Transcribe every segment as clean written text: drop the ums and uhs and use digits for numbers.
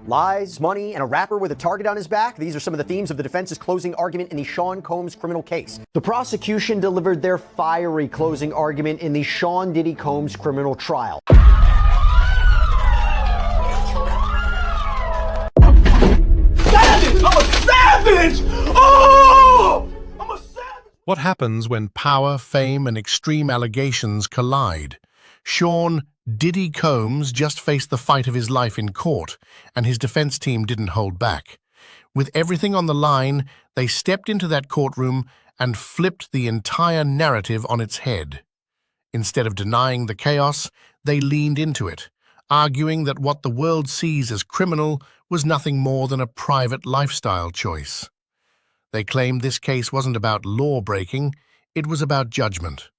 Lies, money, and a rapper with a target on his back. These are some of the themes of the defense's closing argument in the Sean Combs criminal case. The prosecution delivered their fiery closing argument in the Sean Diddy Combs criminal trial. Savage! I'm a savage! Oh! I'm a savage! What happens when power, fame, and extreme allegations collide? Sean Diddy Combs just faced the fight of his life in court, and his defense team didn't hold back. With everything on the line, they stepped into that courtroom and flipped the entire narrative on its head. Instead of denying the chaos, they leaned into it, arguing that what the world sees as criminal was nothing more than a private lifestyle choice. They claimed this case wasn't about law-breaking, it was about judgment.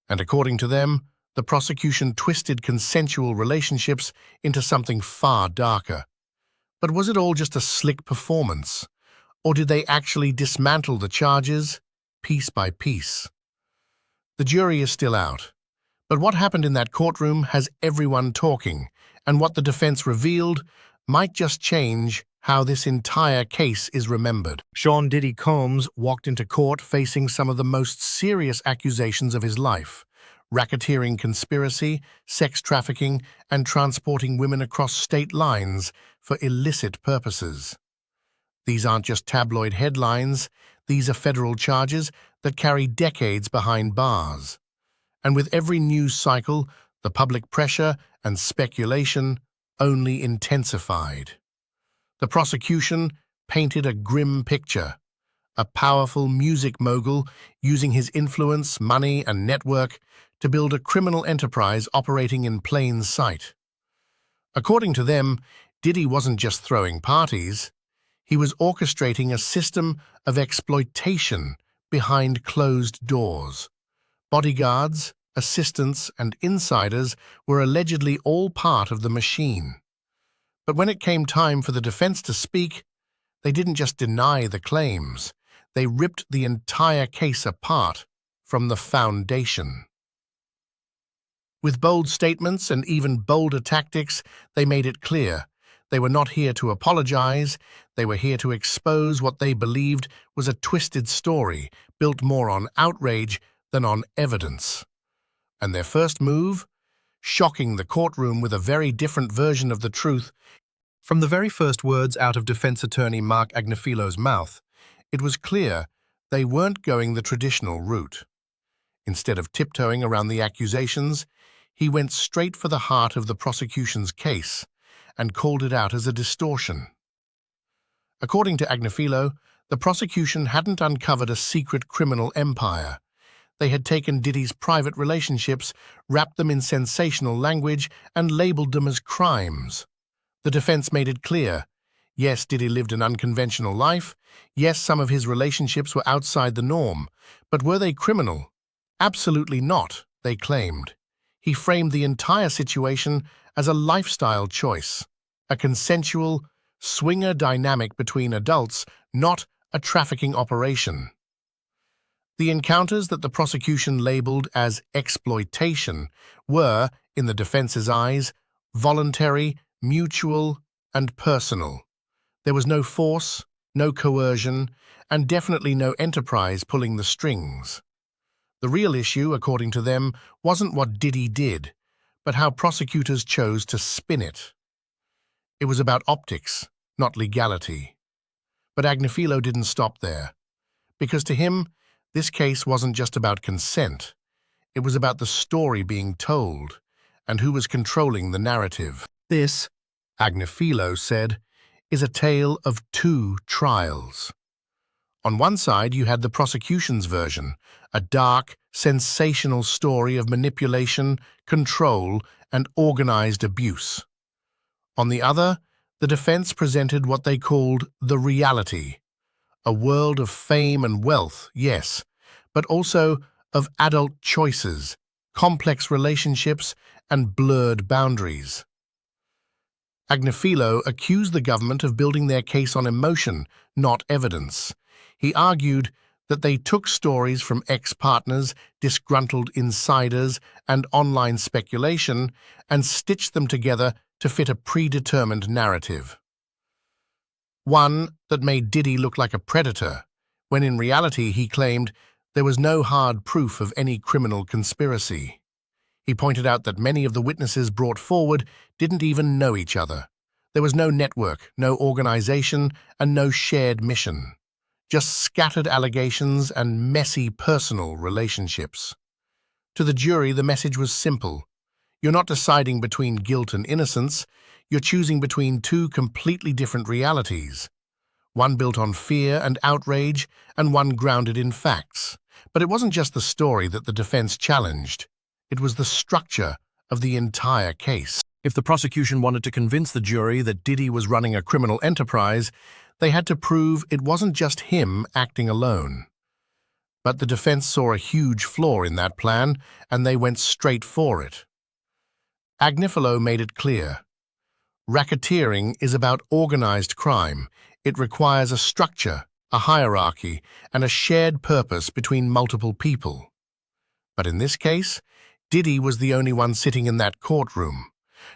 And according to them, the prosecution twisted consensual relationships into something far darker. But was it all just a slick performance? Or did they actually dismantle the charges, piece by piece? The jury is still out. But what happened in that courtroom has everyone talking, and what the defense revealed might just change how this entire case is remembered. Sean Diddy Combs walked into court facing some of the most serious accusations of his life: racketeering conspiracy, sex trafficking, and transporting women across state lines for illicit purposes. These aren't just tabloid headlines, these are federal charges that carry decades behind bars. And with every news cycle, the public pressure and speculation only intensified. The prosecution painted a grim picture: a powerful music mogul using his influence, money, and network to build a criminal enterprise operating in plain sight. According to them, Diddy wasn't just throwing parties, he was orchestrating a system of exploitation behind closed doors. Bodyguards, assistants, and insiders were allegedly all part of the machine. But when it came time for the defense to speak, they didn't just deny the claims, they ripped the entire case apart from the foundation. With bold statements and even bolder tactics, they made it clear they were not here to apologize, they were here to expose what they believed was a twisted story built more on outrage than on evidence. And their first move? Shocking the courtroom with a very different version of the truth. From the very first words out of defense attorney Mark Agnefilo's mouth, it was clear they weren't going the traditional route. Instead of tiptoeing around the accusations, he went straight for the heart of the prosecution's case and called it out as a distortion. According to Agnefilo, the prosecution hadn't uncovered a secret criminal empire. They had taken Diddy's private relationships, wrapped them in sensational language, and labeled them as crimes. The defense made it clear: yes, Diddy lived an unconventional life. Yes, some of his relationships were outside the norm. But were they criminal? Absolutely not, they claimed. He framed the entire situation as a lifestyle choice, a consensual, swinger dynamic between adults, not a trafficking operation. The encounters that the prosecution labeled as exploitation were, in the defense's eyes, voluntary, mutual, and personal. There was no force, no coercion, and definitely no enterprise pulling the strings. The real issue, according to them, wasn't what Diddy did, but how prosecutors chose to spin it. It was about optics, not legality. But Agnefilo didn't stop there, because to him, this case wasn't just about consent. It was about the story being told and who was controlling the narrative. This, Agnefilo said, is a tale of two trials. On one side, you had the prosecution's version, a dark, sensational story of manipulation, control, and organized abuse. On the other, the defense presented what they called the reality, a world of fame and wealth, yes, but also of adult choices, complex relationships, and blurred boundaries. Agnefilo accused the government of building their case on emotion, not evidence. He argued that they took stories from ex-partners, disgruntled insiders, and online speculation and stitched them together to fit a predetermined narrative. One that made Diddy look like a predator, when in reality he claimed there was no hard proof of any criminal conspiracy. He pointed out that many of the witnesses brought forward didn't even know each other. There was no network, no organization, and no shared mission. Just scattered allegations and messy personal relationships. To the jury, the message was simple. You're not deciding between guilt and innocence, you're choosing between two completely different realities. One built on fear and outrage, and one grounded in facts. But it wasn't just the story that the defense challenged. It was the structure of the entire case. If the prosecution wanted to convince the jury that Diddy was running a criminal enterprise, they had to prove it wasn't just him acting alone. But the defense saw a huge flaw in that plan, and they went straight for it. Agnifilo made it clear. Racketeering is about organized crime. It requires a structure, a hierarchy, and a shared purpose between multiple people. But in this case, Diddy was the only one sitting in that courtroom.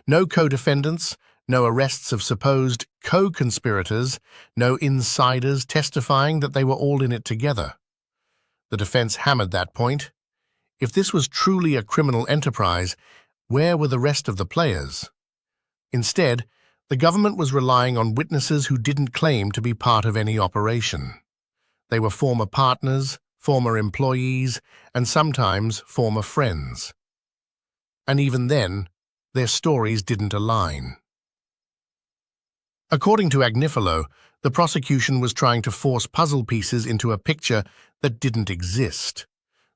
No co-defendants, no arrests of supposed co-conspirators, no insiders testifying that they were all in it together. The defense hammered that point. If this was truly a criminal enterprise, where were the rest of the players? Instead, the government was relying on witnesses who didn't claim to be part of any operation. They were former partners, former employees, and sometimes former friends. And even then, their stories didn't align. According to Agnifilo, the prosecution was trying to force puzzle pieces into a picture that didn't exist.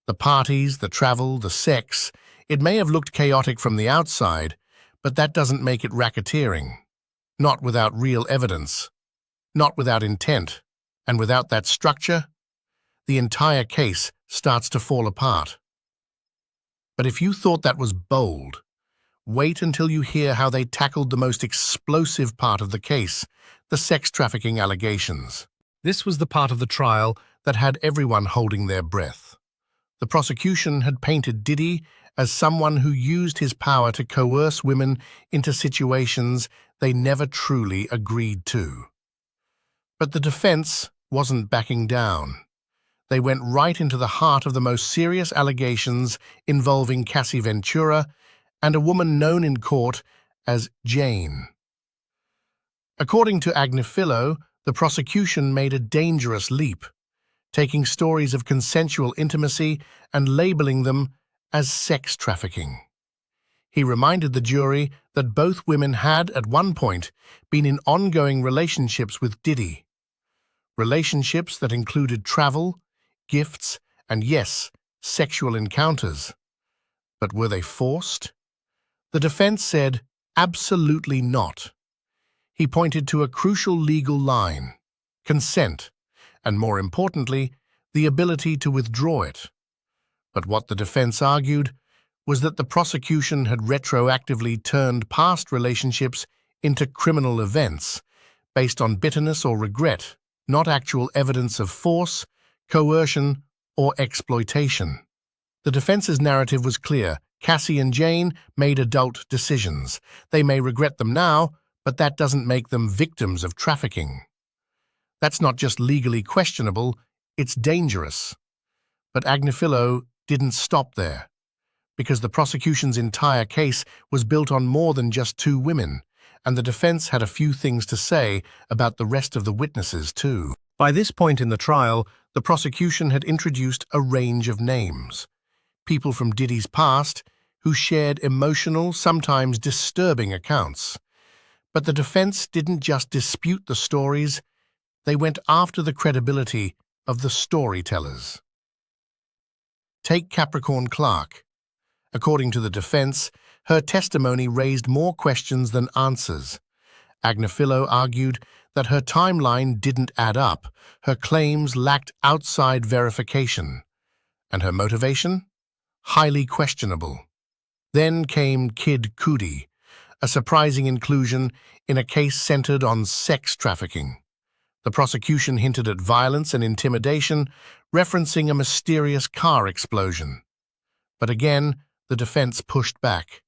The parties, the travel, the sex, it may have looked chaotic from the outside, but that doesn't make it racketeering. Not without real evidence, not without intent, and without that structure, the entire case starts to fall apart. But if you thought that was bold, wait until you hear how they tackled the most explosive part of the case, the sex trafficking allegations. This was the part of the trial that had everyone holding their breath. The prosecution had painted Diddy as someone who used his power to coerce women into situations they never truly agreed to. But the defense wasn't backing down. They went right into the heart of the most serious allegations involving Cassie Ventura and a woman known in court as Jane. According to Agnifilo, the prosecution made a dangerous leap, taking stories of consensual intimacy and labeling them as sex trafficking. He reminded the jury that both women had, at one point, been in ongoing relationships with Diddy. Relationships that included travel, gifts, and yes, sexual encounters. But were they forced? The defense said, absolutely not. He pointed to a crucial legal line, consent, and more importantly, the ability to withdraw it. But what the defense argued was that the prosecution had retroactively turned past relationships into criminal events based on bitterness or regret, not actual evidence of force, coercion, or exploitation. The defense's narrative was clear. Cassie and Jane made adult decisions. They may regret them now, but that doesn't make them victims of trafficking. That's not just legally questionable, it's dangerous. But Agnifilo didn't stop there, because the prosecution's entire case was built on more than just two women, and the defense had a few things to say about the rest of the witnesses too. By this point in the trial, the prosecution had introduced a range of names. People from Diddy's past who shared emotional, sometimes disturbing accounts. But the defense didn't just dispute the stories, they went after the credibility of the storytellers. Take Capricorn Clark. According to the defense, her testimony raised more questions than answers. Agnifilo argued that her timeline didn't add up, her claims lacked outside verification, and her motivation? Highly questionable. Then came Kid Cudi, a surprising inclusion in a case centered on sex trafficking. The prosecution hinted at violence and intimidation, referencing a mysterious car explosion. But again, the defense pushed back.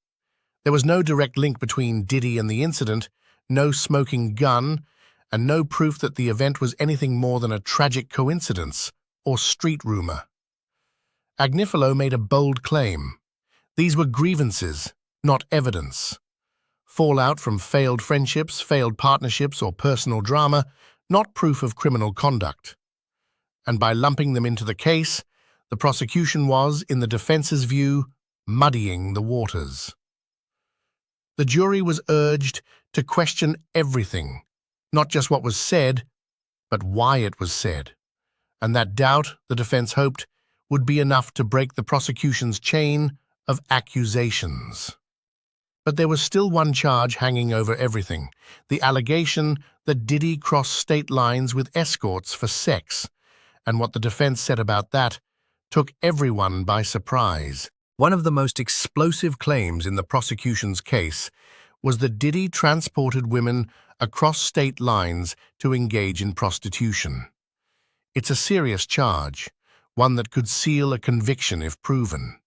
There was no direct link between Diddy and the incident, no smoking gun, and no proof that the event was anything more than a tragic coincidence or street rumor. Agnifilo made a bold claim. These were grievances, not evidence. Fallout from failed friendships, failed partnerships, or personal drama, not proof of criminal conduct. And by lumping them into the case, the prosecution was, in the defense's view, muddying the waters. The jury was urged to question everything, not just what was said, but why it was said. And that doubt, the defense hoped, would be enough to break the prosecution's chain of accusations. But there was still one charge hanging over everything, the allegation that Diddy crossed state lines with escorts for sex, and what the defense said about that took everyone by surprise. One of the most explosive claims in the prosecution's case was that Diddy transported women across state lines to engage in prostitution. It's a serious charge, one that could seal a conviction if proven.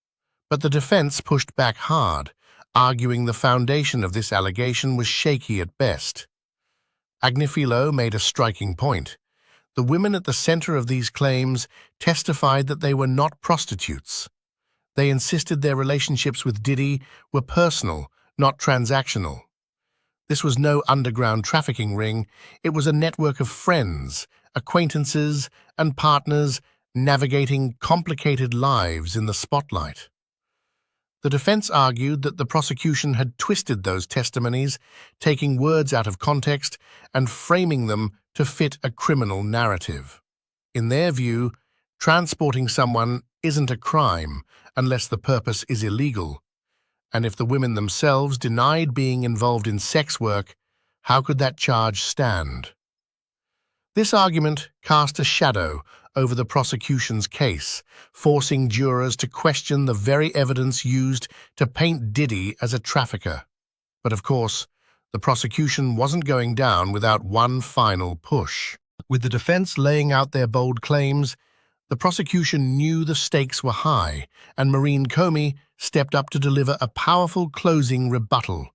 But the defense pushed back hard, arguing the foundation of this allegation was shaky at best. Agnifilo made a striking point. The women at the center of these claims testified that they were not prostitutes. They insisted their relationships with Diddy were personal, not transactional. This was no underground trafficking ring. It was a network of friends, acquaintances, and partners navigating complicated lives in the spotlight. The defense argued that the prosecution had twisted those testimonies, taking words out of context and framing them to fit a criminal narrative. In their view, transporting someone isn't a crime unless the purpose is illegal. And if the women themselves denied being involved in sex work, how could that charge stand? This argument cast a shadow over the prosecution's case, forcing jurors to question the very evidence used to paint Diddy as a trafficker. But of course, the prosecution wasn't going down without one final push. With the defense laying out their bold claims, the prosecution knew the stakes were high, and Maureen Comey stepped up to deliver a powerful closing rebuttal.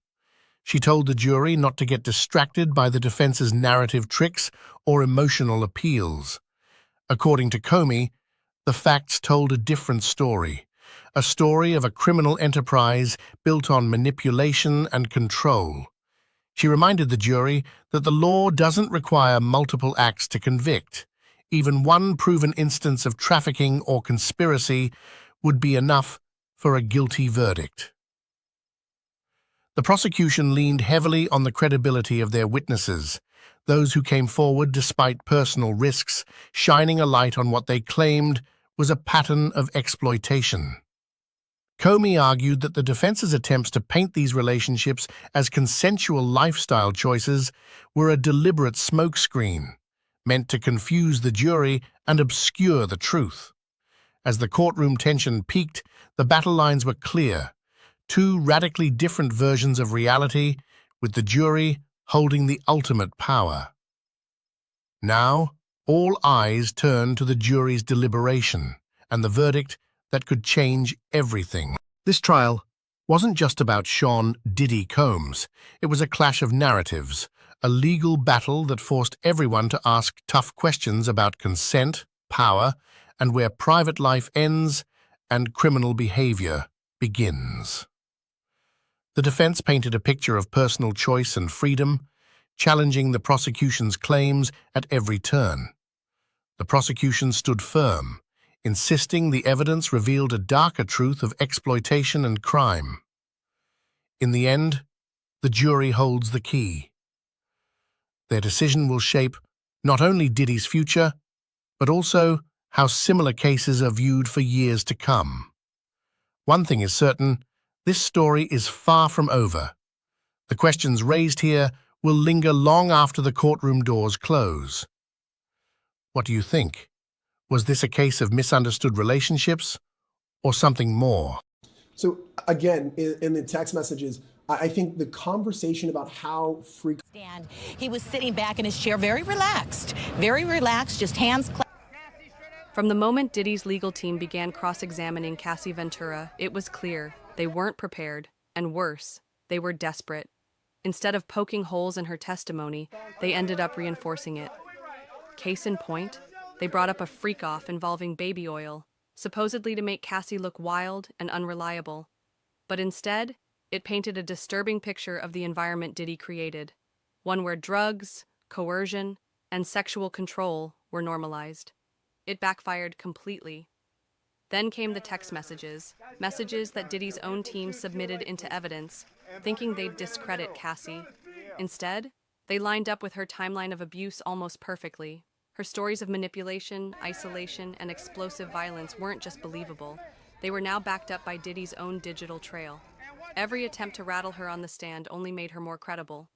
She told the jury not to get distracted by the defense's narrative tricks or emotional appeals. According to Comey, the facts told a different story, a story of a criminal enterprise built on manipulation and control. She reminded the jury that the law doesn't require multiple acts to convict. Even one proven instance of trafficking or conspiracy would be enough for a guilty verdict. The prosecution leaned heavily on the credibility of their witnesses, those who came forward despite personal risks, shining a light on what they claimed was a pattern of exploitation. Comey argued that the defense's attempts to paint these relationships as consensual lifestyle choices were a deliberate smokescreen, meant to confuse the jury and obscure the truth. As the courtroom tension peaked, the battle lines were clear, two radically different versions of reality, with the jury holding the ultimate power. Now, all eyes turned to the jury's deliberation and the verdict that could change everything. This trial wasn't just about Sean "Diddy" Combs. It was a clash of narratives, a legal battle that forced everyone to ask tough questions about consent, power, and where private life ends and criminal behavior begins. The defense painted a picture of personal choice and freedom, challenging the prosecution's claims at every turn. The prosecution stood firm, insisting the evidence revealed a darker truth of exploitation and crime. In the end, the jury holds the key. Their decision will shape not only Diddy's future, but also how similar cases are viewed for years to come. One thing is certain, this story is far from over. The questions raised here will linger long after the courtroom doors close. What do you think? Was this a case of misunderstood relationships or something more? So again, in the text messages, I think the conversation about how stand, he was sitting back in his chair, very relaxed, just hands clasped. From the moment Diddy's legal team began cross-examining Cassie Ventura, it was clear they weren't prepared, and worse, they were desperate. Instead of poking holes in her testimony, they ended up reinforcing it. Case in point, they brought up a freak-off involving baby oil, supposedly to make Cassie look wild and unreliable. But instead, it painted a disturbing picture of the environment Diddy created, one where drugs, coercion, and sexual control were normalized. It backfired completely. Then came the text messages that Diddy's own team submitted into evidence, thinking they'd discredit Cassie. Instead, they lined up with her timeline of abuse almost perfectly. Her stories of manipulation, isolation, and explosive violence weren't just believable. They were now backed up by Diddy's own digital trail. Every attempt to rattle her on the stand only made her more credible.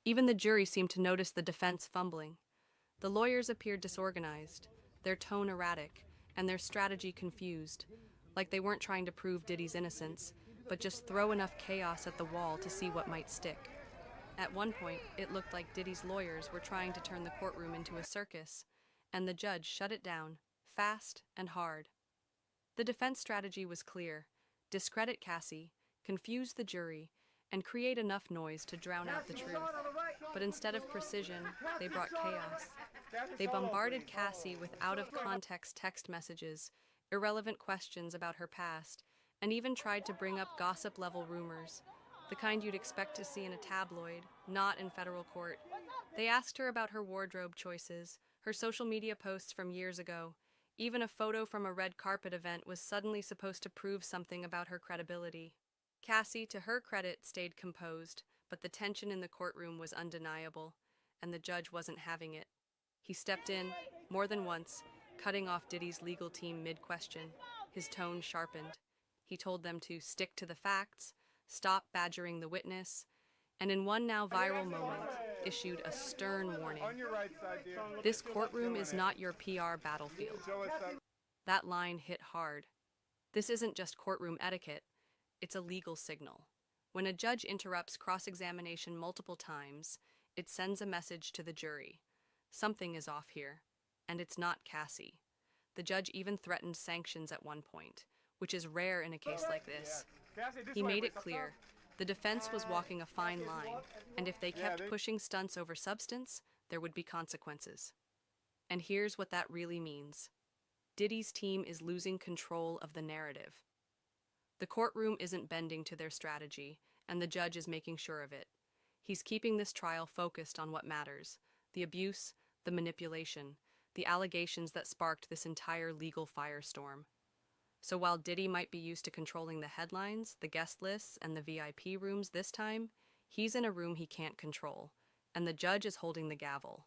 Even the jury seemed to notice the defense fumbling. The lawyers appeared disorganized, their tone erratic, and their strategy confused, like they weren't trying to prove Diddy's innocence, but just throw enough chaos at the wall to see what might stick. At one point, it looked like Diddy's lawyers were trying to turn the courtroom into a circus, and the judge shut it down, fast and hard. The defense strategy was clear: discredit Cassie, confuse the jury, and create enough noise to drown out the truth. But instead of precision, they brought chaos. They bombarded Cassie with out-of-context text messages, irrelevant questions about her past, and even tried to bring up gossip-level rumors, the kind you'd expect to see in a tabloid, not in federal court. They asked her about her wardrobe choices, her social media posts from years ago. Even a photo from a red carpet event was suddenly supposed to prove something about her credibility. Cassie, to her credit, stayed composed, but the tension in the courtroom was undeniable, and the judge wasn't having it. He stepped in, more than once, cutting off Diddy's legal team mid-question. His tone sharpened. He told them to stick to the facts, stop badgering the witness, and in one now viral moment, issued a stern warning. This courtroom is not your PR battlefield. That line hit hard. This isn't just courtroom etiquette, it's a legal signal. When a judge interrupts cross-examination multiple times, it sends a message to the jury. Something is off here, and it's not Cassie. The judge even threatened sanctions at one point, which is rare in a case like this. He made it clear the defense was walking a fine line, and if they kept pushing stunts over substance, there would be consequences. And here's what that really means. Diddy's team is losing control of the narrative. The courtroom isn't bending to their strategy, and the judge is making sure of it. He's keeping this trial focused on what matters: the abuse, the manipulation, the allegations that sparked this entire legal firestorm. So while Diddy might be used to controlling the headlines, the guest lists, and the VIP rooms this time, he's in a room he can't control, and the judge is holding the gavel.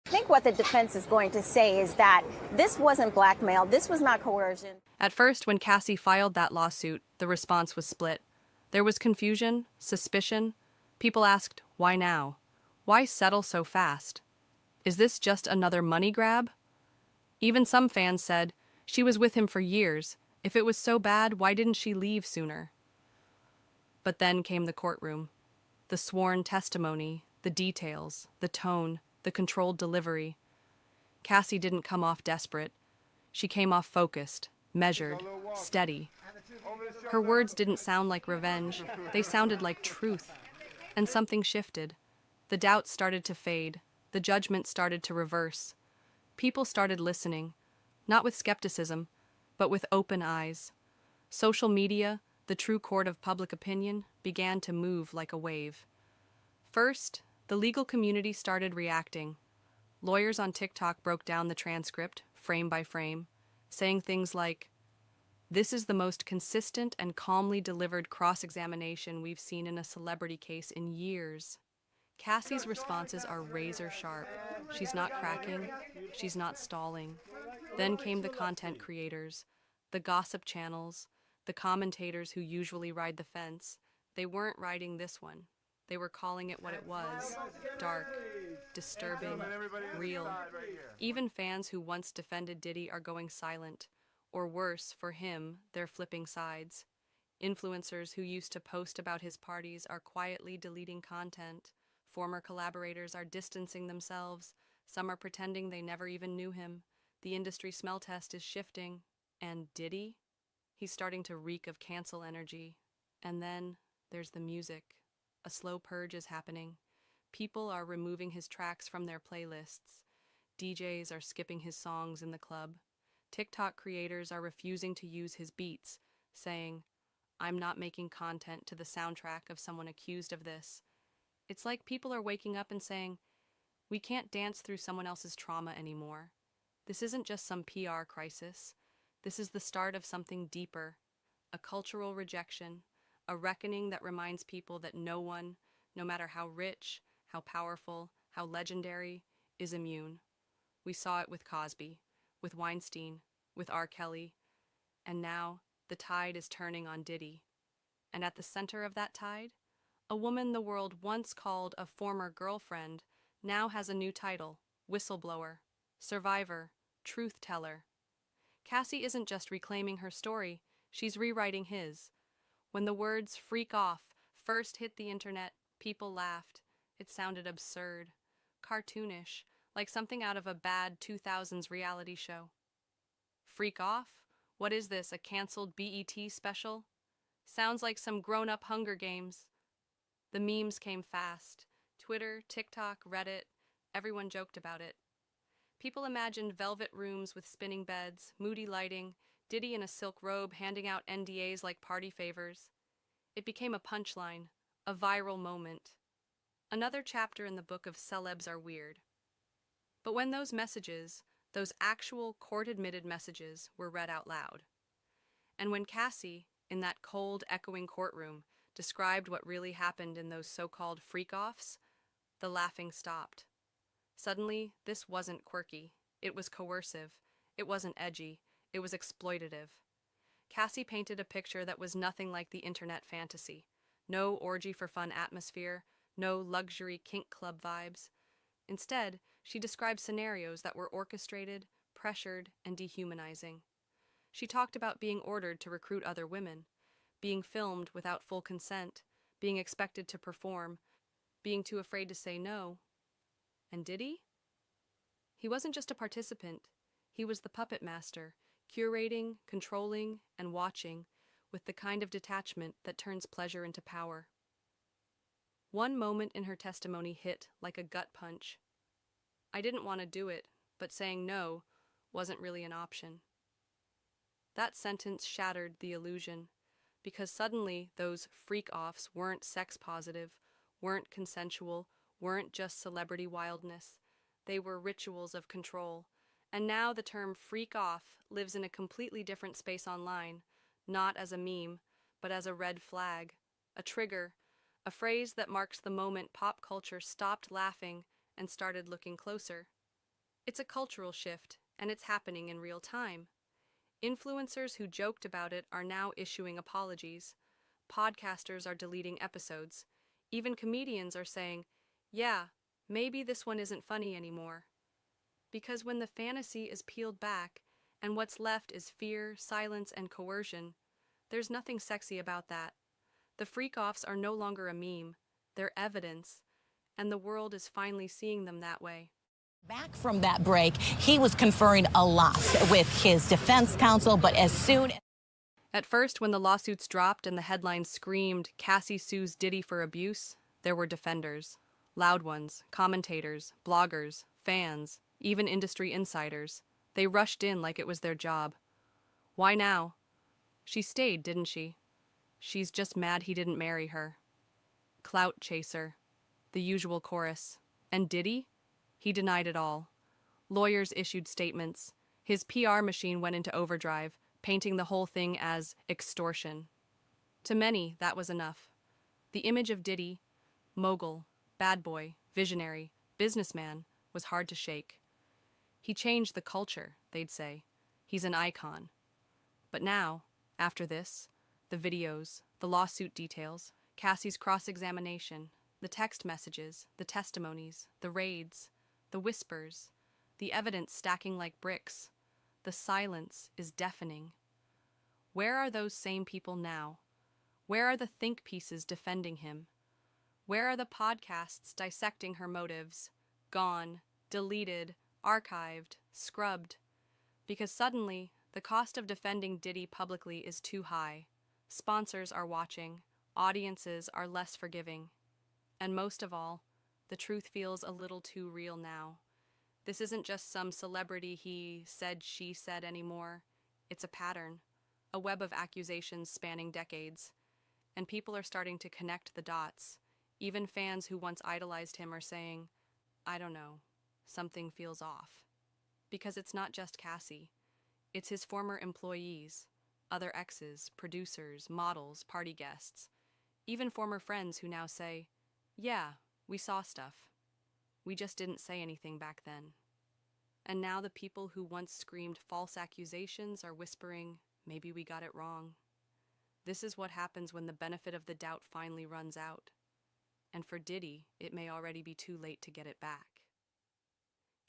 I think what the defense is going to say is that this wasn't blackmail, this was not coercion. At first, when Cassie filed that lawsuit, the response was split. There was confusion, suspicion. People asked, why now? Why settle so fast? Is this just another money grab? Even some fans said, she was with him for years. If it was so bad, why didn't she leave sooner? But then came the courtroom. The sworn testimony, the details, the tone, the controlled delivery. Cassie didn't come off desperate. She came off focused, measured, steady. Her words didn't sound like revenge. They sounded like truth. And something shifted. The doubts started to fade. The judgment started to reverse. People started listening, not with skepticism, but with open eyes. Social media, the true court of public opinion, began to move like a wave. First, the legal community started reacting. Lawyers on TikTok broke down the transcript, frame by frame, saying things like, "This is the most consistent and calmly delivered cross-examination we've seen in a celebrity case in years." Cassie's responses are razor sharp. She's not cracking. She's not stalling. Then came the content creators, the gossip channels, the commentators who usually ride the fence. They weren't riding this one. They were calling it what it was: dark, disturbing, real. Even fans who once defended Diddy are going silent, or worse, for him, they're flipping sides. Influencers who used to post about his parties are quietly deleting content. Former collaborators are distancing themselves. Some are pretending they never even knew him. The industry smell test is shifting. And Diddy? He's starting to reek of cancel energy. And then there's the music. A slow purge is happening. People are removing his tracks from their playlists. DJs are skipping his songs in the club. TikTok creators are refusing to use his beats, saying, "I'm not making content to the soundtrack of someone accused of this." It's like people are waking up and saying, "We can't dance through someone else's trauma anymore." This isn't just some PR crisis. This is the start of something deeper, a cultural rejection, a reckoning that reminds people that no one, no matter how rich, how powerful, how legendary, is immune. We saw it with Cosby, with Weinstein, with R. Kelly, and now the tide is turning on Diddy. And at the center of that tide, a woman the world once called a former girlfriend now has a new title: whistleblower, survivor, truth teller. Cassie isn't just reclaiming her story, she's rewriting his. When the words "freak off" first hit the internet, people laughed. It sounded absurd, cartoonish, like something out of a bad 2000s reality show. Freak off? What is this, a canceled BET special? Sounds like some grown-up Hunger Games. The memes came fast. Twitter, TikTok, Reddit, everyone joked about it. People imagined velvet rooms with spinning beds, moody lighting, Diddy in a silk robe handing out NDAs like party favors. It became a punchline, a viral moment. Another chapter in the book of celebs are weird. But when those messages, those actual court-admitted messages, were read out loud, and when Cassie, in that cold, echoing courtroom, described what really happened in those so-called freak-offs, the laughing stopped. Suddenly, this wasn't quirky. It was coercive. It wasn't edgy. It was exploitative. Cassie painted a picture that was nothing like the internet fantasy. No orgy for fun atmosphere, no luxury kink club vibes. Instead, she described scenarios that were orchestrated, pressured, and dehumanizing. She talked about being ordered to recruit other women, being filmed without full consent, being expected to perform, being too afraid to say no. And Diddy? He wasn't just a participant. He was the puppet master, curating, controlling, and watching with the kind of detachment that turns pleasure into power. One moment in her testimony hit like a gut punch. I didn't want to do it, but saying no wasn't really an option. That sentence shattered the illusion, because suddenly those freak-offs weren't sex-positive, weren't consensual, weren't just celebrity wildness. They were rituals of control. And now the term freak-off lives in a completely different space online, not as a meme, but as a red flag, a trigger, a phrase that marks the moment pop culture stopped laughing and started looking closer. It's a cultural shift, and it's happening in real time. Influencers who joked about it are now issuing apologies. Podcasters are deleting episodes. Even comedians are saying, "Yeah, maybe this one isn't funny anymore." Because when the fantasy is peeled back and what's left is fear, silence, and coercion, there's nothing sexy about that. The freak-offs are no longer a meme, they're evidence, and the world is finally seeing them that way. Back from that break, he was conferring a lot with his defense counsel, but as soon At first, when the lawsuits dropped and the headlines screamed, "Cassie sues Diddy for abuse," there were defenders. Loud ones, commentators, bloggers, fans, even industry insiders. They rushed in like it was their job. Why now? She stayed, didn't she? She's just mad he didn't marry her. Clout chaser. The usual chorus. And Diddy? He denied it all. Lawyers issued statements. His PR machine went into overdrive, painting the whole thing as extortion. To many, that was enough. The image of Diddy, mogul, bad boy, visionary, businessman, was hard to shake. He changed the culture, they'd say. He's an icon. But now, after this, the videos, the lawsuit details, Cassie's cross-examination, the text messages, the testimonies, the raids, the whispers, the evidence stacking like bricks, the silence is deafening. Where are those same people now? Where are the think pieces defending him? Where are the podcasts dissecting her motives? Gone, deleted, archived, scrubbed. Because suddenly, the cost of defending Diddy publicly is too high. Sponsors are watching. Audiences are less forgiving. And most of all, the truth feels a little too real now. This isn't just some celebrity he said, she said anymore. It's a pattern, a web of accusations spanning decades. And people are starting to connect the dots. Even fans who once idolized him are saying, I don't know, something feels off. Because it's not just Cassie. It's his former employees, other exes, producers, models, party guests, even former friends who now say, yeah, we saw stuff. We just didn't say anything back then. And now the people who once screamed false accusations are whispering, maybe we got it wrong. This is what happens when the benefit of the doubt finally runs out. And for Diddy, it may already be too late to get it back.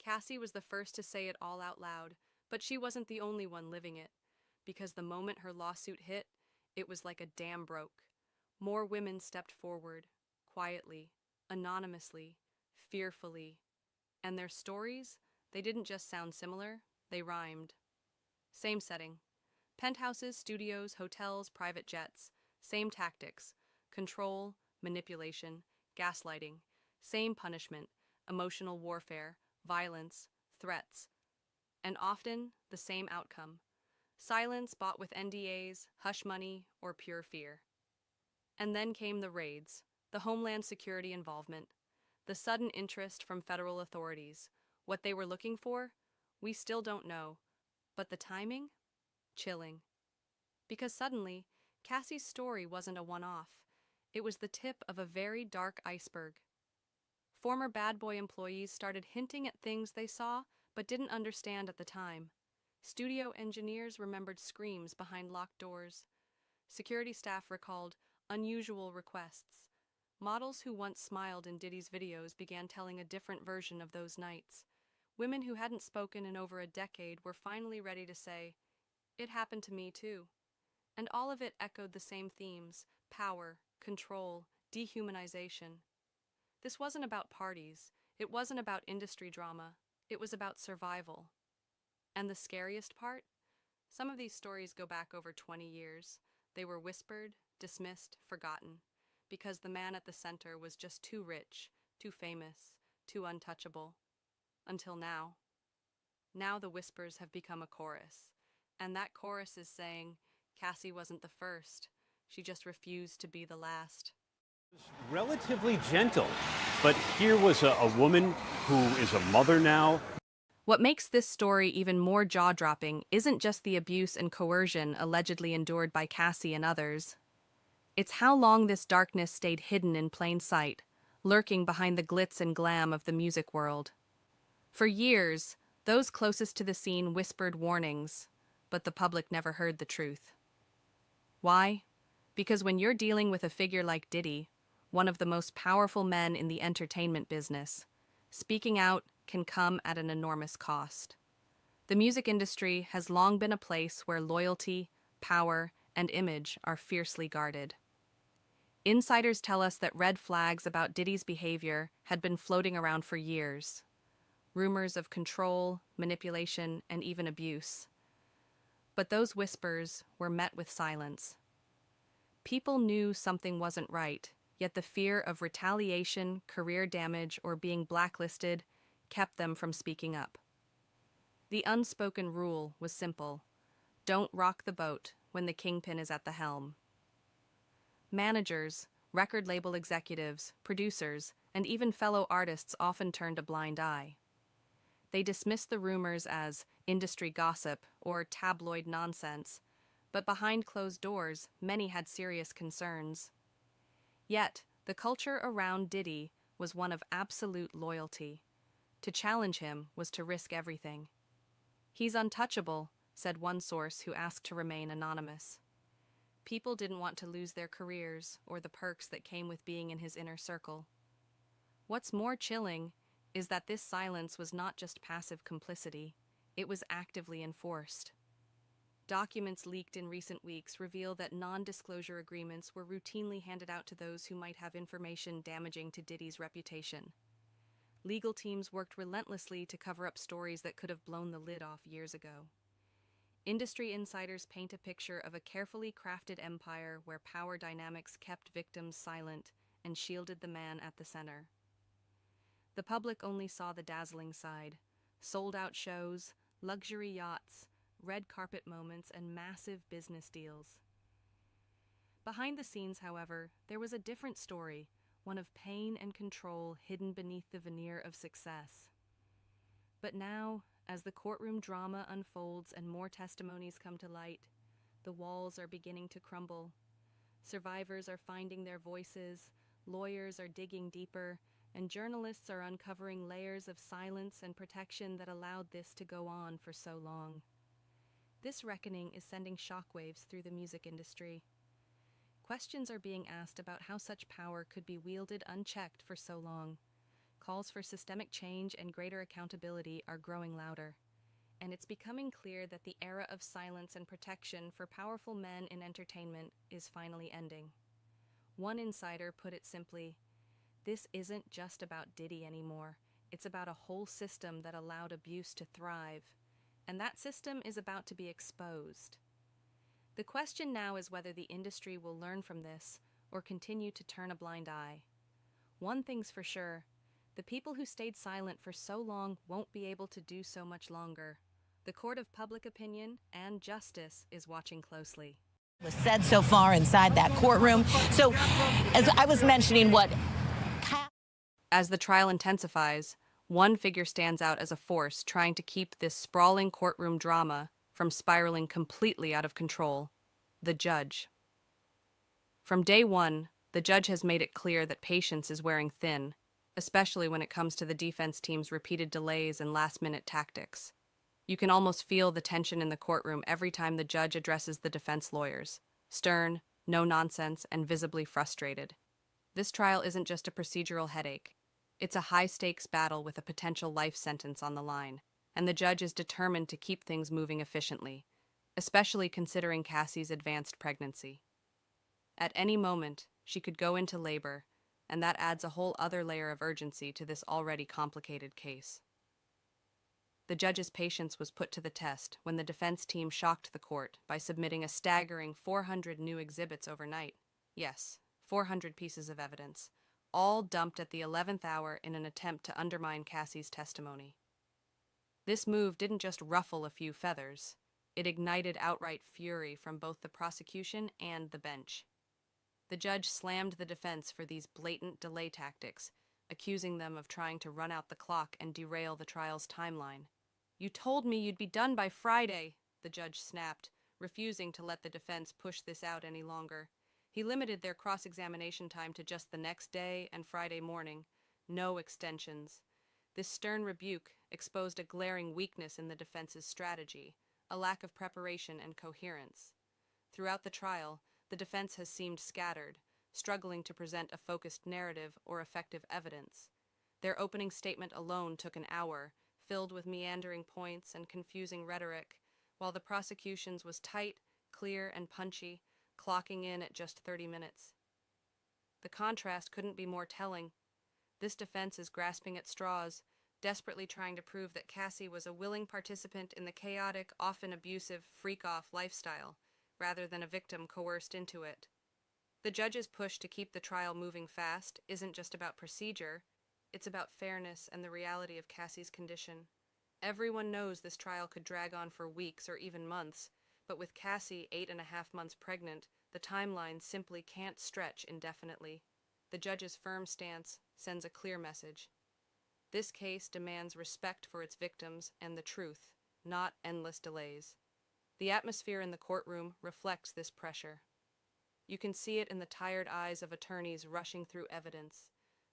Cassie was the first to say it all out loud, but she wasn't the only one living it, because the moment her lawsuit hit, it was like a dam broke. More women stepped forward, quietly, anonymously, fearfully. And their stories, they didn't just sound similar, they rhymed. Same setting. Penthouses, studios, hotels, private jets. Same tactics. Control, manipulation, gaslighting. Same punishment, emotional warfare, violence, threats. And often, the same outcome. Silence bought with NDAs, hush money, or pure fear. And then came the raids, the Homeland Security involvement, the sudden interest from federal authorities. What they were looking for? We still don't know. But the timing? Chilling. Because suddenly, Cassie's story wasn't a one-off. It was the tip of a very dark iceberg. Former bad boy employees started hinting at things they saw but didn't understand at the time. Studio engineers remembered screams behind locked doors. Security staff recalled unusual requests. Models who once smiled in Diddy's videos began telling a different version of those nights. Women who hadn't spoken in over a decade were finally ready to say, "It happened to me too." And all of it echoed the same themes: power, control, dehumanization. This wasn't about parties. It wasn't about industry drama. It was about survival. And the scariest part? Some of these stories go back over 20 years. They were whispered, dismissed, forgotten, because the man at the center was just too rich, too famous, too untouchable. Until now. Now the whispers have become a chorus, and that chorus is saying, Cassie wasn't the first. She just refused to be the last. Relatively gentle, but here was a woman who is a mother now. What makes this story even more jaw-dropping isn't just the abuse and coercion allegedly endured by Cassie and others. It's how long this darkness stayed hidden in plain sight, lurking behind the glitz and glam of the music world. For years, those closest to the scene whispered warnings, but the public never heard the truth. Why? Because when you're dealing with a figure like Diddy, one of the most powerful men in the entertainment business, speaking out can come at an enormous cost. The music industry has long been a place where loyalty, power, and image are fiercely guarded. Insiders tell us that red flags about Diddy's behavior had been floating around for years. Rumors of control, manipulation, and even abuse. But those whispers were met with silence. People knew something wasn't right, yet the fear of retaliation, career damage, or being blacklisted kept them from speaking up. The unspoken rule was simple: don't rock the boat when the kingpin is at the helm. Managers, record label executives, producers, and even fellow artists often turned a blind eye. They dismissed the rumors as industry gossip or tabloid nonsense, but behind closed doors, many had serious concerns. Yet, the culture around Diddy was one of absolute loyalty. To challenge him was to risk everything. "He's untouchable," said one source who asked to remain anonymous. People didn't want to lose their careers or the perks that came with being in his inner circle. What's more chilling is that this silence was not just passive complicity, it was actively enforced. Documents leaked in recent weeks reveal that non-disclosure agreements were routinely handed out to those who might have information damaging to Diddy's reputation. Legal teams worked relentlessly to cover up stories that could have blown the lid off years ago. Industry insiders paint a picture of a carefully crafted empire where power dynamics kept victims silent and shielded the man at the center. The public only saw the dazzling side: sold-out shows, luxury yachts, red carpet moments, and massive business deals. Behind the scenes, however, there was a different story, one of pain and control hidden beneath the veneer of success. But now, as the courtroom drama unfolds and more testimonies come to light, the walls are beginning to crumble. Survivors are finding their voices, lawyers are digging deeper, and journalists are uncovering layers of silence and protection that allowed this to go on for so long. This reckoning is sending shockwaves through the music industry. Questions are being asked about how such power could be wielded unchecked for so long. Calls for systemic change and greater accountability are growing louder, and it's becoming clear that the era of silence and protection for powerful men in entertainment is finally ending. One insider put it simply, "This isn't just about Diddy anymore. It's about a whole system that allowed abuse to thrive, and that system is about to be exposed." The question now is whether the industry will learn from this or continue to turn a blind eye. One thing's for sure: the people who stayed silent for so long won't be able to do so much longer. The court of public opinion and justice is watching closely. Was said so far inside that courtroom. So, as I was mentioning, As the trial intensifies, one figure stands out as a force trying to keep this sprawling courtroom drama from spiraling completely out of control: the judge. From day one, the judge has made it clear that patience is wearing thin, especially when it comes to the defense team's repeated delays and last-minute tactics. You can almost feel the tension in the courtroom every time the judge addresses the defense lawyers: stern, no nonsense, and visibly frustrated. This trial isn't just a procedural headache. It's a high-stakes battle with a potential life sentence on the line, and the judge is determined to keep things moving efficiently, especially considering Cassie's advanced pregnancy. At any moment, she could go into labor, and that adds a whole other layer of urgency to this already complicated case. The judge's patience was put to the test when the defense team shocked the court by submitting a staggering 400 new exhibits overnight. Yes, 400 pieces of evidence, all dumped at the 11th hour in an attempt to undermine Cassie's testimony. This move didn't just ruffle a few feathers, it ignited outright fury from both the prosecution and the bench. The judge slammed the defense for these blatant delay tactics, accusing them of trying to run out the clock and derail the trial's timeline. "You told me you'd be done by Friday," the judge snapped, refusing to let the defense push this out any longer. He limited their cross-examination time to just the next day and Friday morning, no extensions. This stern rebuke exposed a glaring weakness in the defense's strategy, a lack of preparation and coherence. Throughout the trial, the defense has seemed scattered, struggling to present a focused narrative or effective evidence. Their opening statement alone took an hour, filled with meandering points and confusing rhetoric, while the prosecution's was tight, clear, and punchy, clocking in at just 30 minutes. The contrast couldn't be more telling. This defense is grasping at straws, desperately trying to prove that Cassie was a willing participant in the chaotic, often abusive, freak-off lifestyle, rather than a victim coerced into it. The judge's push to keep the trial moving fast isn't just about procedure, it's about fairness and the reality of Cassie's condition. Everyone knows this trial could drag on for weeks or even months, but with Cassie 8.5 months pregnant, the timeline simply can't stretch indefinitely. The judge's firm stance sends a clear message. This case demands respect for its victims and the truth, not endless delays. The atmosphere in the courtroom reflects this pressure. You can see it in the tired eyes of attorneys rushing through evidence,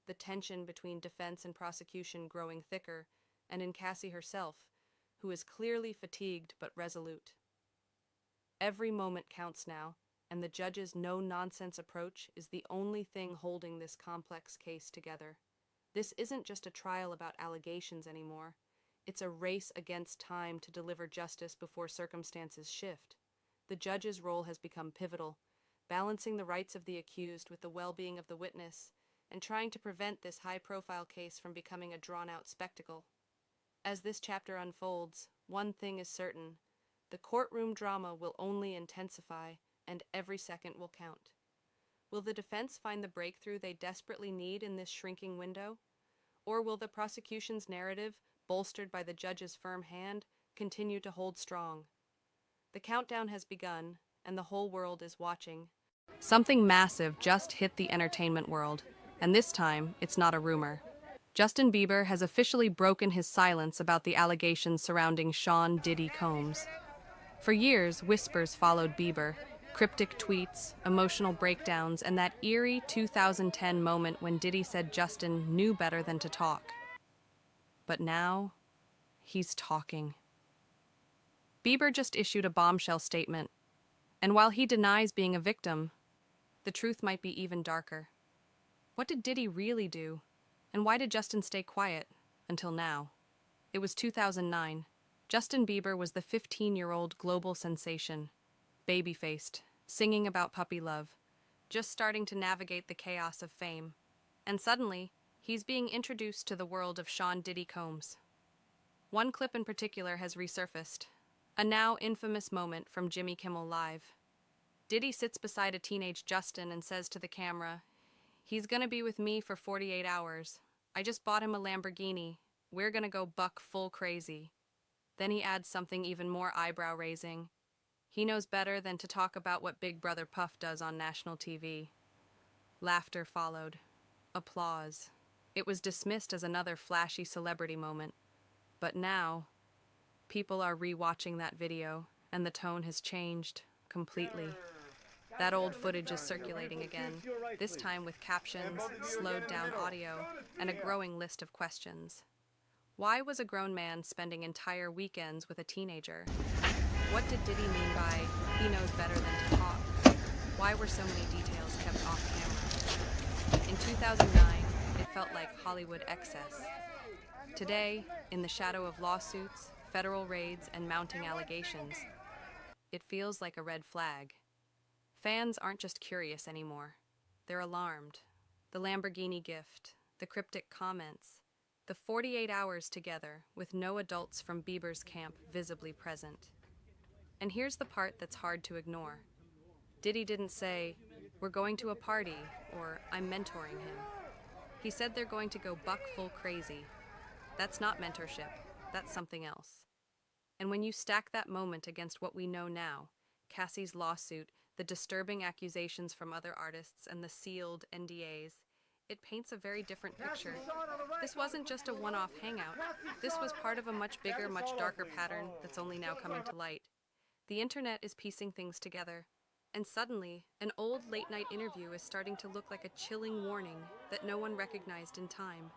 the tension between defense and prosecution growing thicker, and in Cassie herself, who is clearly fatigued but resolute. Every moment counts now, and the judge's no-nonsense approach is the only thing holding this complex case together. This isn't just a trial about allegations anymore. It's a race against time to deliver justice before circumstances shift. The judge's role has become pivotal, balancing the rights of the accused with the well-being of the witness, and trying to prevent this high-profile case from becoming a drawn-out spectacle. As this chapter unfolds, one thing is certain: the courtroom drama will only intensify, and every second will count. Will the defense find the breakthrough they desperately need in this shrinking window? Or will the prosecution's narrative, bolstered by the judge's firm hand, continue to hold strong? The countdown has begun, and the whole world is watching. Something massive just hit the entertainment world, and this time, it's not a rumor. Justin Bieber has officially broken his silence about the allegations surrounding Sean Diddy Combs. For years, whispers followed Bieber, cryptic tweets, emotional breakdowns, and that eerie 2010 moment when Diddy said Justin knew better than to talk. But now, he's talking. Bieber just issued a bombshell statement, and while he denies being a victim, the truth might be even darker. What did Diddy really do? And why did Justin stay quiet until now? It was 2009. Justin Bieber was the 15-year-old global sensation, baby-faced, singing about puppy love, just starting to navigate the chaos of fame. And suddenly, he's being introduced to the world of Sean Diddy Combs. One clip in particular has resurfaced, a now infamous moment from Jimmy Kimmel Live. Diddy sits beside a teenage Justin and says to the camera, "He's gonna be with me for 48 hours. I just bought him a Lamborghini. We're gonna go buck full crazy." Then he adds something even more eyebrow-raising. He knows better than to talk about what Big Brother Puff does on national TV. Laughter followed. Applause. It was dismissed as another flashy celebrity moment. But now, people are re-watching that video, and the tone has changed completely. That old footage is circulating again, this time with captions, slowed-down audio, and a growing list of questions. Why was a grown man spending entire weekends with a teenager? What did Diddy mean by, "he knows better than to talk"? Why were so many details kept off camera? In 2009, it felt like Hollywood excess. Today, in the shadow of lawsuits, federal raids, and mounting allegations, it feels like a red flag. Fans aren't just curious anymore. They're alarmed. The Lamborghini gift, the cryptic comments, the 48 hours together with no adults from Bieber's camp visibly present. And here's the part that's hard to ignore. Diddy didn't say, "We're going to a party," or "I'm mentoring him." He said they're going to go buck full crazy. That's not mentorship. That's something else. And when you stack that moment against what we know now, Cassie's lawsuit, the disturbing accusations from other artists, and the sealed NDAs, it paints a very different picture. This wasn't just a one-off hangout. This was part of a much bigger, much darker pattern that's only now coming to light. The internet is piecing things together. And suddenly, an old late-night interview is starting to look like a chilling warning that no one recognized in time.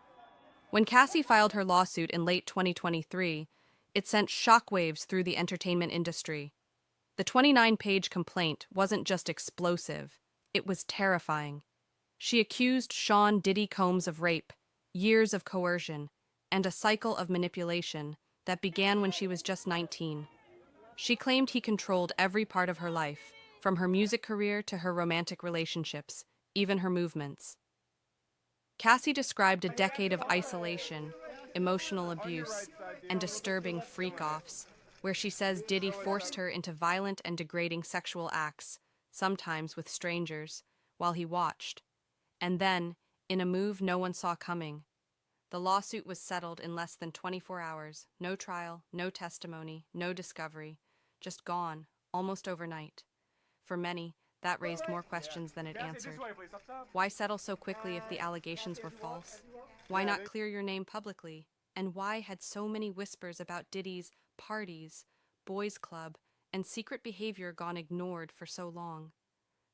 When Cassie filed her lawsuit in late 2023, it sent shockwaves through the entertainment industry. The 29-page complaint wasn't just explosive, it was terrifying. She accused Sean Diddy Combs of rape, years of coercion, and a cycle of manipulation that began when she was just 19. She claimed he controlled every part of her life, from her music career to her romantic relationships, even her movements. Cassie described a decade of isolation, emotional abuse, and disturbing freak-offs, where she says Diddy forced her into violent and degrading sexual acts, sometimes with strangers, while he watched. And then, in a move no one saw coming, the lawsuit was settled in less than 24 hours. No trial, no testimony, no discovery, just gone, almost overnight. For many, that raised more questions than it answered. Why settle so quickly if the allegations were false? Why not clear your name publicly? And why had so many whispers about Diddy's parties, boys' club, and secret behavior gone ignored for so long?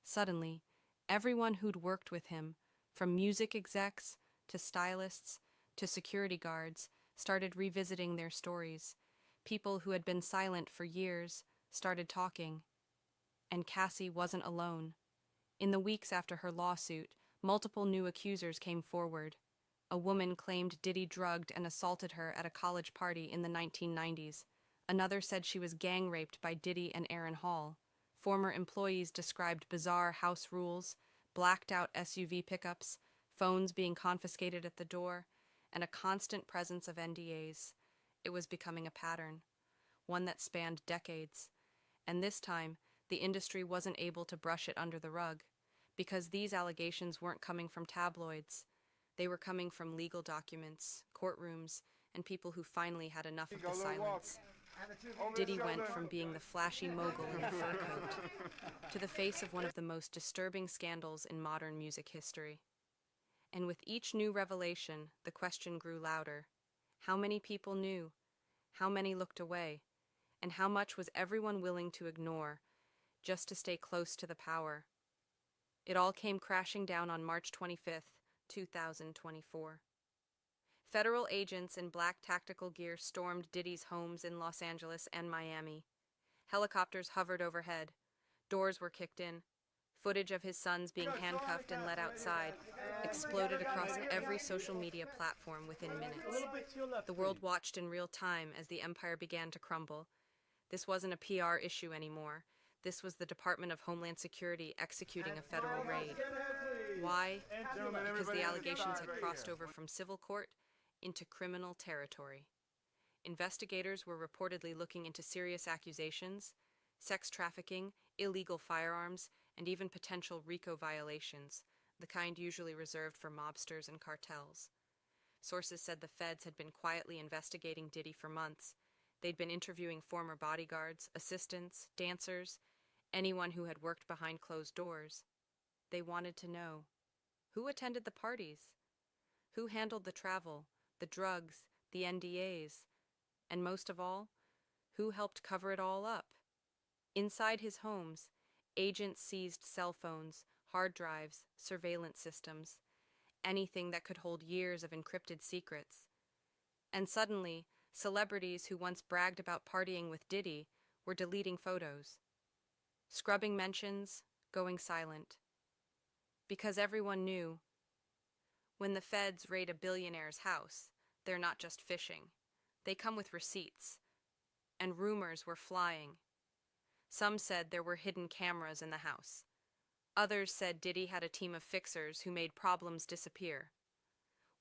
Suddenly, everyone who'd worked with him, from music execs to stylists to security guards, started revisiting their stories. People who had been silent for years started talking. And Cassie wasn't alone. In the weeks after her lawsuit, multiple new accusers came forward. A woman claimed Diddy drugged and assaulted her at a college party in the 1990s. Another said she was gang raped by Diddy and Aaron Hall. Former employees described bizarre house rules, blacked out SUV pickups, phones being confiscated at the door, and a constant presence of NDAs. It was becoming a pattern, one that spanned decades. And this time, the industry wasn't able to brush it under the rug. because these allegations weren't coming from tabloids. They were coming from legal documents, courtrooms, and people who finally had enough of the silence. Diddy went from being the flashy mogul in the fur coat to the face of one of the most disturbing scandals in modern music history. And with each new revelation, the question grew louder. How many people knew? How many looked away? And how much was everyone willing to ignore just to stay close to the power? It all came crashing down on March 25th, 2024. Federal agents in black tactical gear stormed Diddy's homes in Los Angeles and Miami. Helicopters hovered overhead. Doors were kicked in. Footage of his sons being handcuffed and led outside exploded across every social media platform within minutes. The world watched in real time as the empire began to crumble. This wasn't a PR issue anymore. This was the Department of Homeland Security executing a federal raid. Why? Because the allegations had crossed over from civil court into criminal territory. Investigators were reportedly looking into serious accusations, sex trafficking, illegal firearms, and even potential RICO violations, the kind usually reserved for mobsters and cartels. Sources said the feds had been quietly investigating Diddy for months. They'd been interviewing former bodyguards, assistants, dancers, anyone who had worked behind closed doors. They wanted to know who attended the parties, who handled the travel, the drugs, the NDAs, and most of all, who helped cover it all up. Inside his homes, agents seized cell phones, hard drives, surveillance systems, anything that could hold years of encrypted secrets. And suddenly, celebrities who once bragged about partying with Diddy were deleting photos, scrubbing mentions, going silent. Because everyone knew, when the feds raid a billionaire's house, they're not just fishing. They come with receipts. And rumors were flying. Some said there were hidden cameras in the house. Others said Diddy had a team of fixers who made problems disappear.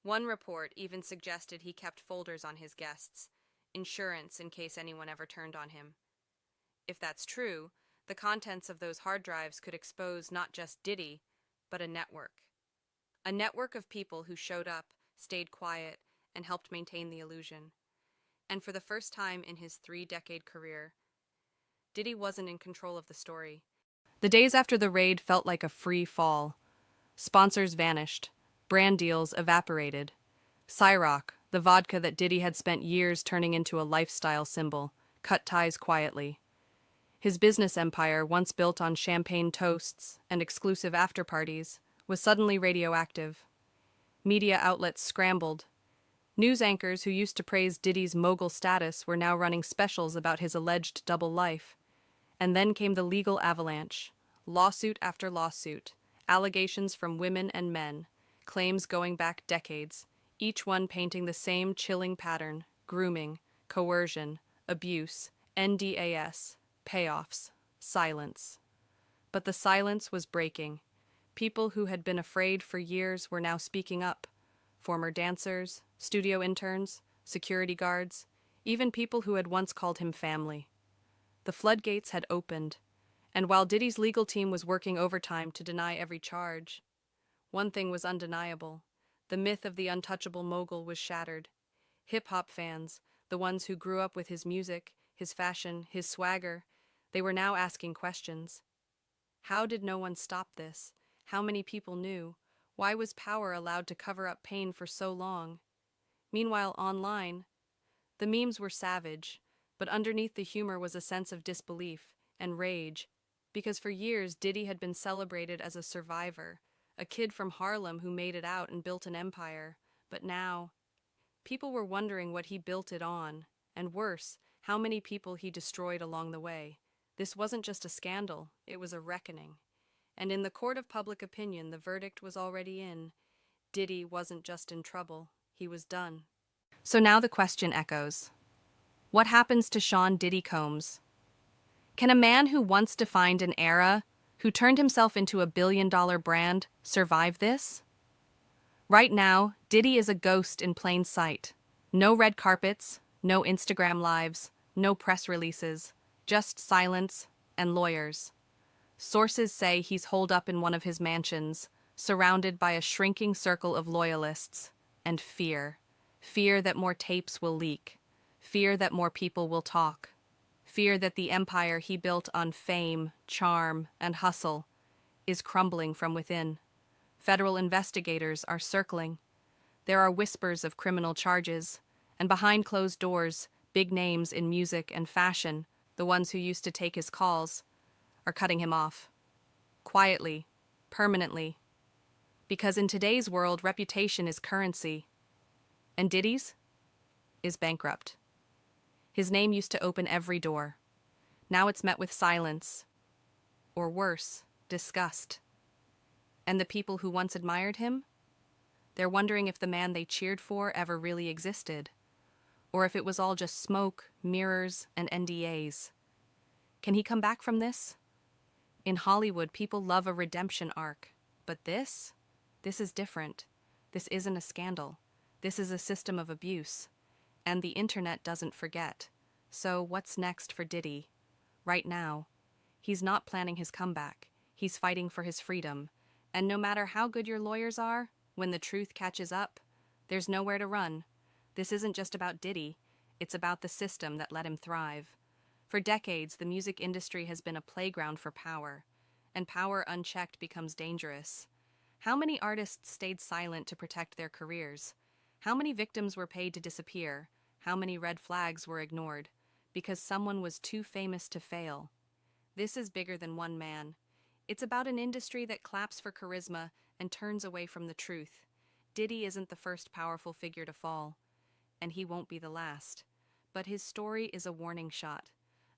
One report even suggested he kept folders on his guests, insurance in case anyone ever turned on him. If that's true, the contents of those hard drives could expose not just Diddy, but a network. A network of people who showed up, stayed quiet, and helped maintain the illusion. And for the first time in his 3-decade career, Diddy wasn't in control of the story. The days after the raid felt like a free fall. Sponsors vanished. Brand deals evaporated. Ciroc, the vodka that Diddy had spent years turning into a lifestyle symbol, cut ties quietly. His business empire, once built on champagne toasts and exclusive after-parties, was suddenly radioactive. Media outlets scrambled. News anchors who used to praise Diddy's mogul status were now running specials about his alleged double life. And then came the legal avalanche. Lawsuit after lawsuit, allegations from women and men, claims going back decades, each one painting the same chilling pattern: grooming, coercion, abuse, NDAS, payoffs, silence. But the silence was breaking. People who had been afraid for years were now speaking up. Former dancers, studio interns, security guards, even people who had once called him family. The floodgates had opened, and while Diddy's legal team was working overtime to deny every charge, one thing was undeniable. The myth of the untouchable mogul was shattered. Hip-hop fans, the ones who grew up with his music, his fashion, his swagger, they were now asking questions. How did no one stop this? How many people knew? Why was power allowed to cover up pain for so long? Meanwhile, online, the memes were savage, but underneath the humor was a sense of disbelief and rage, because for years Diddy had been celebrated as a survivor, a kid from Harlem who made it out and built an empire. But now, people were wondering what he built it on, and worse, how many people he destroyed along the way. This wasn't just a scandal, it was a reckoning. And in the court of public opinion, the verdict was already in. Diddy wasn't just in trouble, he was done. So now the question echoes. What happens to Sean Diddy Combs? Can a man who once defined an era, who turned himself into a billion-dollar brand, survive this? Right now, Diddy is a ghost in plain sight. No red carpets, no Instagram lives, no press releases, just silence and lawyers. Sources say he's holed up in one of his mansions, surrounded by a shrinking circle of loyalists, and fear. Fear that more tapes will leak. Fear that more people will talk. Fear that the empire he built on fame, charm, and hustle is crumbling from within. Federal investigators are circling. There are whispers of criminal charges, and behind closed doors, big names in music and fashion, the ones who used to take his calls, are cutting him off. Quietly, permanently. Because in today's world, reputation is currency. And Diddy's is bankrupt. His name used to open every door. Now it's met with silence. Or worse, disgust. And the people who once admired him? They're wondering if the man they cheered for ever really existed. Or if it was all just smoke, mirrors, and NDAs. Can he come back from this? In Hollywood, people love a redemption arc. But this is different. This isn't a scandal. This is a system of abuse. And the internet doesn't forget. So what's next for Diddy? Right now, he's not planning his comeback. He's fighting for his freedom. And no matter how good your lawyers are, when the truth catches up, there's nowhere to run. This isn't just about Diddy. It's about the system that let him thrive. For decades, the music industry has been a playground for power. And power unchecked becomes dangerous. How many artists stayed silent to protect their careers? How many victims were paid to disappear? How many red flags were ignored? Because someone was too famous to fail. This is bigger than one man. It's about an industry that claps for charisma and turns away from the truth. Diddy isn't the first powerful figure to fall, and he won't be the last. But his story is a warning shot,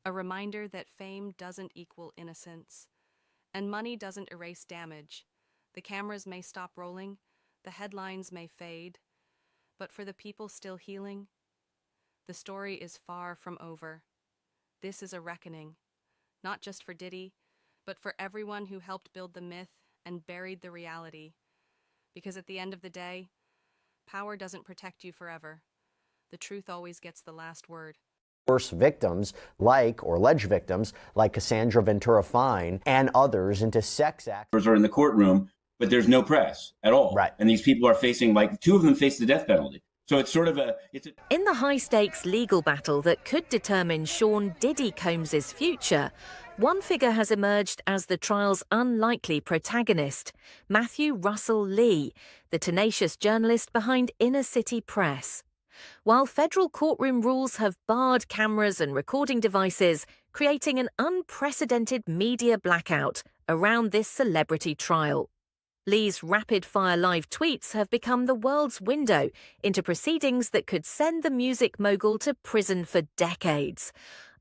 a reminder that fame doesn't equal innocence, and money doesn't erase damage. The cameras may stop rolling, the headlines may fade, but for the people still healing, the story is far from over. This is a reckoning, not just for Diddy, but for everyone who helped build the myth and buried the reality. Because at the end of the day, power doesn't protect you forever. The truth always gets the last word. Worse victims, or alleged victims, like Cassandra Ventura Fine and others into sex acts. Are in the courtroom, but there's no press at all. Right. And these people are facing, two of them face the death penalty. So it's sort of In the high-stakes legal battle that could determine Sean Diddy Combs' future, one figure has emerged as the trial's unlikely protagonist, Matthew Russell Lee, the tenacious journalist behind Inner City Press. While federal courtroom rules have barred cameras and recording devices, creating an unprecedented media blackout around this celebrity trial. Lee's rapid-fire live tweets have become the world's window into proceedings that could send the music mogul to prison for decades.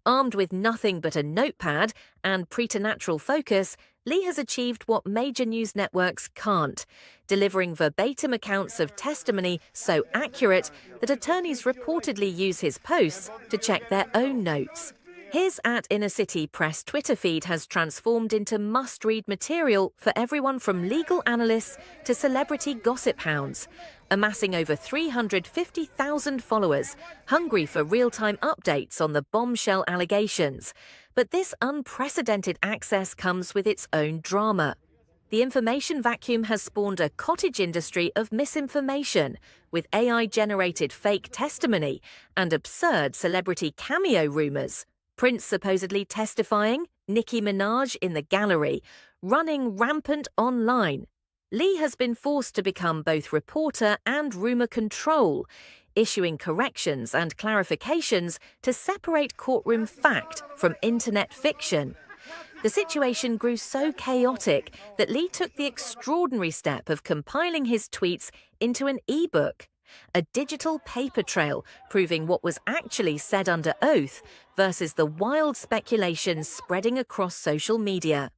Armed with nothing but a notepad and preternatural focus, Lee has achieved what major news networks can't, delivering verbatim accounts of testimony so accurate that attorneys reportedly use his posts to check their own notes. His @Inner City Press Twitter feed has transformed into must-read material for everyone from legal analysts to celebrity gossip hounds, amassing over 350,000 followers, hungry for real-time updates on the bombshell allegations. But this unprecedented access comes with its own drama. The information vacuum has spawned a cottage industry of misinformation, with AI-generated fake testimony and absurd celebrity cameo rumours. Prince supposedly testifying, Nicki Minaj in the gallery, running rampant online. Lee has been forced to become both reporter and rumour control, issuing corrections and clarifications to separate courtroom fact from internet fiction. The situation grew so chaotic that Lee took the extraordinary step of compiling his tweets into an e-book, a digital paper trail proving what was actually said under oath versus the wild speculation spreading across social media.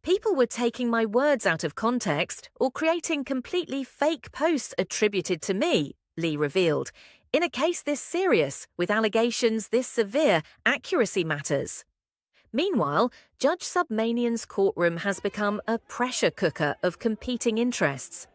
People were taking my words out of context or creating completely fake posts attributed to me, Lee revealed. In a case this serious, with allegations this severe, accuracy matters. Meanwhile, Judge Submanian's courtroom has become a pressure cooker of competing interests.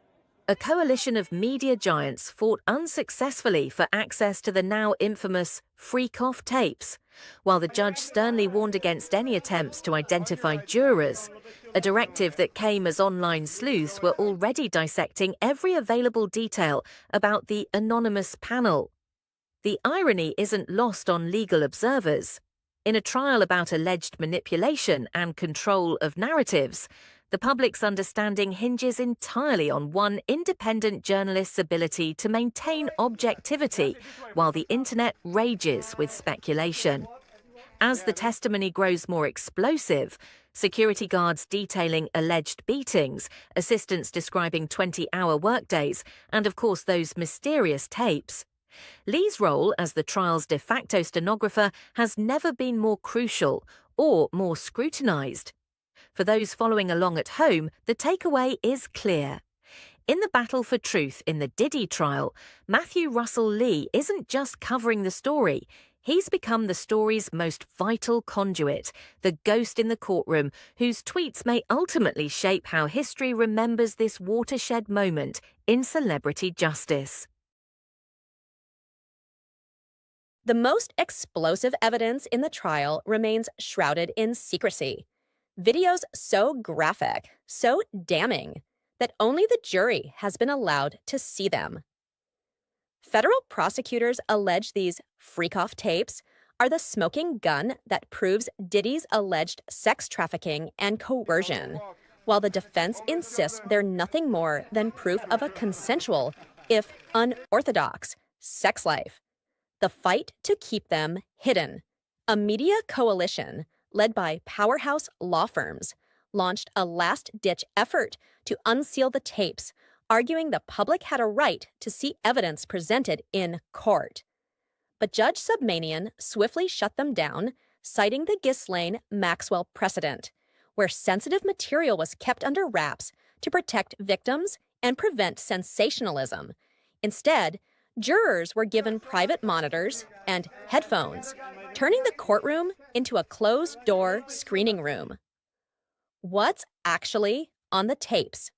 a coalition of media giants fought unsuccessfully for access to the now infamous freak-off tapes, while the judge sternly warned against any attempts to identify jurors, a directive that came as online sleuths were already dissecting every available detail about the anonymous panel. The irony isn't lost on legal observers. In a trial about alleged manipulation and control of narratives, the public's understanding hinges entirely on one independent journalist's ability to maintain objectivity while the internet rages with speculation. As the testimony grows more explosive, security guards detailing alleged beatings, assistants describing 20-hour workdays, and of course those mysterious tapes, Lee's role as the trial's de facto stenographer has never been more crucial or more scrutinized. For those following along at home, the takeaway is clear. In the battle for truth in the Diddy trial, Matthew Russell Lee isn't just covering the story. He's become the story's most vital conduit, the ghost in the courtroom, whose tweets may ultimately shape how history remembers this watershed moment in celebrity justice. The most explosive evidence in the trial remains shrouded in secrecy. Videos so graphic, so damning, that only the jury has been allowed to see them. Federal prosecutors allege these freak-off tapes are the smoking gun that proves Diddy's alleged sex trafficking and coercion, while the defense insists they're nothing more than proof of a consensual, if unorthodox, sex life. The fight to keep them hidden. A media coalition led by powerhouse law firms launched a last-ditch effort to unseal the tapes, arguing the public had a right to see evidence presented in court. But Judge Submanian swiftly shut them down, citing the Ghislaine-Maxwell precedent, where sensitive material was kept under wraps to protect victims and prevent sensationalism. Instead, jurors were given private monitors and headphones, turning the courtroom into a closed-door screening room. What's actually on the tapes?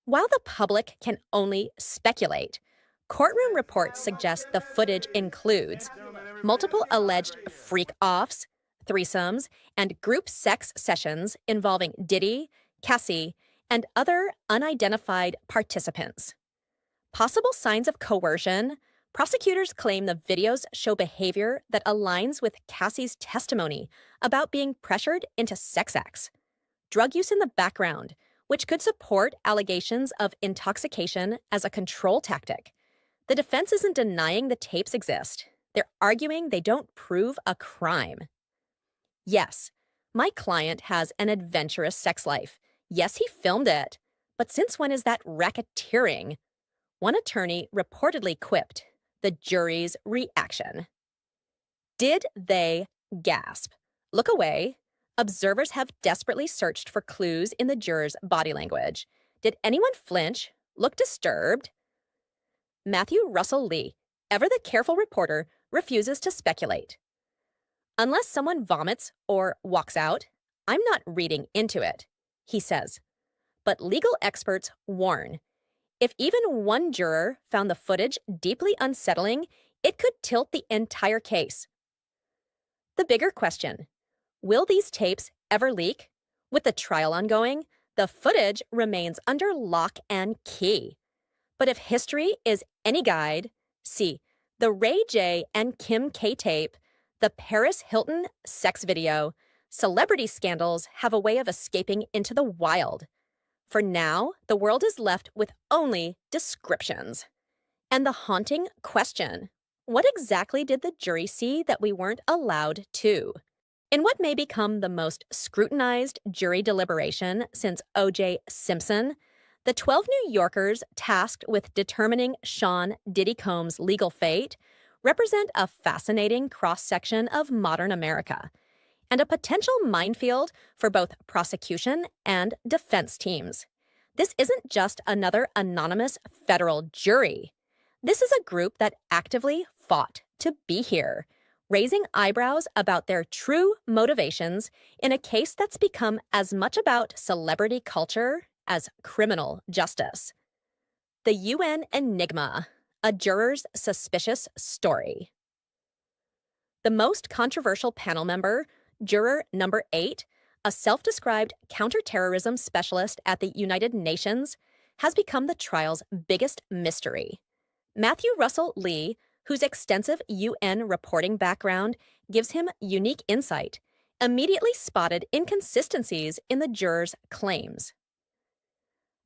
While the public can only speculate, courtroom reports suggest the footage includes multiple alleged freak-offs, threesomes, and group sex sessions involving Diddy, Cassie, and other unidentified participants. Possible signs of coercion. Prosecutors claim the videos show behavior that aligns with Cassie's testimony about being pressured into sex acts. Drug use in the background, which could support allegations of intoxication as a control tactic. The defense isn't denying the tapes exist. They're arguing they don't prove a crime. Yes, my client has an adventurous sex life. Yes, he filmed it. But since when is that racketeering? One attorney reportedly quipped, the jury's reaction. Did they gasp? Look away? Observers have desperately searched for clues in the jurors' body language. Did anyone flinch? Look disturbed? Matthew Russell Lee, ever the careful reporter, refuses to speculate. Unless someone vomits or walks out, I'm not reading into it, he says. But legal experts warn. If even one juror found the footage deeply unsettling, it could tilt the entire case. The bigger question, will these tapes ever leak? With the trial ongoing, the footage remains under lock and key. But if history is any guide, see the Ray J and Kim K tape, the Paris Hilton sex video, celebrity scandals have a way of escaping into the wild. For now, the world is left with only descriptions. And the haunting question, what exactly did the jury see that we weren't allowed to? In what may become the most scrutinized jury deliberation since O.J. Simpson, the 12 New Yorkers tasked with determining Sean Diddy Combs' legal fate represent a fascinating cross-section of modern America and a potential minefield for both prosecution and defense teams. This isn't just another anonymous federal jury. This is a group that actively fought to be here, raising eyebrows about their true motivations in a case that's become as much about celebrity culture as criminal justice. The UN Enigma, a juror's suspicious story. The most controversial panel member, juror number 8, a self-described counterterrorism specialist at the United Nations, has become the trial's biggest mystery. Matthew Russell Lee, whose extensive UN reporting background gives him unique insight, immediately spotted inconsistencies in the jurors' claims.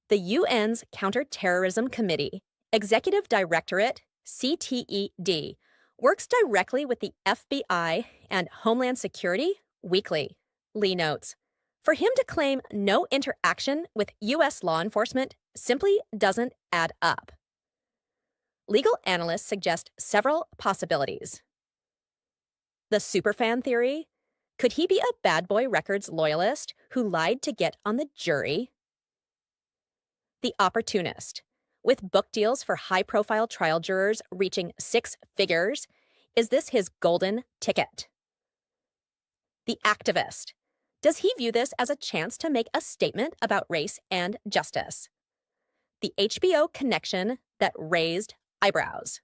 The UN's Counterterrorism Committee, Executive Directorate, CTED, works directly with the FBI and Homeland Security weekly. Lee notes, for him to claim no interaction with U.S. law enforcement simply doesn't add up. Legal analysts suggest several possibilities. The superfan theory. Could he be a Bad Boy Records loyalist who lied to get on the jury? The opportunist. With book deals for high-profile trial jurors reaching 6 figures, is this his golden ticket? The activist. Does he view this as a chance to make a statement about race and justice? The HBO connection that raised eyebrows.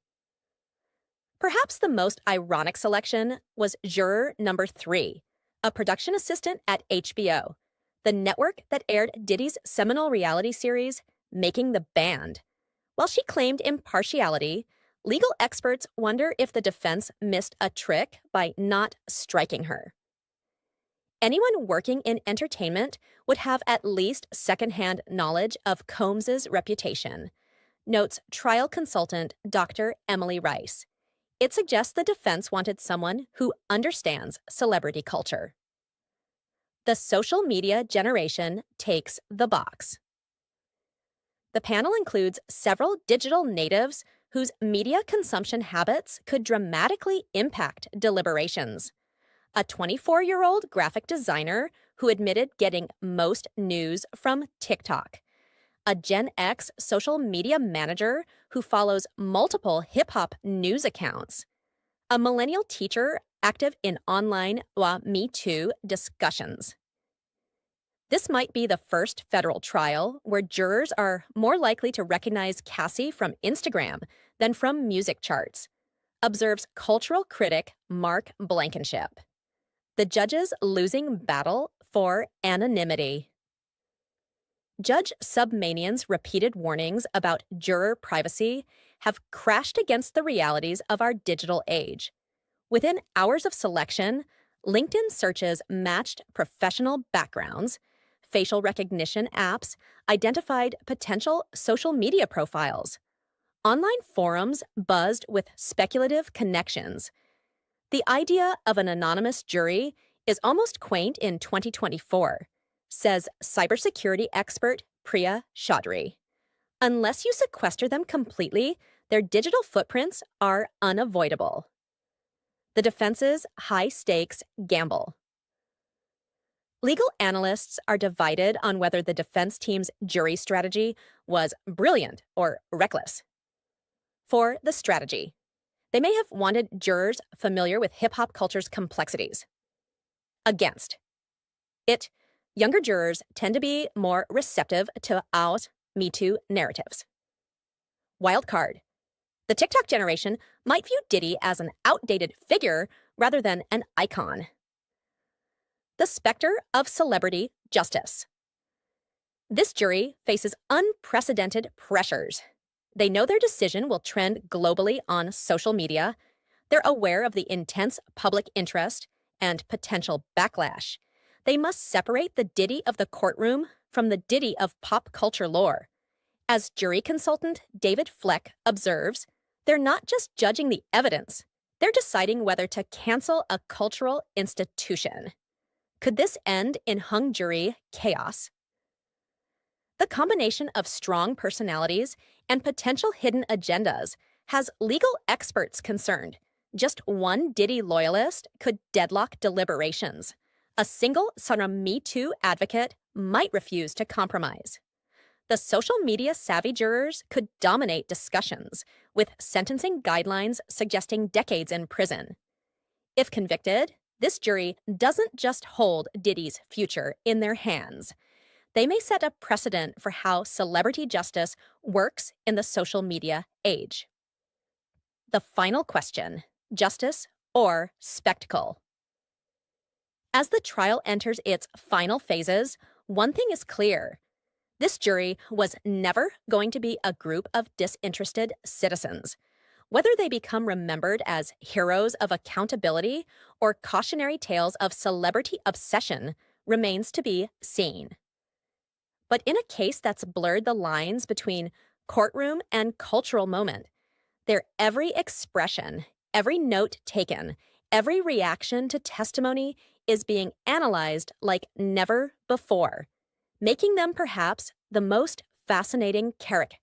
Perhaps the most ironic selection was juror number 3, a production assistant at HBO, the network that aired Diddy's seminal reality series, Making the Band. While she claimed impartiality, legal experts wonder if the defense missed a trick by not striking her. Anyone working in entertainment would have at least secondhand knowledge of Combs's reputation, notes trial consultant Dr. Emily Rice. It suggests the defense wanted someone who understands celebrity culture. The social media generation takes the box. The panel includes several digital natives whose media consumption habits could dramatically impact deliberations. A 24-year-old graphic designer who admitted getting most news from TikTok. A Gen X social media manager who follows multiple hip-hop news accounts. A millennial teacher active in online Me Too discussions. This might be the first federal trial where jurors are more likely to recognize Cassie from Instagram than from music charts, observes cultural critic Mark Blankenship. The judges' losing battle for anonymity. Judge Submanian's repeated warnings about juror privacy have crashed against the realities of our digital age. Within hours of selection, LinkedIn searches matched professional backgrounds, facial recognition apps identified potential social media profiles. Online forums buzzed with speculative connections. The idea of an anonymous jury is almost quaint in 2024, says cybersecurity expert Priya Chaudhry. Unless you sequester them completely, their digital footprints are unavoidable. The defense's high-stakes gamble. Legal analysts are divided on whether the defense team's jury strategy was brilliant or reckless. For the strategy, they may have wanted jurors familiar with hip-hop culture's complexities. Against it, younger jurors tend to be more receptive to out Me Too narratives. Wild card. The TikTok generation might view Diddy as an outdated figure rather than an icon. The specter of celebrity justice. This jury faces unprecedented pressures. They know their decision will trend globally on social media. They're aware of the intense public interest and potential backlash. They must separate the Diddy of the courtroom from the Diddy of pop culture lore. As jury consultant David Fleck observes, they're not just judging the evidence, they're deciding whether to cancel a cultural institution. Could this end in hung jury chaos? The combination of strong personalities and potential hidden agendas has legal experts concerned. Just one Diddy loyalist could deadlock deliberations. A single Me Too advocate might refuse to compromise. The social media savvy jurors could dominate discussions, with sentencing guidelines suggesting decades in prison. If convicted, this jury doesn't just hold Diddy's future in their hands. They may set a precedent for how celebrity justice works in the social media age. The final question: justice or spectacle? As the trial enters its final phases, one thing is clear. This jury was never going to be a group of disinterested citizens. Whether they become remembered as heroes of accountability or cautionary tales of celebrity obsession remains to be seen. But in a case that's blurred the lines between courtroom and cultural moment, their every expression, every note taken, every reaction to testimony is being analyzed like never before, making them perhaps the most fascinating character.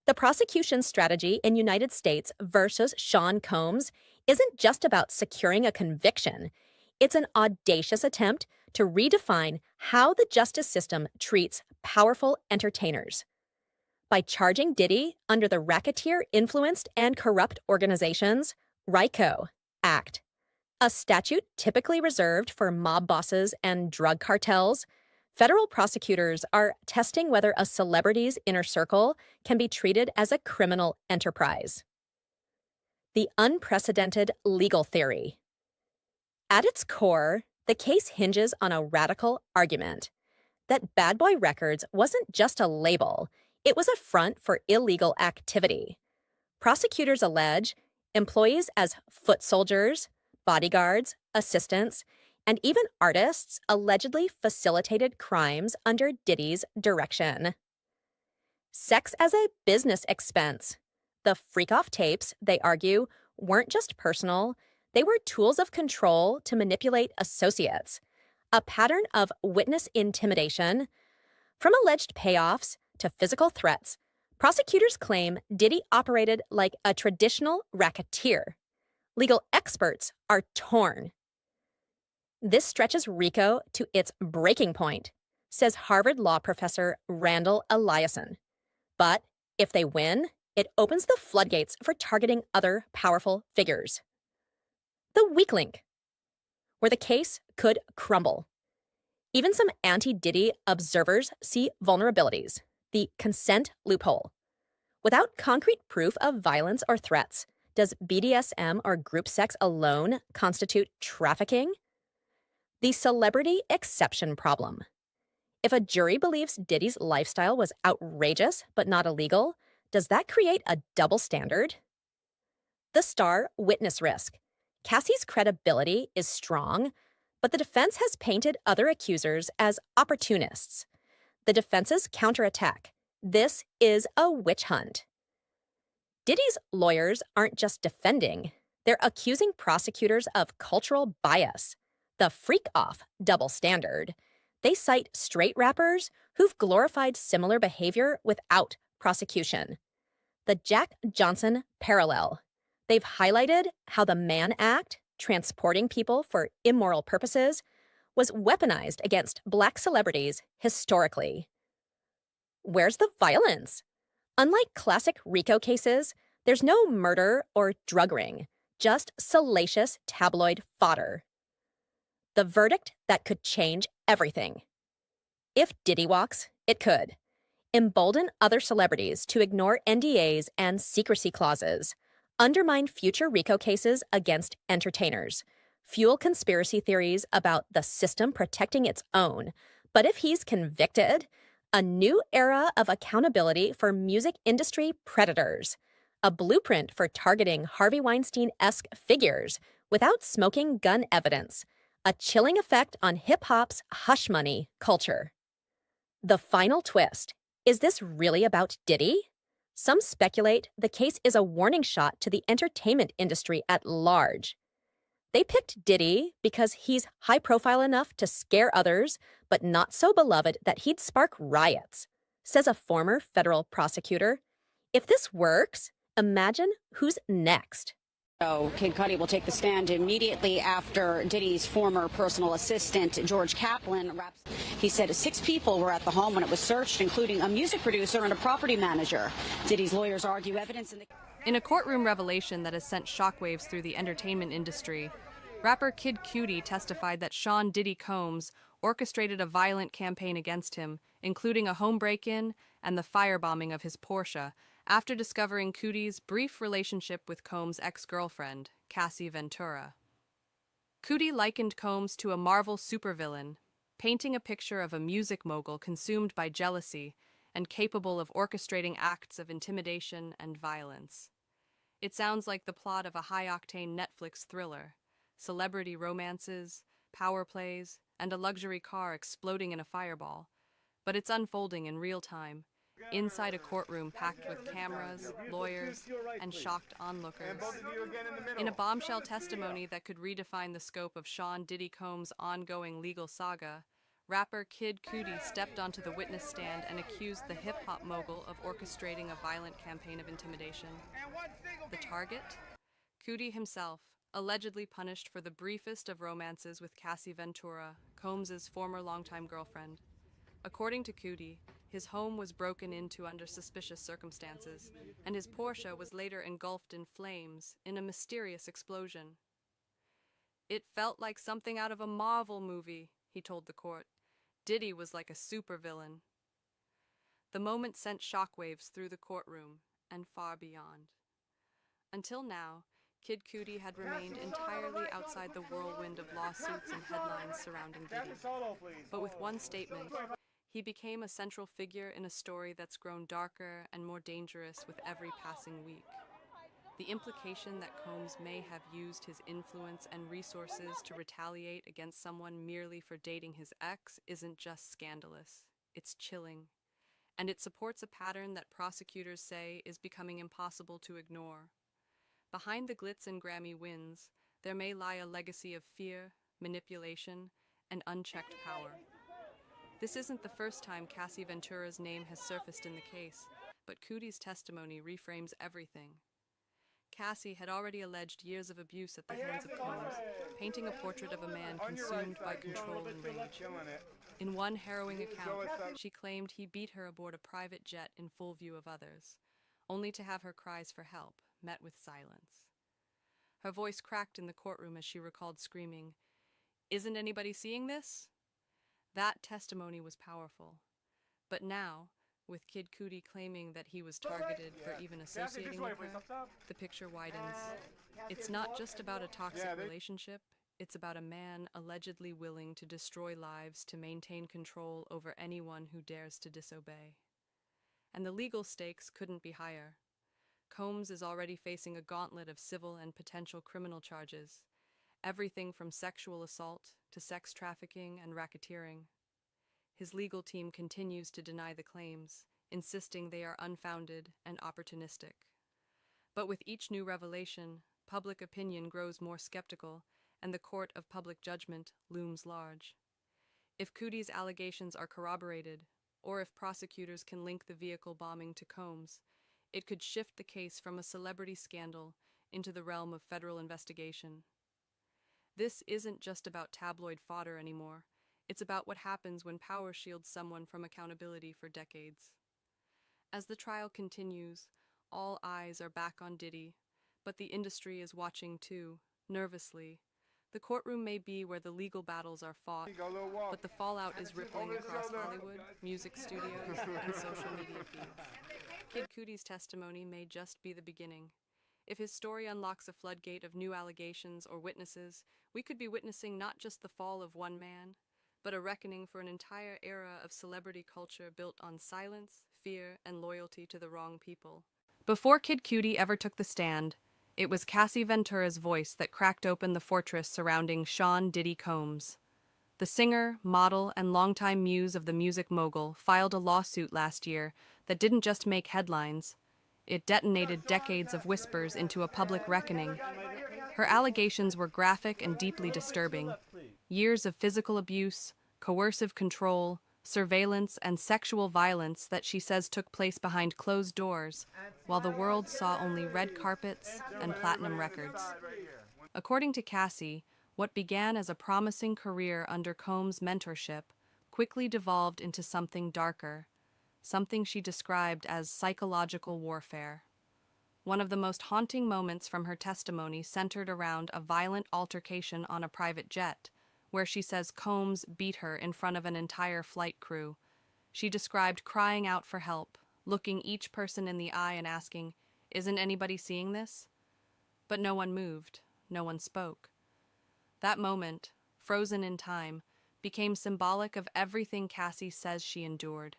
The prosecution's strategy in United States versus Sean Combs isn't just about securing a conviction. It's an audacious attempt to redefine how the justice system treats powerful entertainers. By charging Diddy under the Racketeer-Influenced and Corrupt Organizations, RICO Act, a statute typically reserved for mob bosses and drug cartels, federal prosecutors are testing whether a celebrity's inner circle can be treated as a criminal enterprise. The unprecedented legal theory. At its core, the case hinges on a radical argument that Bad Boy Records wasn't just a label, it was a front for illegal activity. Prosecutors allege employees as foot soldiers, bodyguards, assistants, and even artists allegedly facilitated crimes under Diddy's direction. Sex as a business expense. The freak-off tapes, they argue, weren't just personal, they were tools of control to manipulate associates, a pattern of witness intimidation. From alleged payoffs to physical threats, prosecutors claim Diddy operated like a traditional racketeer. Legal experts are torn. This stretches RICO to its breaking point, says Harvard law professor Randall Eliason. But if they win, it opens the floodgates for targeting other powerful figures. The weak link, where the case could crumble. Even some anti-Diddy observers see vulnerabilities, the consent loophole. Without concrete proof of violence or threats, does BDSM or group sex alone constitute trafficking? The celebrity exception problem. If a jury believes Diddy's lifestyle was outrageous but not illegal, does that create a double standard? The star witness risk. Cassie's credibility is strong, but the defense has painted other accusers as opportunists. The defense's counterattack. This is a witch hunt. Diddy's lawyers aren't just defending, they're accusing prosecutors of cultural bias, the freak-off double standard. They cite straight rappers who've glorified similar behavior without prosecution. The Jack Johnson parallel. They've highlighted how the Mann Act, transporting people for immoral purposes, was weaponized against Black celebrities historically. Where's the violence? Unlike classic RICO cases, there's no murder or drug ring, just salacious tabloid fodder. The verdict that could change everything. If Diddy walks, it could. Embolden other celebrities to ignore NDAs and secrecy clauses, undermine future RICO cases against entertainers, fuel conspiracy theories about the system protecting its own. But if he's convicted, a new era of accountability for music industry predators, a blueprint for targeting Harvey Weinstein-esque figures without smoking gun evidence, a chilling effect on hip-hop's hush money culture. The final twist. Is this really about Diddy? Some speculate the case is a warning shot to the entertainment industry at large. They picked Diddy because he's high-profile enough to scare others, but not so beloved that he'd spark riots, says a former federal prosecutor. If this works, imagine who's next. Kid Cudi will take the stand immediately after Diddy's former personal assistant, George Kaplan, raps. He said 6 people were at the home when it was searched, including a music producer and a property manager. Diddy's lawyers argue evidence in a courtroom revelation that has sent shockwaves through the entertainment industry, rapper Kid Cudi testified that Sean Diddy Combs orchestrated a violent campaign against him, including a home break-in and the firebombing of his Porsche, after discovering Cody's brief relationship with Combs' ex-girlfriend, Cassie Ventura. Cody likened Combs to a Marvel supervillain, painting a picture of a music mogul consumed by jealousy and capable of orchestrating acts of intimidation and violence. It sounds like the plot of a high-octane Netflix thriller: celebrity romances, power plays, and a luxury car exploding in a fireball. But it's unfolding in real time, inside a courtroom packed with cameras, lawyers, and shocked onlookers. In a bombshell testimony that could redefine the scope of Sean Diddy Combs' ongoing legal saga, rapper Kid Cudi stepped onto the witness stand and accused the hip-hop mogul of orchestrating a violent campaign of intimidation. The target? Cudi himself, allegedly punished for the briefest of romances with Cassie Ventura, Combs' former longtime girlfriend. According to Cudi, his home was broken into under suspicious circumstances, and his Porsche was later engulfed in flames in a mysterious explosion. "It felt like something out of a Marvel movie," he told the court. "Diddy was like a supervillain." The moment sent shockwaves through the courtroom and far beyond. Until now, Kid Cudi had remained entirely outside the whirlwind of lawsuits and headlines surrounding Diddy. But with one statement, he became a central figure in a story that's grown darker and more dangerous with every passing week. The implication that Combs may have used his influence and resources to retaliate against someone merely for dating his ex isn't just scandalous, it's chilling. And it supports a pattern that prosecutors say is becoming impossible to ignore. Behind the glitz and Grammy wins, there may lie a legacy of fear, manipulation, and unchecked power. This isn't the first time Cassie Ventura's name has surfaced in the case, but Cudi's testimony reframes everything. Cassie had already alleged years of abuse at the hands of Combs, painting a portrait of a man consumed by control and rage. In one harrowing account, she claimed he beat her aboard a private jet in full view of others, only to have her cries for help met with silence. Her voice cracked in the courtroom as she recalled screaming, "Isn't anybody seeing this?" That testimony was powerful. But now, with Kid Cudi claiming that he was targeted for even associating with her, the picture widens. It's not just about a toxic relationship, it's about a man allegedly willing to destroy lives to maintain control over anyone who dares to disobey. And the legal stakes couldn't be higher. Combs is already facing a gauntlet of civil and potential criminal charges, everything from sexual assault to sex trafficking and racketeering. His legal team continues to deny the claims, insisting they are unfounded and opportunistic. But with each new revelation, public opinion grows more skeptical, and the court of public judgment looms large. If Cudi's allegations are corroborated, or if prosecutors can link the vehicle bombing to Combs, it could shift the case from a celebrity scandal into the realm of federal investigation. This isn't just about tabloid fodder anymore. It's about what happens when power shields someone from accountability for decades. As the trial continues, all eyes are back on Diddy, but the industry is watching too, nervously. The courtroom may be where the legal battles are fought, but the fallout is rippling across Hollywood, music studios, and social media feeds. Kid Cudi's testimony may just be the beginning. If his story unlocks a floodgate of new allegations or witnesses, we could be witnessing not just the fall of one man, but a reckoning for an entire era of celebrity culture built on silence, fear, and loyalty to the wrong people. Before Kid Cudi ever took the stand, it was Cassie Ventura's voice that cracked open the fortress surrounding Sean Diddy Combs. The singer, model, and longtime muse of the music mogul filed a lawsuit last year that didn't just make headlines. It detonated decades of whispers into a public reckoning. Her allegations were graphic and deeply disturbing. Years of physical abuse, coercive control, surveillance, and sexual violence that she says took place behind closed doors, while the world saw only red carpets and platinum records. According to Cassie, what began as a promising career under Combs' mentorship quickly devolved into something darker, something she described as psychological warfare. One of the most haunting moments from her testimony centered around a violent altercation on a private jet, where she says Combs beat her in front of an entire flight crew. She described crying out for help, looking each person in the eye and asking, "Isn't anybody seeing this?" But no one moved, no one spoke. That moment, frozen in time, became symbolic of everything Cassie says she endured.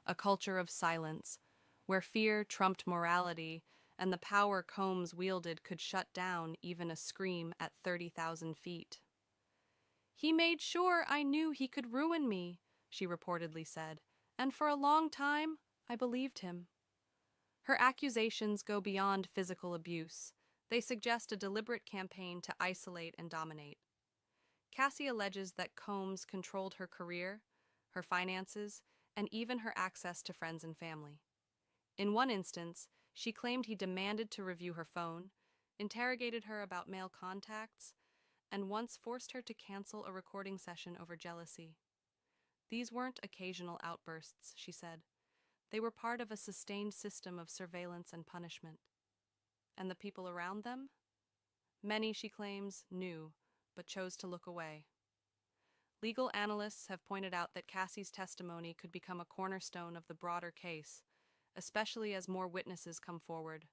A culture of silence, where fear trumped morality and the power Combs wielded could shut down even a scream at 30,000 feet. "He made sure I knew he could ruin me," she reportedly said, "and for a long time, I believed him." Her accusations go beyond physical abuse. They suggest a deliberate campaign to isolate and dominate. Cassie alleges that Combs controlled her career, her finances, and even her access to friends and family. In one instance, she claimed he demanded to review her phone, interrogated her about male contacts, and once forced her to cancel a recording session over jealousy. These weren't occasional outbursts, she said. They were part of a sustained system of surveillance and punishment. And the people around them? Many, she claims, knew, but chose to look away. Legal analysts have pointed out that Cassie's testimony could become a cornerstone of the broader case, especially as more witnesses come forward.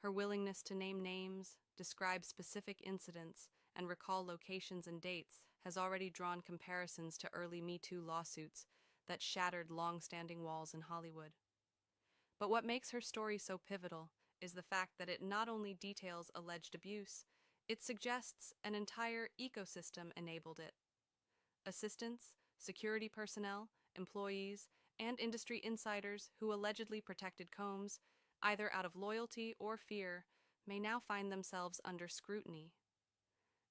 Her willingness to name names, describe specific incidents, and recall locations and dates has already drawn comparisons to early Me Too lawsuits that shattered long-standing walls in Hollywood. But what makes her story so pivotal is the fact that it not only details alleged abuse, it suggests an entire ecosystem enabled it. Assistants, security personnel, employees, and industry insiders who allegedly protected Combs, either out of loyalty or fear, may now find themselves under scrutiny.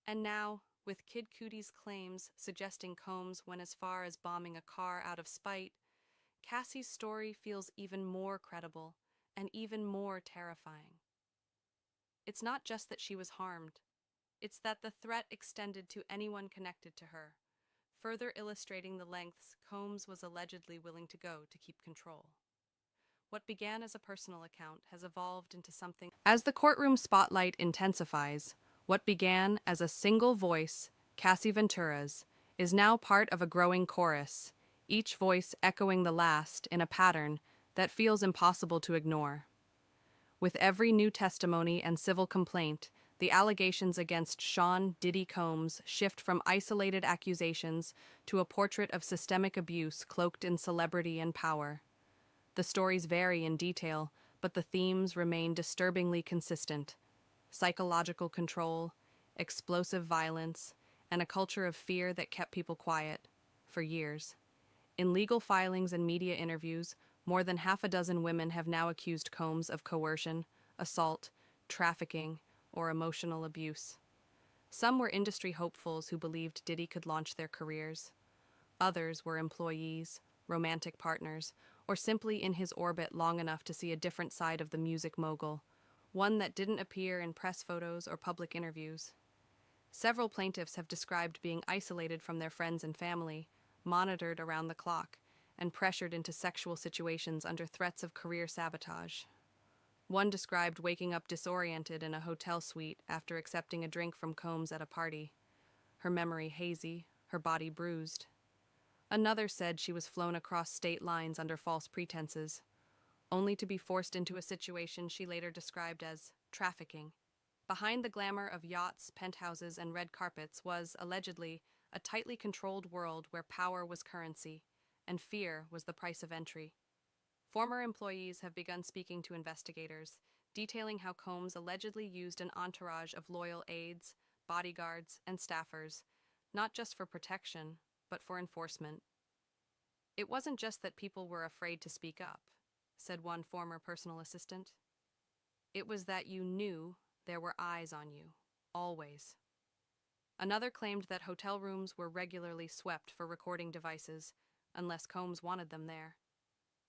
And now, with Kid Cudi's claims suggesting Combs went as far as bombing a car out of spite, Cassie's story feels even more credible and even more terrifying. It's not just that she was harmed, it's that the threat extended to anyone connected to her, further illustrating the lengths Combs was allegedly willing to go to keep control. What began as a personal account has evolved into something. As the courtroom spotlight intensifies, what began as a single voice, Cassie Ventura's, is now part of a growing chorus, each voice echoing the last in a pattern that feels impossible to ignore. With every new testimony and civil complaint, the allegations against Sean Diddy Combs shift from isolated accusations to a portrait of systemic abuse cloaked in celebrity and power. The stories vary in detail, but the themes remain disturbingly consistent: psychological control, explosive violence, and a culture of fear that kept people quiet for years. In legal filings and media interviews, more than half a dozen women have now accused Combs of coercion, assault, trafficking, or emotional abuse. Some were industry hopefuls who believed Diddy could launch their careers. Others were employees, romantic partners, or simply in his orbit long enough to see a different side of the music mogul, one that didn't appear in press photos or public interviews. Several plaintiffs have described being isolated from their friends and family, monitored around the clock, and pressured into sexual situations under threats of career sabotage. One described waking up disoriented in a hotel suite after accepting a drink from Combs at a party, her memory hazy, her body bruised. Another said she was flown across state lines under false pretenses, only to be forced into a situation she later described as trafficking. Behind the glamour of yachts, penthouses, and red carpets was, allegedly, a tightly controlled world where power was currency, and fear was the price of entry. Former employees have begun speaking to investigators, detailing how Combs allegedly used an entourage of loyal aides, bodyguards, and staffers, not just for protection, but for enforcement. "It wasn't just that people were afraid to speak up," said one former personal assistant. "It was that you knew there were eyes on you, always." Another claimed that hotel rooms were regularly swept for recording devices, unless Combs wanted them there.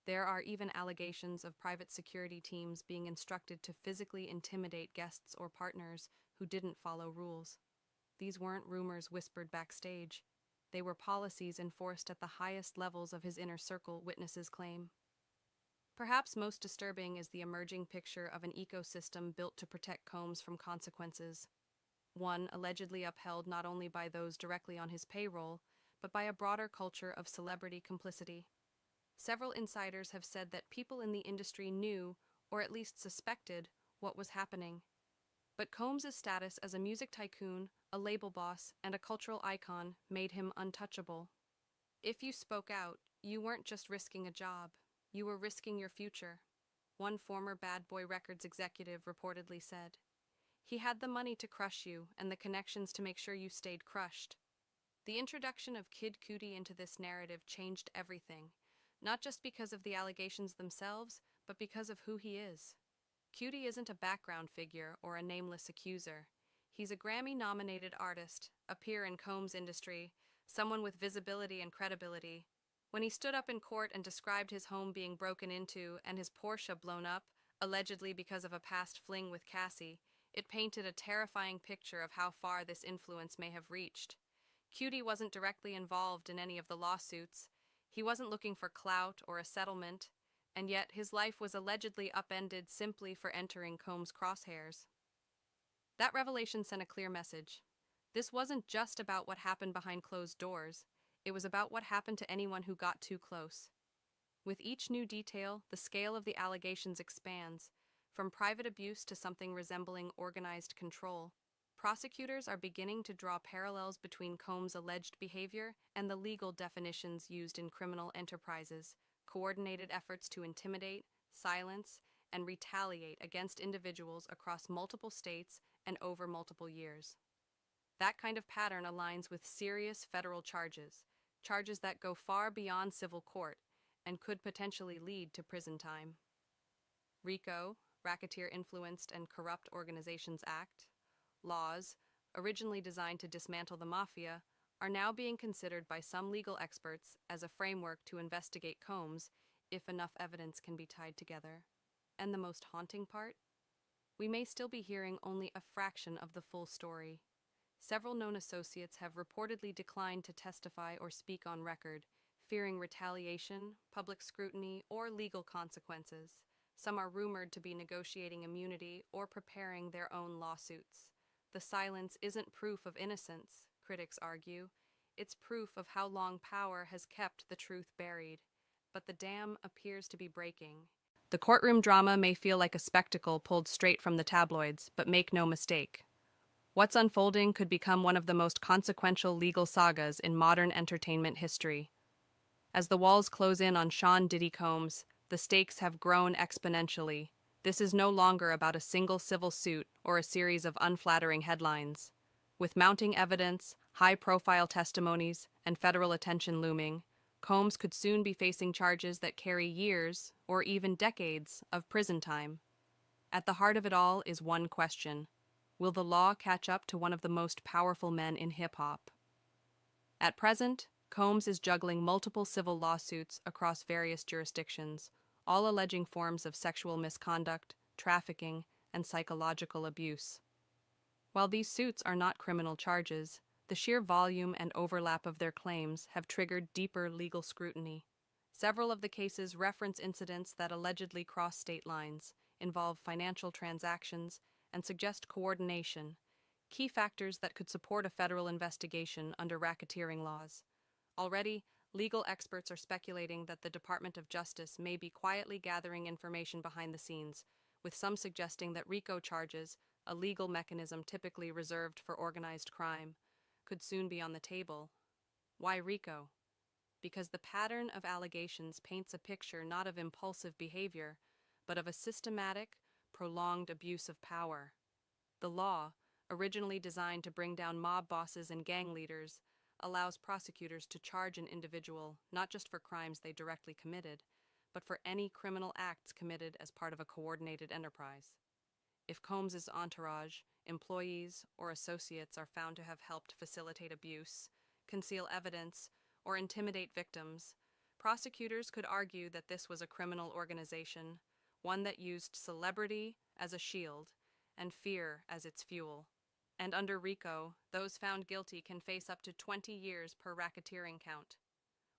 There are even allegations of private security teams being instructed to physically intimidate guests or partners who didn't follow rules. These weren't rumors whispered backstage. They were policies enforced at the highest levels of his inner circle, witnesses claim. Perhaps most disturbing is the emerging picture of an ecosystem built to protect Combs from consequences. one allegedly upheld not only by those directly on his payroll, but by a broader culture of celebrity complicity. Several insiders have said that people in the industry knew, or at least suspected, what was happening. But Combs' status as a music tycoon, a label boss, and a cultural icon made him untouchable. If you spoke out, you weren't just risking a job, you were risking your future, one former Bad Boy Records executive reportedly said. He had the money to crush you and the connections to make sure you stayed crushed. The introduction of Kid Cudi into this narrative changed everything, not just because of the allegations themselves, but because of who he is. Cudi isn't a background figure or a nameless accuser. He's a Grammy-nominated artist, a peer in Combs' industry, someone with visibility and credibility. When he stood up in court and described his home being broken into and his Porsche blown up, allegedly because of a past fling with Cassie, it painted a terrifying picture of how far this influence may have reached. Cudi wasn't directly involved in any of the lawsuits. He wasn't looking for clout or a settlement, and yet his life was allegedly upended simply for entering Combs' crosshairs. That revelation sent a clear message. This wasn't just about what happened behind closed doors. It was about what happened to anyone who got too close. With each new detail, the scale of the allegations expands, from private abuse to something resembling organized control. Prosecutors are beginning to draw parallels between Combs' alleged behavior and the legal definitions used in criminal enterprises, coordinated efforts to intimidate, silence, and retaliate against individuals across multiple states and over multiple years. That kind of pattern aligns with serious federal charges, charges that go far beyond civil court and could potentially lead to prison time. RICO, Racketeer Influenced and Corrupt Organizations Act, laws, originally designed to dismantle the mafia, are now being considered by some legal experts as a framework to investigate Combs if enough evidence can be tied together. And the most haunting part? We may still be hearing only a fraction of the full story. Several known associates have reportedly declined to testify or speak on record, fearing retaliation, public scrutiny, or legal consequences. Some are rumored to be negotiating immunity or preparing their own lawsuits. The silence isn't proof of innocence, critics argue. It's proof of how long power has kept the truth buried. But the dam appears to be breaking. The courtroom drama may feel like a spectacle pulled straight from the tabloids, but make no mistake. What's unfolding could become one of the most consequential legal sagas in modern entertainment history. As the walls close in on Sean Diddy Combs, the stakes have grown exponentially. This is no longer about a single civil suit or a series of unflattering headlines. With mounting evidence, high-profile testimonies, and federal attention looming, Combs could soon be facing charges that carry years, or even decades, of prison time. At the heart of it all is one question. Will the law catch up to one of the most powerful men in hip-hop? At present, Combs is juggling multiple civil lawsuits across various jurisdictions, all alleging forms of sexual misconduct, trafficking, and psychological abuse. While these suits are not criminal charges, the sheer volume and overlap of their claims have triggered deeper legal scrutiny. Several of the cases reference incidents that allegedly cross state lines, involve financial transactions, and suggest coordination, key factors that could support a federal investigation under racketeering laws. Already, legal experts are speculating that the Department of Justice may be quietly gathering information behind the scenes, with some suggesting that RICO charges, a legal mechanism typically reserved for organized crime, could soon be on the table. Why RICO? Because the pattern of allegations paints a picture not of impulsive behavior, but of a systematic, prolonged abuse of power. The law, originally designed to bring down mob bosses and gang leaders, allows prosecutors to charge an individual not just for crimes they directly committed, but for any criminal acts committed as part of a coordinated enterprise. If Combs' entourage, employees, or associates are found to have helped facilitate abuse, conceal evidence, or intimidate victims, prosecutors could argue that this was a criminal organization, one that used celebrity as a shield and fear as its fuel. And under RICO, those found guilty can face up to 20 years per racketeering count.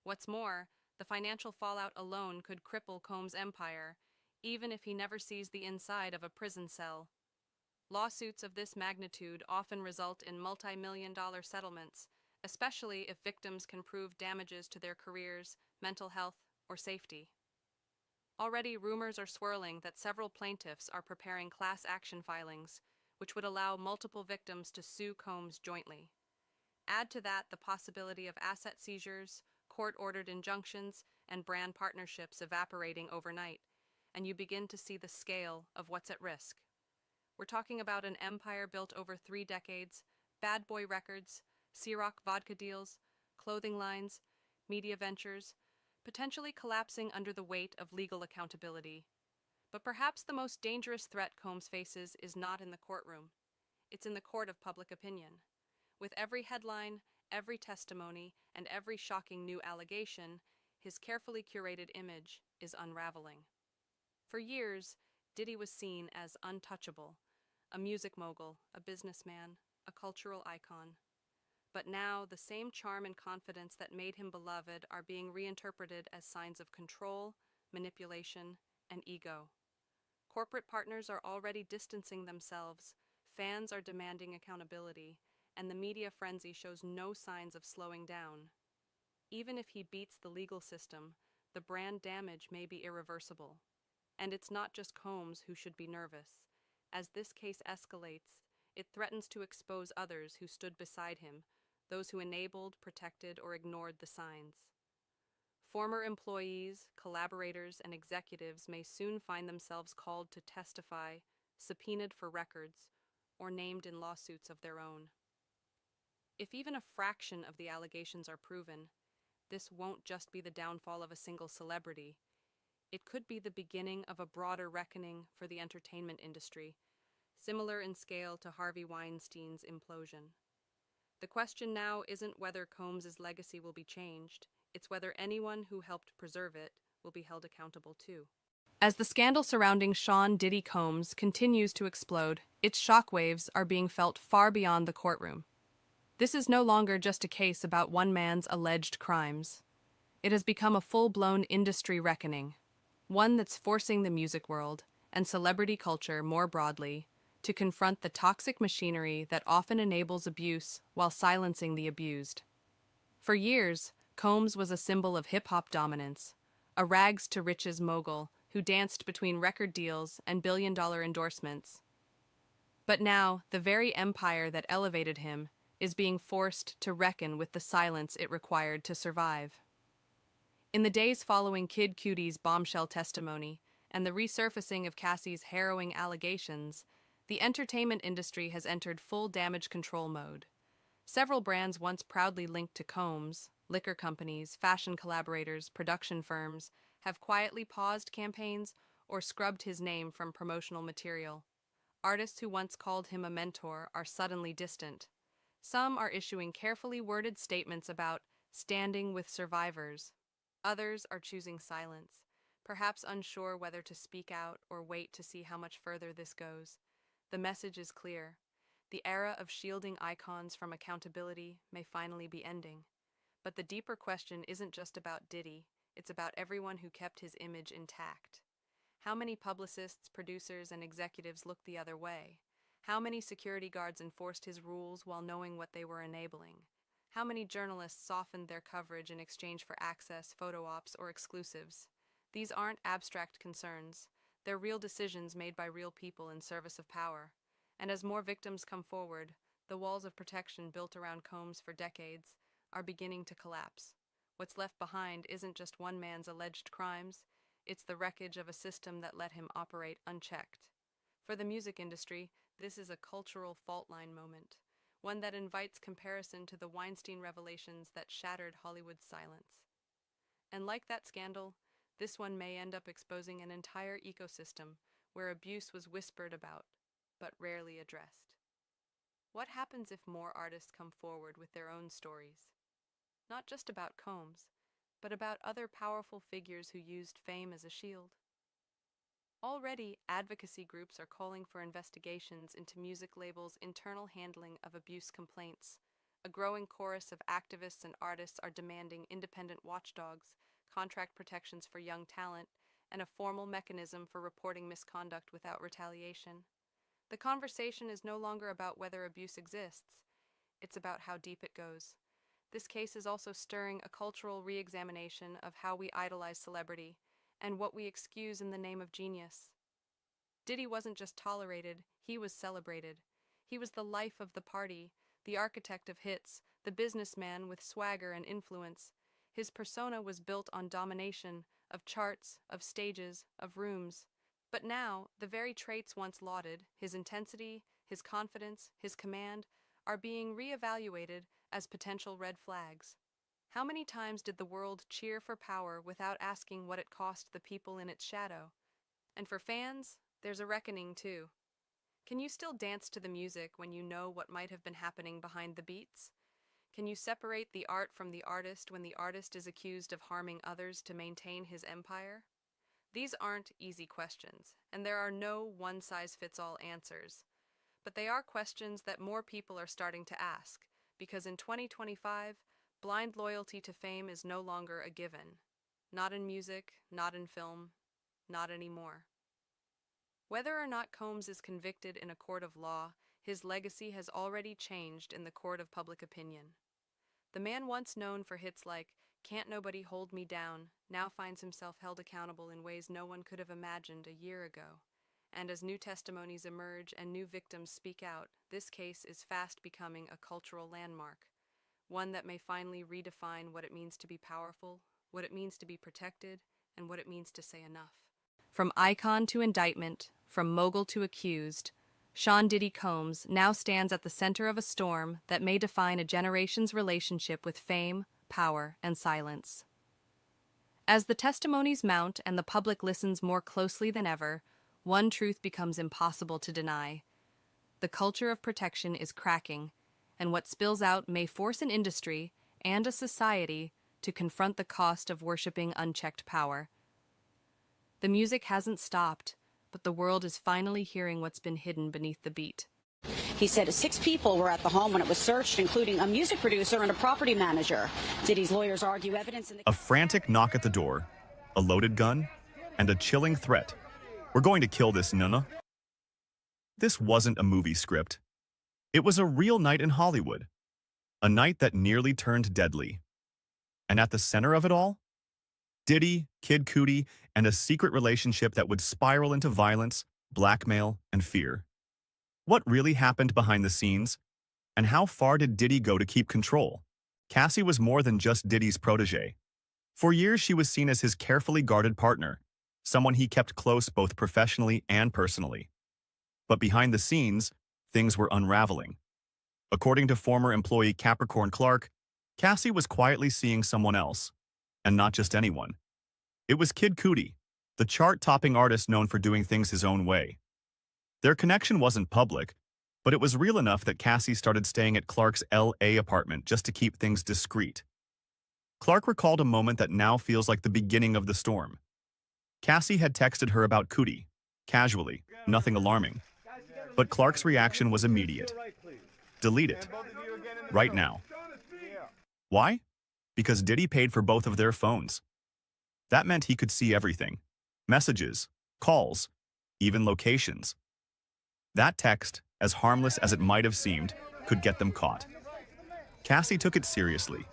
What's more, the financial fallout alone could cripple Combs' empire, even if he never sees the inside of a prison cell. Lawsuits of this magnitude often result in multi-million-dollar settlements, especially if victims can prove damages to their careers, mental health, or safety. Already, rumors are swirling that several plaintiffs are preparing class action filings, which would allow multiple victims to sue Combs jointly. Add to that the possibility of asset seizures, court-ordered injunctions, and brand partnerships evaporating overnight, and you begin to see the scale of what's at risk. We're talking about an empire built over 3 decades, bad boy records, Ciroc vodka deals, clothing lines, media ventures, potentially collapsing under the weight of legal accountability. But perhaps the most dangerous threat Combs faces is not in the courtroom. It's in the court of public opinion. With every headline, every testimony, and every shocking new allegation, his carefully curated image is unraveling. For years, Diddy was seen as untouchable, a music mogul, a businessman, a cultural icon. But now, the same charm and confidence that made him beloved are being reinterpreted as signs of control, manipulation, and ego. Corporate partners are already distancing themselves, fans are demanding accountability, and the media frenzy shows no signs of slowing down. Even if he beats the legal system, the brand damage may be irreversible. And it's not just Combs who should be nervous. As this case escalates, it threatens to expose others who stood beside him, those who enabled, protected, or ignored the signs. Former employees, collaborators, and executives may soon find themselves called to testify, subpoenaed for records, or named in lawsuits of their own. If even a fraction of the allegations are proven, this won't just be the downfall of a single celebrity. It could be the beginning of a broader reckoning for the entertainment industry, similar in scale to Harvey Weinstein's implosion. The question now isn't whether Combs' legacy will be changed, it's whether anyone who helped preserve it will be held accountable too. As the scandal surrounding Sean Diddy Combs continues to explode, its shockwaves are being felt far beyond the courtroom. This is no longer just a case about one man's alleged crimes. It has become a full-blown industry reckoning, one that's forcing the music world, and celebrity culture more broadly, to confront the toxic machinery that often enables abuse while silencing the abused. For years, Combs was a symbol of hip-hop dominance, a rags-to-riches mogul who danced between record deals and billion-dollar endorsements. But now, the very empire that elevated him is being forced to reckon with the silence it required to survive. In the days following Kid Cudi's bombshell testimony and the resurfacing of Cassie's harrowing allegations, the entertainment industry has entered full damage control mode. Several brands once proudly linked to Combs, liquor companies, fashion collaborators, production firms, have quietly paused campaigns or scrubbed his name from promotional material. Artists who once called him a mentor are suddenly distant. Some are issuing carefully worded statements about standing with survivors. Others are choosing silence, perhaps unsure whether to speak out or wait to see how much further this goes. The message is clear. The era of shielding icons from accountability may finally be ending. But the deeper question isn't just about Diddy, it's about everyone who kept his image intact. How many publicists, producers, and executives looked the other way? How many security guards enforced his rules while knowing what they were enabling? How many journalists softened their coverage in exchange for access, photo ops, or exclusives? These aren't abstract concerns. They're real decisions made by real people in service of power. And as more victims come forward, the walls of protection built around Combs for decades are beginning to collapse. What's left behind isn't just one man's alleged crimes, it's the wreckage of a system that let him operate unchecked. For the music industry, this is a cultural fault line moment, one that invites comparison to the Weinstein revelations that shattered Hollywood's silence. And like that scandal, this one may end up exposing an entire ecosystem where abuse was whispered about, but rarely addressed. What happens if more artists come forward with their own stories? Not just about Combs, but about other powerful figures who used fame as a shield. Already, advocacy groups are calling for investigations into music labels' internal handling of abuse complaints. A growing chorus of activists and artists are demanding independent watchdogs, contract protections for young talent, and a formal mechanism for reporting misconduct without retaliation. The conversation is no longer about whether abuse exists. It's about how deep it goes. This case is also stirring a cultural re-examination of how we idolize celebrity and what we excuse in the name of genius. Diddy wasn't just tolerated, he was celebrated. He was the life of the party, the architect of hits, the businessman with swagger and influence. His persona was built on domination, of charts, of stages, of rooms. But now, the very traits once lauded, his intensity, his confidence, his command, are being re-evaluated as potential red flags. How many times did the world cheer for power without asking what it cost the people in its shadow? And for fans, there's a reckoning too. Can you still dance to the music when you know what might have been happening behind the beats? Can you separate the art from the artist when the artist is accused of harming others to maintain his empire? These aren't easy questions, and there are no one-size-fits-all answers. But they are questions that more people are starting to ask, because in 2025, blind loyalty to fame is no longer a given. Not in music, not in film, not anymore. Whether or not Combs is convicted in a court of law, his legacy has already changed in the court of public opinion. The man once known for hits like "Can't Nobody Hold Me Down" now finds himself held accountable in ways no one could have imagined a year ago. And as new testimonies emerge and new victims speak out, this case is fast becoming a cultural landmark, one that may finally redefine what it means to be powerful, what it means to be protected, and what it means to say enough. From icon to indictment, from mogul to accused, Sean Diddy Combs now stands at the center of a storm that may define a generation's relationship with fame, power, and silence. As the testimonies mount and the public listens more closely than ever, one truth becomes impossible to deny. The culture of protection is cracking, and what spills out may force an industry and a society to confront the cost of worshiping unchecked power. The music hasn't stopped, but the world is finally hearing what's been hidden beneath the beat. He said 6 people were at the home when it was searched, including a music producer and a property manager. Diddy's lawyers argue evidence in the... A frantic knock at the door, a loaded gun, and a chilling threat. "We're going to kill this nunna." This wasn't a movie script. It was a real night in Hollywood. A night that nearly turned deadly. And at the center of it all, Diddy, Kid Cudi, and a secret relationship that would spiral into violence, blackmail, and fear. What really happened behind the scenes? And how far did Diddy go to keep control? Cassie was more than just Diddy's protege. For years, she was seen as his carefully guarded partner, someone he kept close both professionally and personally. But behind the scenes, things were unraveling. According to former employee Capricorn Clark, Cassie was quietly seeing someone else, and not just anyone. It was Kid Cudi, the chart-topping artist known for doing things his own way. Their connection wasn't public, but it was real enough that Cassie started staying at Clark's L.A. apartment just to keep things discreet. Clark recalled a moment that now feels like the beginning of the storm. Cassie had texted her about Cudi, casually, nothing alarming. But Clark's reaction was immediate. "Delete it. Right now." Why? Because Diddy paid for both of their phones. That meant he could see everything. Messages, calls, even locations. That text, as harmless as it might have seemed, could get them caught. Cassie took it seriously.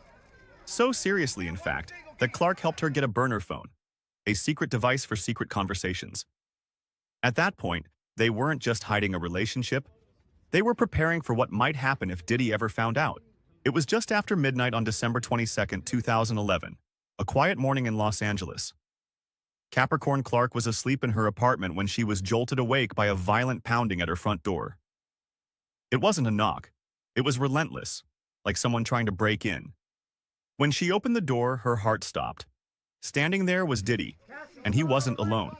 So seriously, in fact, that Clark helped her get a burner phone, a secret device for secret conversations. At that point, they weren't just hiding a relationship, they were preparing for what might happen if Diddy ever found out. It was just after midnight on December 22, 2011, a quiet morning in Los Angeles. Capricorn Clark was asleep in her apartment when she was jolted awake by a violent pounding at her front door. It wasn't a knock. It was relentless, like someone trying to break in. When she opened the door, her heart stopped. Standing there was Diddy, and he wasn't alone.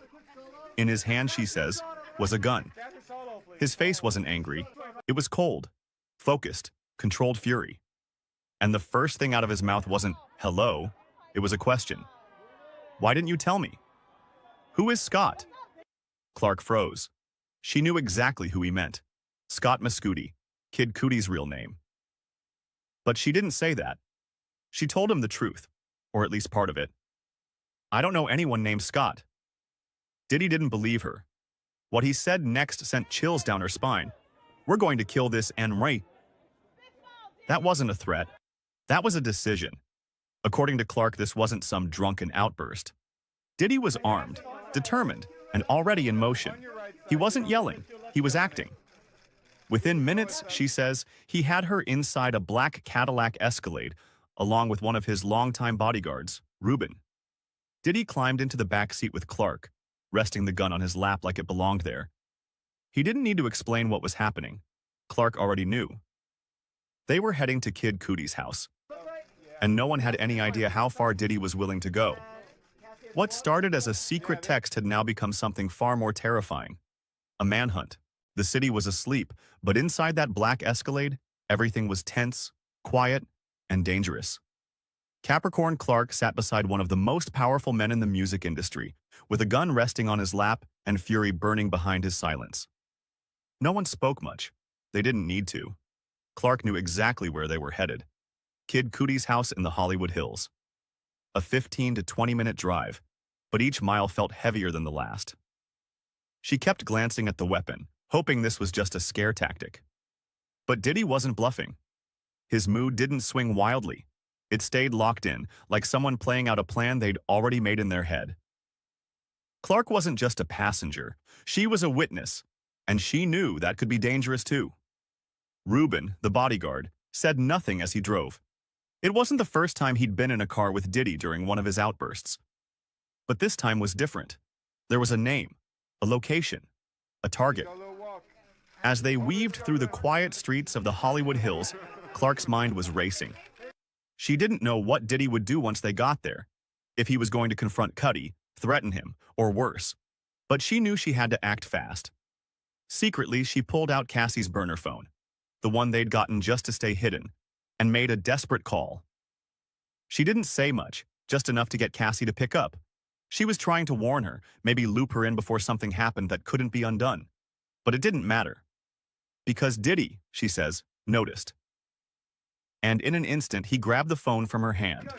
In his hand, she says, was a gun. His face wasn't angry. It was cold, focused, controlled fury. And the first thing out of his mouth wasn't, "Hello," it was a question. "Why didn't you tell me?" "Who is Scott?" Clark froze. She knew exactly who he meant. Scott Mescudi, Kid Cudi's real name. But she didn't say that. She told him the truth, or at least part of it. "I don't know anyone named Scott." Diddy didn't believe her. What he said next sent chills down her spine. "We're going to kill this Henry." That wasn't a threat. That was a decision. According to Clark, this wasn't some drunken outburst. Diddy was armed, determined, and already in motion. He wasn't yelling. He was acting. Within minutes, she says, he had her inside a black Cadillac Escalade, along with one of his longtime bodyguards, Ruben. Diddy climbed into the back seat with Clark, resting the gun on his lap like it belonged there. He didn't need to explain what was happening. Clark already knew. They were heading to Kid Cootie's house, and no one had any idea how far Diddy was willing to go. What started as a secret text had now become something far more terrifying. A manhunt. The city was asleep, but inside that black Escalade, everything was tense, quiet, and dangerous. Capricorn Clark sat beside one of the most powerful men in the music industry, with a gun resting on his lap and fury burning behind his silence. No one spoke much. They didn't need to. Clark knew exactly where they were headed. Kid Cootie's house in the Hollywood Hills. A 15 to 20-minute drive, but each mile felt heavier than the last. She kept glancing at the weapon, hoping this was just a scare tactic. But Diddy wasn't bluffing. His mood didn't swing wildly. It stayed locked in, like someone playing out a plan they'd already made in their head. Clark wasn't just a passenger. She was a witness, and she knew that could be dangerous too. Ruben, the bodyguard, said nothing as he drove. It wasn't the first time he'd been in a car with Diddy during one of his outbursts. But this time was different. There was a name, a location, a target. As they weaved through the quiet streets of the Hollywood Hills, Clark's mind was racing. She didn't know what Diddy would do once they got there, if he was going to confront Cuddy, threaten him, or worse. But she knew she had to act fast. Secretly, she pulled out Cassie's burner phone, the one they'd gotten just to stay hidden, and made a desperate call. She didn't say much, just enough to get Cassie to pick up. She was trying to warn her, maybe loop her in before something happened that couldn't be undone. But it didn't matter. Because Diddy, she says, noticed. And in an instant, he grabbed the phone from her hand.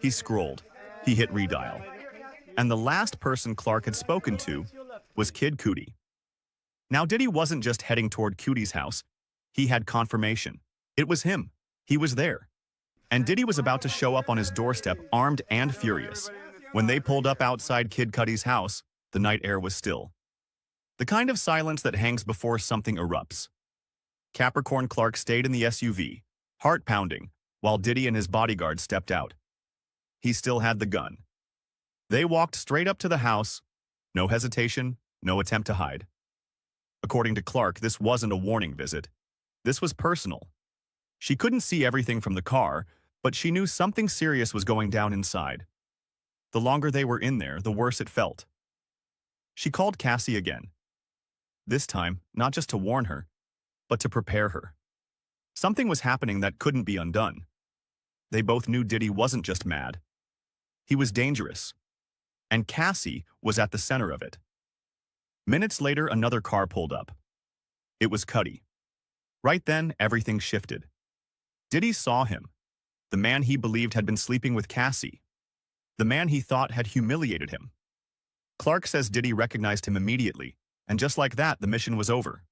He scrolled. He hit redial. And the last person Clark had spoken to was Kid Cootie. Now Diddy wasn't just heading toward Cootie's house. He had confirmation. It was him. He was there. And Diddy was about to show up on his doorstep, armed and furious. When they pulled up outside Kid Cudi's house, the night air was still. The kind of silence that hangs before something erupts. Capricorn Clark stayed in the SUV, heart pounding, while Diddy and his bodyguard stepped out. He still had the gun. They walked straight up to the house, no hesitation, no attempt to hide. According to Clark, this wasn't a warning visit. This was personal. She couldn't see everything from the car, but she knew something serious was going down inside. The longer they were in there, the worse it felt. She called Cassie again. This time, not just to warn her, but to prepare her. Something was happening that couldn't be undone. They both knew Diddy wasn't just mad. He was dangerous. And Cassie was at the center of it. Minutes later, another car pulled up. It was Cuddy. Right then, everything shifted. Diddy saw him. The man he believed had been sleeping with Cassie. The man he thought had humiliated him. Clark says Diddy recognized him immediately, and just like that, the mission was over.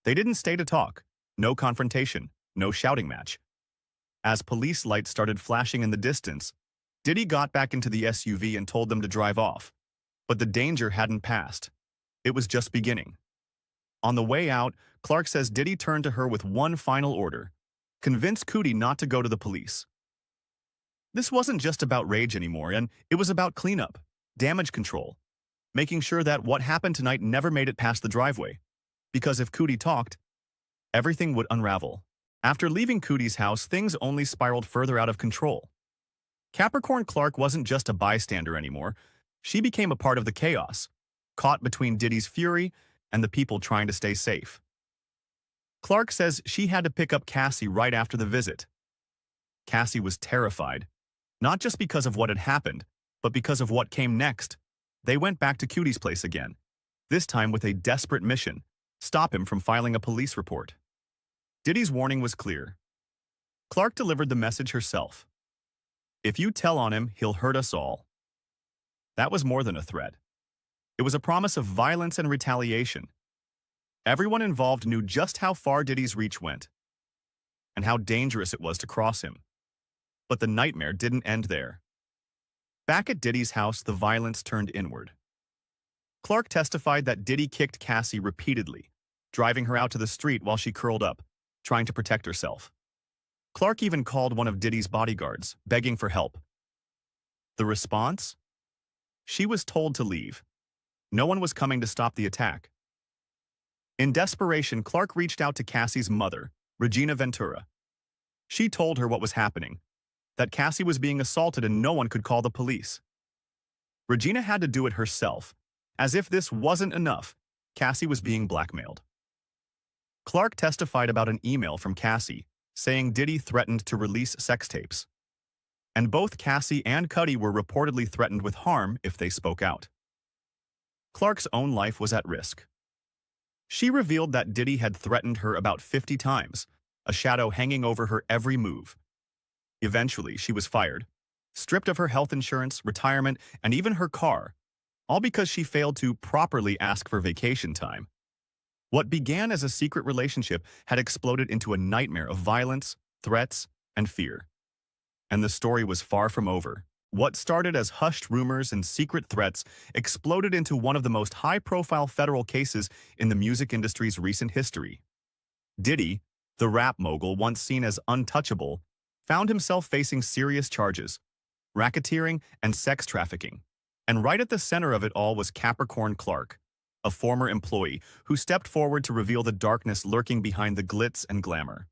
They didn't stay to talk. No confrontation, no shouting match. As police lights started flashing in the distance, Diddy got back into the SUV and told them to drive off. But the danger hadn't passed. It was just beginning. On the way out, Clark says Diddy turned to her with one final order: convince Cootie not to go to the police. This wasn't just about rage anymore, and it was about cleanup, damage control, making sure that what happened tonight never made it past the driveway. Because if Cootie talked, everything would unravel. After leaving Cootie's house, things only spiraled further out of control. Capricorn Clark wasn't just a bystander anymore. She became a part of the chaos, caught between Diddy's fury and the people trying to stay safe. Clark says she had to pick up Cassie right after the visit. Cassie was terrified, not just because of what had happened, but because of what came next. They went back to Cutie's place again, this time with a desperate mission: stop him from filing a police report. Diddy's warning was clear. Clark delivered the message herself. If you tell on him, he'll hurt us all. That was more than a threat. It was a promise of violence and retaliation. Everyone involved knew just how far Diddy's reach went and how dangerous it was to cross him. But the nightmare didn't end there. Back at Diddy's house, the violence turned inward. Clark testified that Diddy kicked Cassie repeatedly, driving her out to the street while she curled up, trying to protect herself. Clark even called one of Diddy's bodyguards, begging for help. The response? She was told to leave. No one was coming to stop the attack. In desperation, Clark reached out to Cassie's mother, Regina Ventura. She told her what was happening, that Cassie was being assaulted and no one could call the police. Regina had to do it herself. As if this wasn't enough, Cassie was being blackmailed. Clark testified about an email from Cassie saying Diddy threatened to release sex tapes. And both Cassie and Cuddy were reportedly threatened with harm if they spoke out. Clark's own life was at risk. She revealed that Diddy had threatened her about 50 times, a shadow hanging over her every move. Eventually, she was fired, stripped of her health insurance, retirement, and even her car, all because she failed to properly ask for vacation time. What began as a secret relationship had exploded into a nightmare of violence, threats, and fear. And the story was far from over. What started as hushed rumors and secret threats exploded into one of the most high-profile federal cases in the music industry's recent history. Diddy, the rap mogul once seen as untouchable, found himself facing serious charges, racketeering and sex trafficking. And right at the center of it all was Capricorn Clark, a former employee who stepped forward to reveal the darkness lurking behind the glitz and glamour.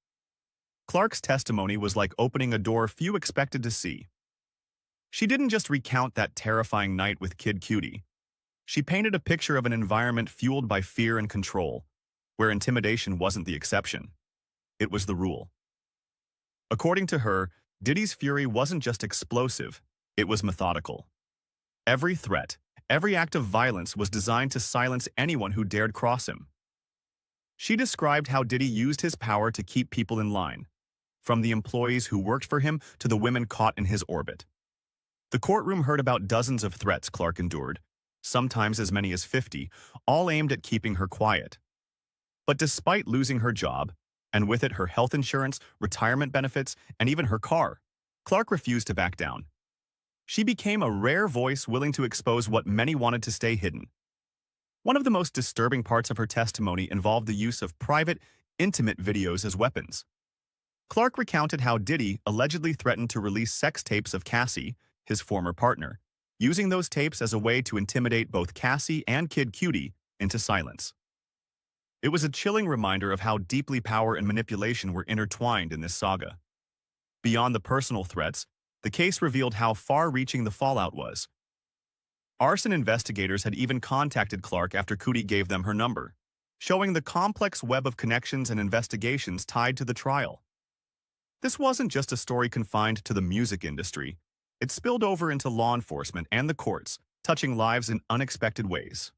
Clark's testimony was like opening a door few expected to see. She didn't just recount that terrifying night with Kid Cudi. She painted a picture of an environment fueled by fear and control, where intimidation wasn't the exception. It was the rule. According to her, Diddy's fury wasn't just explosive, it was methodical. Every threat, every act of violence was designed to silence anyone who dared cross him. She described how Diddy used his power to keep people in line, from the employees who worked for him to the women caught in his orbit. The courtroom heard about dozens of threats Clark endured, sometimes as many as 50, all aimed at keeping her quiet. But despite losing her job, and with it her health insurance, retirement benefits, and even her car, Clark refused to back down. She became a rare voice willing to expose what many wanted to stay hidden. One of the most disturbing parts of her testimony involved the use of private, intimate videos as weapons. Clark recounted how Diddy allegedly threatened to release sex tapes of Cassie, his former partner, using those tapes as a way to intimidate both Cassie and Kid Cudi into silence. It was a chilling reminder of how deeply power and manipulation were intertwined in this saga. Beyond the personal threats, the case revealed how far-reaching the fallout was. Arson investigators had even contacted Clark after Cudi gave them her number, showing the complex web of connections and investigations tied to the trial. This wasn't just a story confined to the music industry. It spilled over into law enforcement and the courts, touching lives in unexpected ways.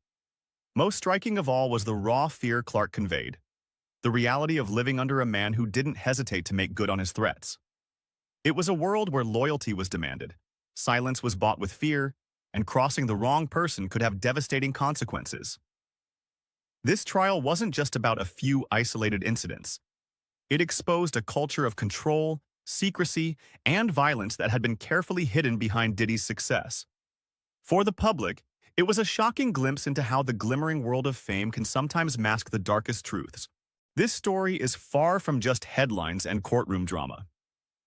Most striking of all was the raw fear Clark conveyed, the reality of living under a man who didn't hesitate to make good on his threats. It was a world where loyalty was demanded, silence was bought with fear, and crossing the wrong person could have devastating consequences. This trial wasn't just about a few isolated incidents. It exposed a culture of control, secrecy, and violence that had been carefully hidden behind Diddy's success. For the public, it was a shocking glimpse into how the glimmering world of fame can sometimes mask the darkest truths. This story is far from just headlines and courtroom drama.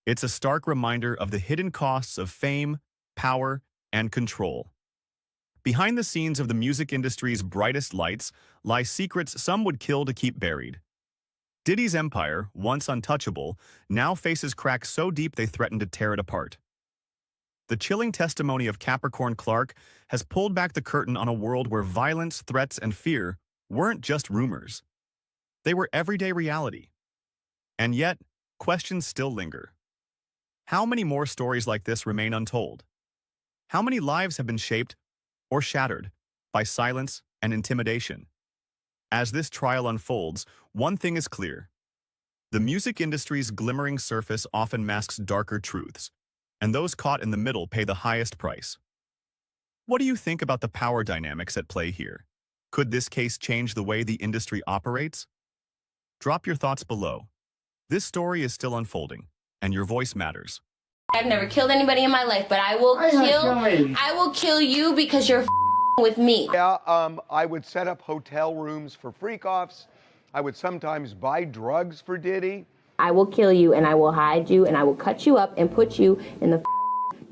It's a stark reminder of the hidden costs of fame, power, and control. Behind the scenes of the music industry's brightest lights lie secrets some would kill to keep buried. Diddy's empire, once untouchable, now faces cracks so deep they threaten to tear it apart. The chilling testimony of Capricorn Clark has pulled back the curtain on a world where violence, threats, and fear weren't just rumors. They were everyday reality. And yet, questions still linger. How many more stories like this remain untold? How many lives have been shaped or shattered by silence and intimidation? As this trial unfolds, one thing is clear. The music industry's glimmering surface often masks darker truths, and those caught in the middle pay the highest price. What do you think about the power dynamics at play here? Could this case change the way the industry operates? Drop your thoughts below. This story is still unfolding, and your voice matters. I've never killed anybody in my life, but I will kill you because you're with me. Yeah, I would set up hotel rooms for freak-offs. I would sometimes buy drugs for Diddy. I will kill you, and I will hide you, and I will cut you up and put you in the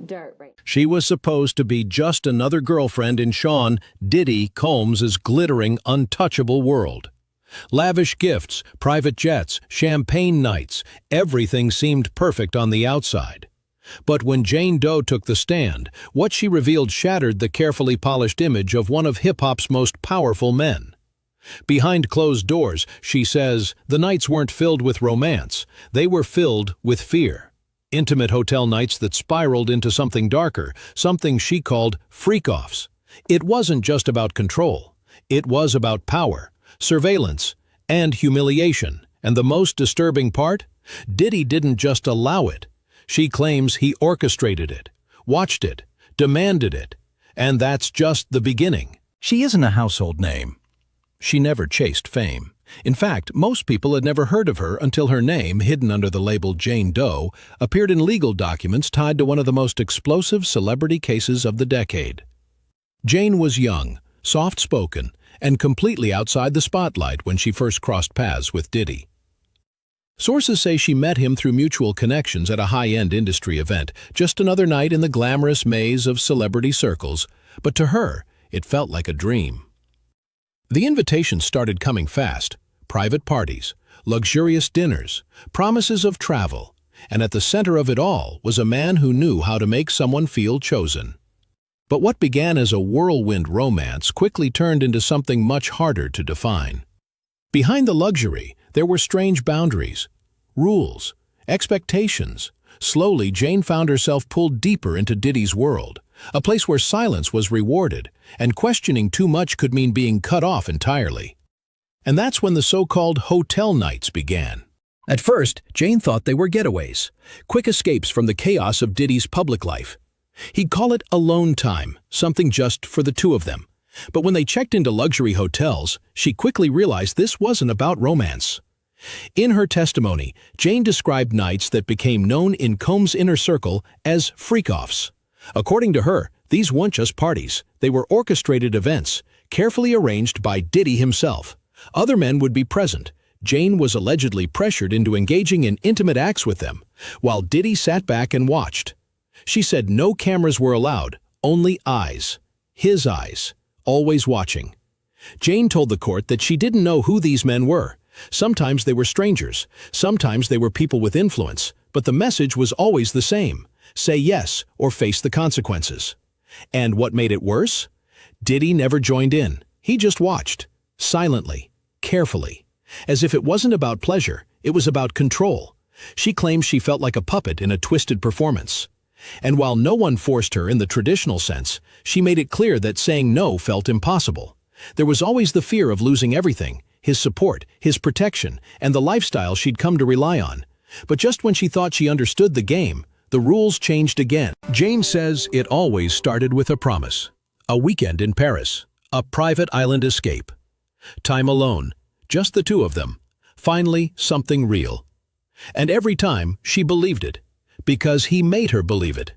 dirt. Right. She was supposed to be just another girlfriend in Sean Diddy Combs' glittering, untouchable world. Lavish gifts, private jets, champagne nights, everything seemed perfect on the outside. But when Jane Doe took the stand, what she revealed shattered the carefully polished image of one of hip-hop's most powerful men. Behind closed doors, she says, the nights weren't filled with romance, they were filled with fear. Intimate hotel nights that spiraled into something darker, something she called freak-offs. It wasn't just about control. It was about power, surveillance, and humiliation. And the most disturbing part? Diddy didn't just allow it. She claims he orchestrated it, watched it, demanded it. And that's just the beginning. She isn't a household name. She never chased fame. In fact, most people had never heard of her until her name, hidden under the label Jane Doe, appeared in legal documents tied to one of the most explosive celebrity cases of the decade. Jane was young, soft-spoken, and completely outside the spotlight when she first crossed paths with Diddy. Sources say she met him through mutual connections at a high-end industry event, just another night in the glamorous maze of celebrity circles, but to her, it felt like a dream. The invitations started coming fast: private parties, luxurious dinners, promises of travel, and at the center of it all was a man who knew how to make someone feel chosen. But what began as a whirlwind romance quickly turned into something much harder to define. Behind the luxury, there were strange boundaries, rules, expectations. Slowly, Jane found herself pulled deeper into Diddy's world, a place where silence was rewarded, and questioning too much could mean being cut off entirely. And that's when the so-called hotel nights began. At first, Jane thought they were getaways, quick escapes from the chaos of Diddy's public life. He'd call it alone time, something just for the two of them. But when they checked into luxury hotels, she quickly realized this wasn't about romance. In her testimony, Jane described nights that became known in Combs' inner circle as freak-offs. According to her, these weren't just parties. They were orchestrated events, carefully arranged by Diddy himself. Other men would be present. Jane was allegedly pressured into engaging in intimate acts with them, while Diddy sat back and watched. She said no cameras were allowed, only eyes. His eyes, always watching. Jane told the court that she didn't know who these men were. Sometimes they were strangers, sometimes they were people with influence, but the message was always the same: say yes or face the consequences. And what made it worse? Diddy never joined in. He just watched, silently, carefully. As if it wasn't about pleasure, it was about control. She claims she felt like a puppet in a twisted performance. And while no one forced her in the traditional sense, she made it clear that saying no felt impossible. There was always the fear of losing everything: his support, his protection, and the lifestyle she'd come to rely on. But just when she thought she understood the game, the rules changed again. Jane says it always started with a promise. A weekend in Paris, a private island escape. Time alone, just the two of them. Finally, something real. And every time, she believed it, because he made her believe it.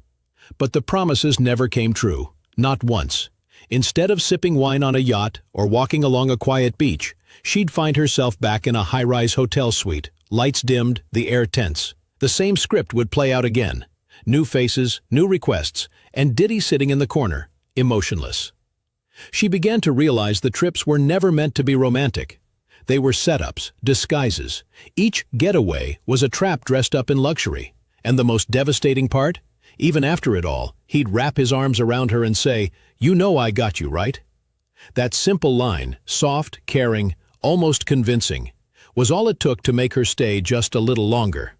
But the promises never came true, not once. Instead of sipping wine on a yacht or walking along a quiet beach, she'd find herself back in a high-rise hotel suite, lights dimmed, the air tense. The same script would play out again. New faces, new requests, and Diddy sitting in the corner, emotionless. She began to realize the trips were never meant to be romantic. They were setups, disguises. Each getaway was a trap dressed up in luxury. And the most devastating part? Even after it all, he'd wrap his arms around her and say, "You know I got you, right?" That simple line, soft, caring, almost convincing, was all it took to make her stay just a little longer.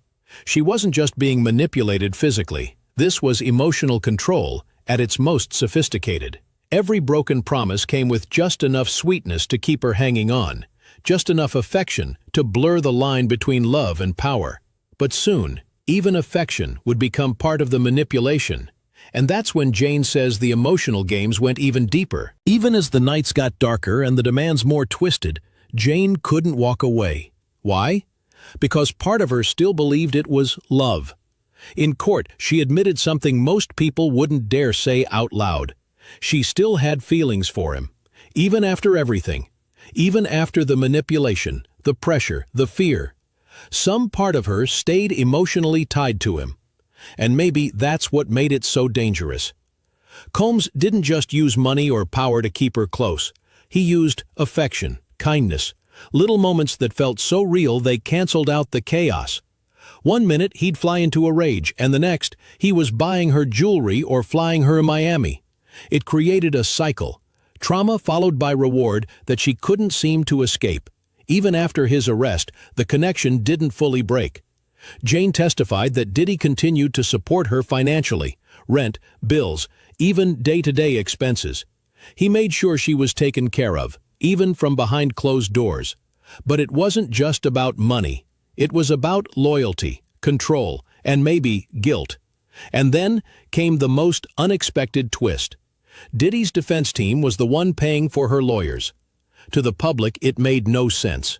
She wasn't just being manipulated physically. This was emotional control at its most sophisticated. Every broken promise came with just enough sweetness to keep her hanging on, just enough affection to blur the line between love and power. But soon, even affection would become part of the manipulation, And that's when Jane says the emotional games went even deeper. Even as the nights got darker and the demands more twisted, Jane couldn't walk away. Why? Because part of her still believed it was love. In court, she admitted something most people wouldn't dare say out loud. She still had feelings for him, even after everything, even after the manipulation, the pressure, the fear. Some part of her stayed emotionally tied to him. And maybe that's what made it so dangerous. Combs didn't just use money or power to keep her close. He used affection, kindness, little moments that felt so real they canceled out the chaos. One minute he'd fly into a rage, and the next he was buying her jewelry or flying her to Miami. It created a cycle, trauma followed by reward that she couldn't seem to escape. Even after his arrest, the connection didn't fully break. Jane testified that Diddy continued to support her financially, rent, bills, even day-to-day expenses. He made sure she was taken care of, even from behind closed doors. But it wasn't just about money. It was about loyalty, control, and maybe guilt. And then came the most unexpected twist. Diddy's defense team was the one paying for her lawyers. To the public, it made no sense.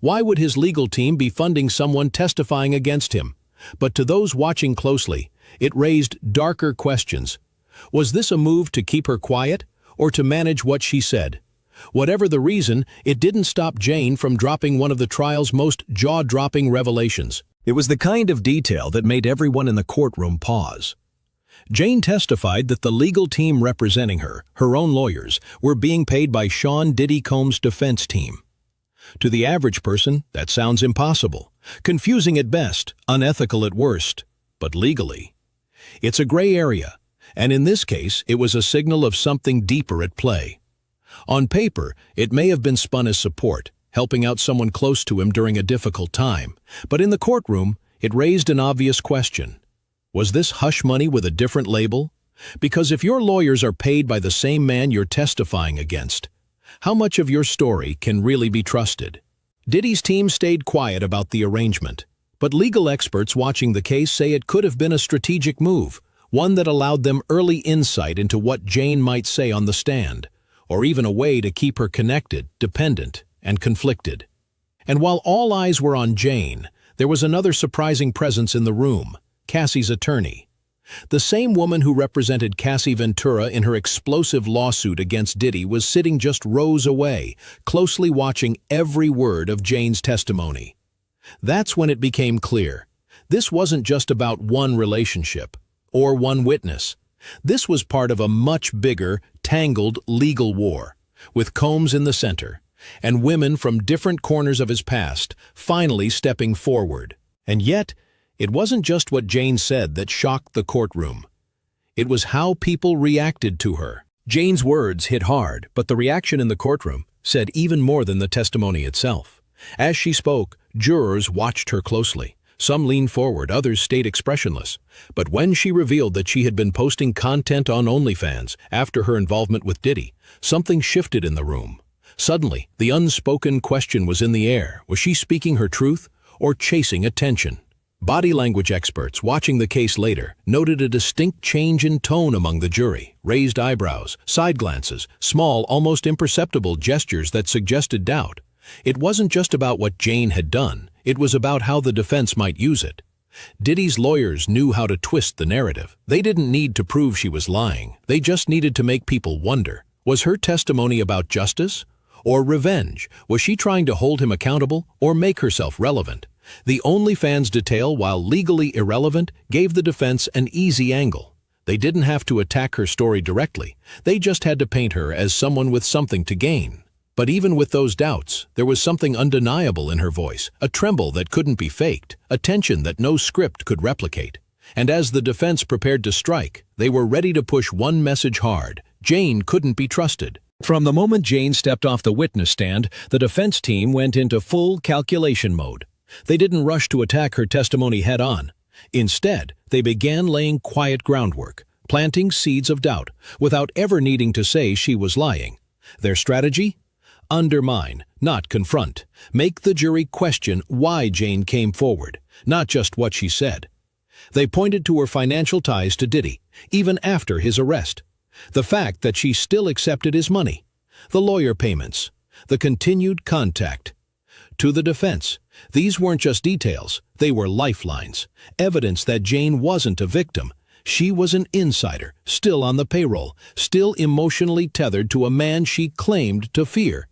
Why would his legal team be funding someone testifying against him? But to those watching closely, it raised darker questions. Was this a move to keep her quiet, or to manage what she said? Whatever the reason, it didn't stop Jane from dropping one of the trial's most jaw-dropping revelations. It was the kind of detail that made everyone in the courtroom pause. Jane testified that the legal team representing her, her own lawyers, were being paid by Sean Diddy Combs' defense team. To the average person, that sounds impossible, confusing at best, unethical at worst, but legally. It's a gray area, and in this case, it was a signal of something deeper at play. On paper, it may have been spun as support, helping out someone close to him during a difficult time, but in the courtroom, it raised an obvious question. Was this hush money with a different label? Because if your lawyers are paid by the same man you're testifying against, how much of your story can really be trusted? Diddy's team stayed quiet about the arrangement, but legal experts watching the case say it could have been a strategic move, one that allowed them early insight into what Jane might say on the stand, or even a way to keep her connected, dependent, and conflicted. And while all eyes were on Jane, there was another surprising presence in the room, Cassie's attorney. The same woman who represented Cassie Ventura in her explosive lawsuit against Diddy was sitting just rows away, closely watching every word of Jane's testimony. That's when it became clear. This wasn't just about one relationship or one witness. This was part of a much bigger, tangled legal war, with Combs in the center, and women from different corners of his past finally stepping forward. And yet, it wasn't just what Jane said that shocked the courtroom. It was how people reacted to her. Jane's words hit hard, but the reaction in the courtroom said even more than the testimony itself. As she spoke, jurors watched her closely. Some leaned forward, others stayed expressionless. But when she revealed that she had been posting content on OnlyFans after her involvement with Diddy, something shifted in the room. Suddenly, the unspoken question was in the air. Was she speaking her truth or chasing attention? Body language experts watching the case later noted a distinct change in tone among the jury, raised eyebrows, side glances, small, almost imperceptible gestures that suggested doubt. It wasn't just about what Jane had done, it was about how the defense might use it. Diddy's lawyers knew how to twist the narrative. They didn't need to prove she was lying, they just needed to make people wonder. Was her testimony about justice or revenge? Was she trying to hold him accountable or make herself relevant? The OnlyFans detail, while legally irrelevant, gave the defense an easy angle. They didn't have to attack her story directly. They just had to paint her as someone with something to gain. But even with those doubts, there was something undeniable in her voice, a tremble that couldn't be faked, a tension that no script could replicate. And as the defense prepared to strike, they were ready to push one message hard: Jane couldn't be trusted. From the moment Jane stepped off the witness stand, the defense team went into full calculation mode. They didn't rush to attack her testimony head-on. Instead, they began laying quiet groundwork, planting seeds of doubt, without ever needing to say she was lying. Their strategy? Undermine, not confront. Make the jury question why Jane came forward, not just what she said. They pointed to her financial ties to Diddy, even after his arrest. The fact that she still accepted his money, the lawyer payments, the continued contact. To the defense, these weren't just details, they were lifelines, evidence that Jane wasn't a victim. She was an insider, still on the payroll, still emotionally tethered to a man she claimed to fear.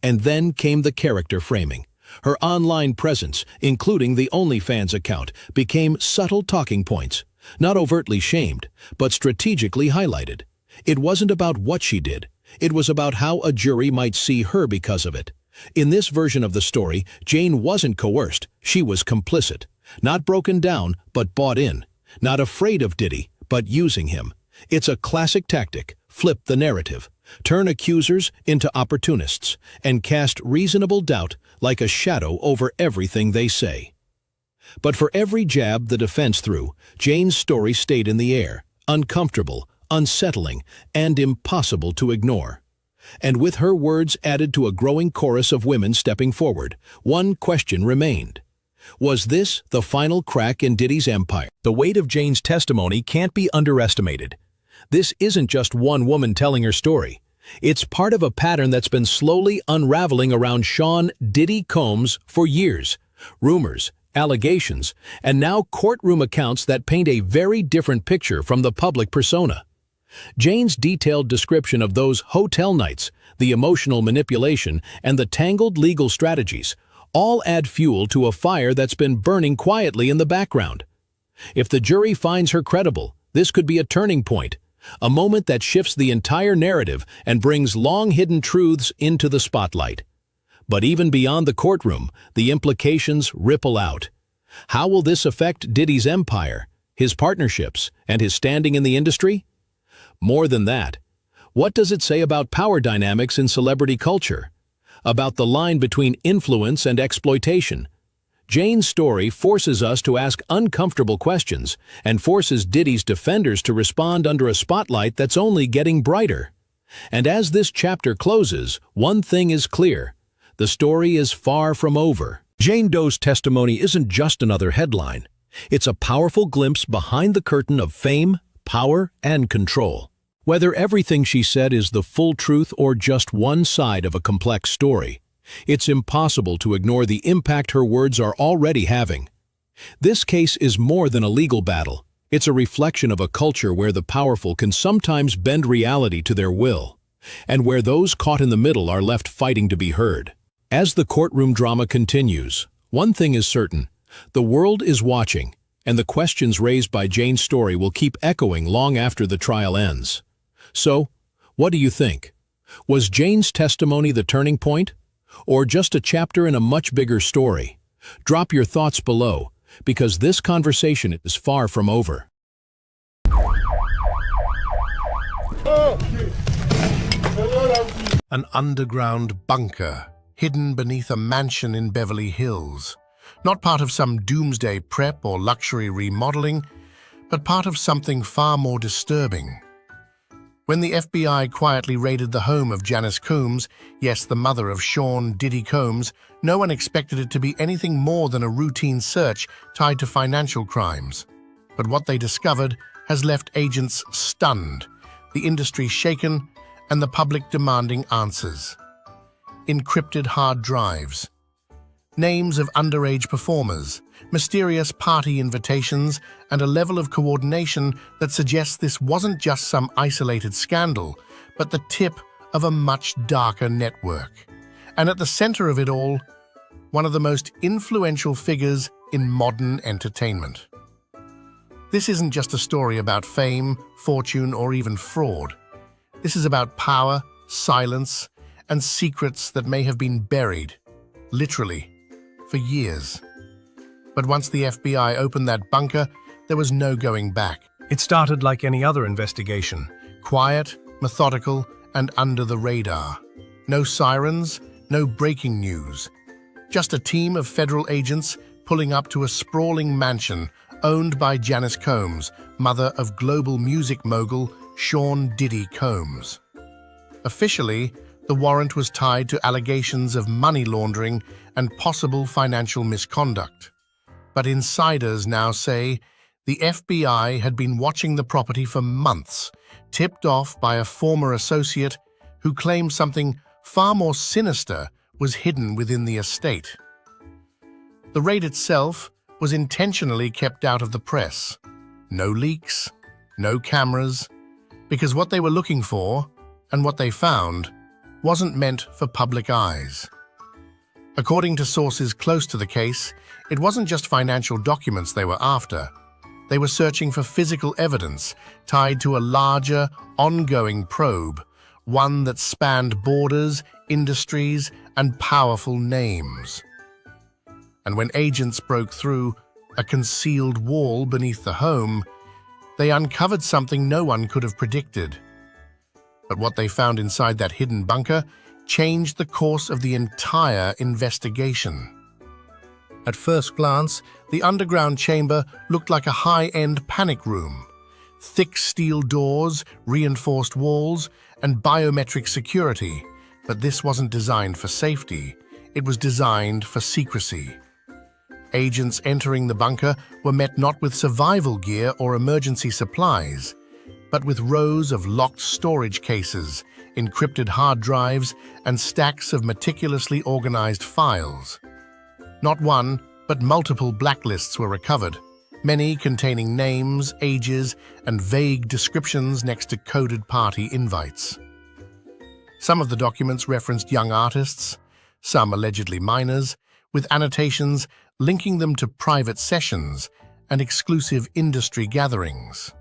And then came the character framing. Her online presence, including the OnlyFans account, became subtle talking points, not overtly shamed, but strategically highlighted. It wasn't about what she did, it was about how a jury might see her because of it. In this version of the story, Jane wasn't coerced, she was complicit. Not broken down, but bought in. Not afraid of Diddy, but using him. It's a classic tactic, flip the narrative. Turn accusers into opportunists, and cast reasonable doubt like a shadow over everything they say. But for every jab the defense threw, Jane's story stayed in the air, uncomfortable, unsettling, and impossible to ignore. And with her words added to a growing chorus of women stepping forward, one question remained. Was this the final crack in Diddy's empire? The weight of Jane's testimony can't be underestimated. This isn't just one woman telling her story. It's part of a pattern that's been slowly unraveling around Sean Diddy Combs for years. Rumors, allegations, and now courtroom accounts that paint a very different picture from the public persona. Jane's detailed description of those hotel nights, the emotional manipulation, and the tangled legal strategies all add fuel to a fire that's been burning quietly in the background. If the jury finds her credible, this could be a turning point, a moment that shifts the entire narrative and brings long-hidden truths into the spotlight. But even beyond the courtroom, the implications ripple out. How will this affect Diddy's empire, his partnerships, and his standing in the industry? More than that, what does it say about power dynamics in celebrity culture? About the line between influence and exploitation? Jane's story forces us to ask uncomfortable questions and forces Diddy's defenders to respond under a spotlight that's only getting brighter. And as this chapter closes, one thing is clear. The story is far from over. Jane Doe's testimony isn't just another headline. It's a powerful glimpse behind the curtain of fame, power, and control. Whether everything she said is the full truth or just one side of a complex story, it's impossible to ignore the impact her words are already having. This case is more than a legal battle. It's a reflection of a culture where the powerful can sometimes bend reality to their will, and where those caught in the middle are left fighting to be heard. As the courtroom drama continues, one thing is certain: the world is watching, and the questions raised by Jane's story will keep echoing long after the trial ends. So, what do you think? Was Jane's testimony the turning point? Or just a chapter in a much bigger story? Drop your thoughts below, because this conversation is far from over. An underground bunker, hidden beneath a mansion in Beverly Hills. Not part of some doomsday prep or luxury remodeling, but part of something far more disturbing. When the FBI quietly raided the home of Janice Combs, yes, the mother of Sean Diddy Combs, no one expected it to be anything more than a routine search tied to financial crimes. But what they discovered has left agents stunned, the industry shaken, and the public demanding answers. Encrypted hard drives, names of underage performers, mysterious party invitations, and a level of coordination that suggests this wasn't just some isolated scandal, but the tip of a much darker network. And at the center of it all, one of the most influential figures in modern entertainment. This isn't just a story about fame, fortune, or even fraud. This is about power, silence, and secrets that may have been buried, literally, for years. But once the FBI opened that bunker, there was no going back. It started like any other investigation. Quiet, methodical, and under the radar. No sirens, no breaking news. Just a team of federal agents pulling up to a sprawling mansion owned by Janice Combs, mother of global music mogul Sean Diddy Combs. Officially, the warrant was tied to allegations of money laundering and possible financial misconduct. But insiders now say The FBI had been watching the property for months, tipped off by a former associate who claimed something far more sinister was hidden within the estate. The raid itself was intentionally kept out of the press. No leaks, no cameras, because what they were looking for, and what they found, wasn't meant for public eyes. According to sources close to the case, it wasn't just financial documents they were after. They were searching for physical evidence tied to a larger, ongoing probe, one that spanned borders, industries, and powerful names. And when agents broke through a concealed wall beneath the home, they uncovered something no one could have predicted. But what they found inside that hidden bunker changed the course of the entire investigation. At first glance, the underground chamber looked like a high-end panic room. Thick steel doors, reinforced walls, and biometric security. But this wasn't designed for safety. It was designed for secrecy. Agents entering the bunker were met not with survival gear or emergency supplies, but with rows of locked storage cases, encrypted hard drives, and stacks of meticulously organized files. Not one, but multiple blacklists were recovered, many containing names, ages, and vague descriptions next to coded party invites. Some of the documents referenced young artists, some allegedly minors, with annotations linking them to private sessions and exclusive industry gatherings.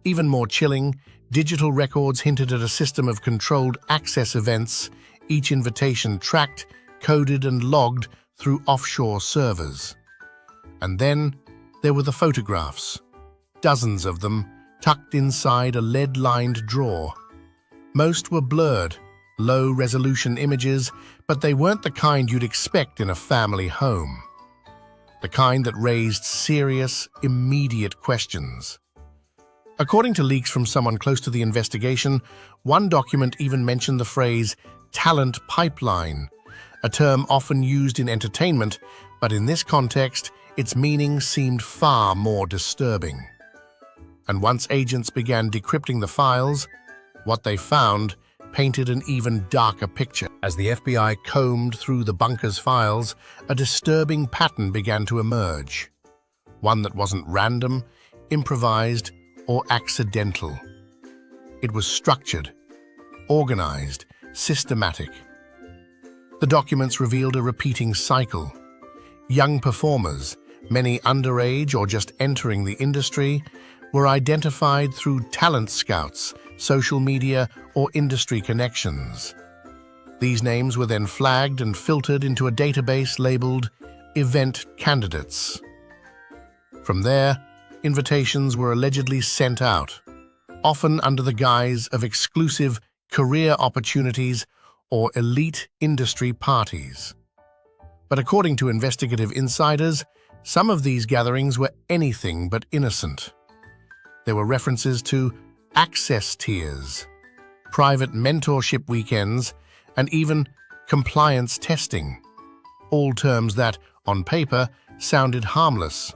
Even more chilling, digital records hinted at a system of controlled access events, each invitation tracked, coded, and logged through offshore servers. And then there were the photographs, dozens of them tucked inside a lead-lined drawer. Most were blurred, low-resolution images, but they weren't the kind you'd expect in a family home. The kind that raised serious, immediate questions. According to leaks from someone close to the investigation, one document even mentioned the phrase talent pipeline, a term often used in entertainment, but in this context, its meaning seemed far more disturbing. And once agents began decrypting the files, what they found painted an even darker picture. As the FBI combed through the bunker's files, a disturbing pattern began to emerge. One that wasn't random, improvised, or accidental. It was structured, organized, systematic. The documents revealed a repeating cycle. Young performers, many underage or just entering the industry, were identified through talent scouts, social media, or industry connections. These names were then flagged and filtered into a database labeled Event Candidates. From there, invitations were allegedly sent out, often under the guise of exclusive career opportunities or elite industry parties. But according to investigative insiders, some of these gatherings were anything but innocent. There were references to access tiers, private mentorship weekends, and even compliance testing, all terms that, on paper, sounded harmless,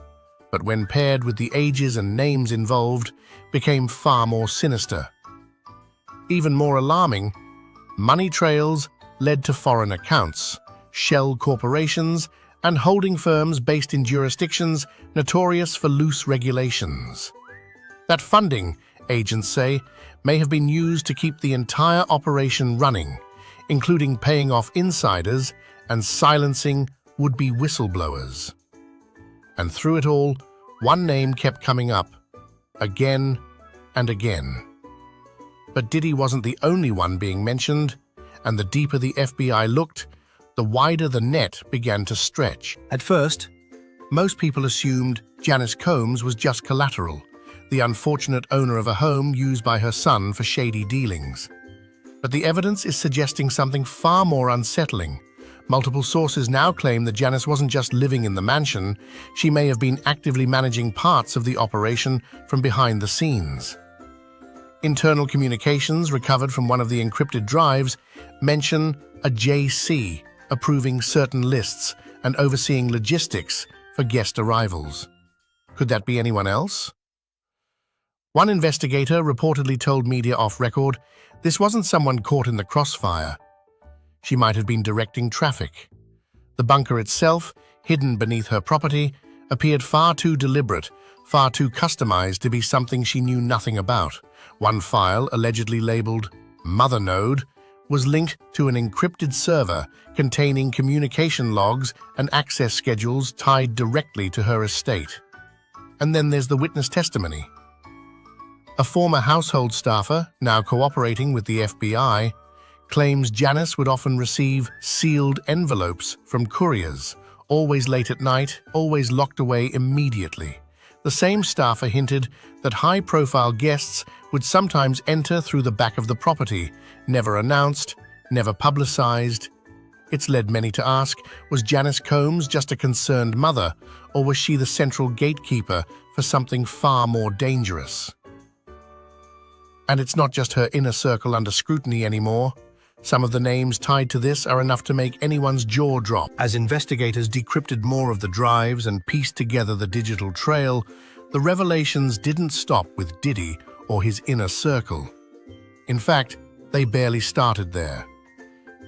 but when paired with the ages and names involved, became far more sinister. Even more alarming, money trails led to foreign accounts, shell corporations, and holding firms based in jurisdictions notorious for loose regulations. That funding, agents say, may have been used to keep the entire operation running, including paying off insiders and silencing would-be whistleblowers. And through it all, one name kept coming up, again and again. But Diddy wasn't the only one being mentioned, and the deeper the FBI looked, the wider the net began to stretch. At first, most people assumed Janice Combs was just collateral, the unfortunate owner of a home used by her son for shady dealings. But the evidence is suggesting something far more unsettling. Multiple sources now claim that Janice wasn't just living in the mansion, she may have been actively managing parts of the operation from behind the scenes. Internal communications recovered from one of the encrypted drives mention a JC approving certain lists and overseeing logistics for guest arrivals. Could that be anyone else? One investigator reportedly told media off record this wasn't someone caught in the crossfire. She might have been directing traffic. The bunker itself, hidden beneath her property, appeared far too deliberate, far too customized to be something she knew nothing about. One file, allegedly labeled Mother Node, was linked to an encrypted server containing communication logs and access schedules tied directly to her estate. And then there's the witness testimony. A former household staffer, now cooperating with the FBI, claims Janice would often receive sealed envelopes from couriers, always late at night, always locked away immediately. The same staffer hinted that high-profile guests would sometimes enter through the back of the property, never announced, never publicized. It's led many to ask, was Janice Combs just a concerned mother, or was she the central gatekeeper for something far more dangerous? And it's not just her inner circle under scrutiny anymore. Some of the names tied to this are enough to make anyone's jaw drop. As investigators decrypted more of the drives and pieced together the digital trail, the revelations didn't stop with Diddy or his inner circle. In fact, they barely started there.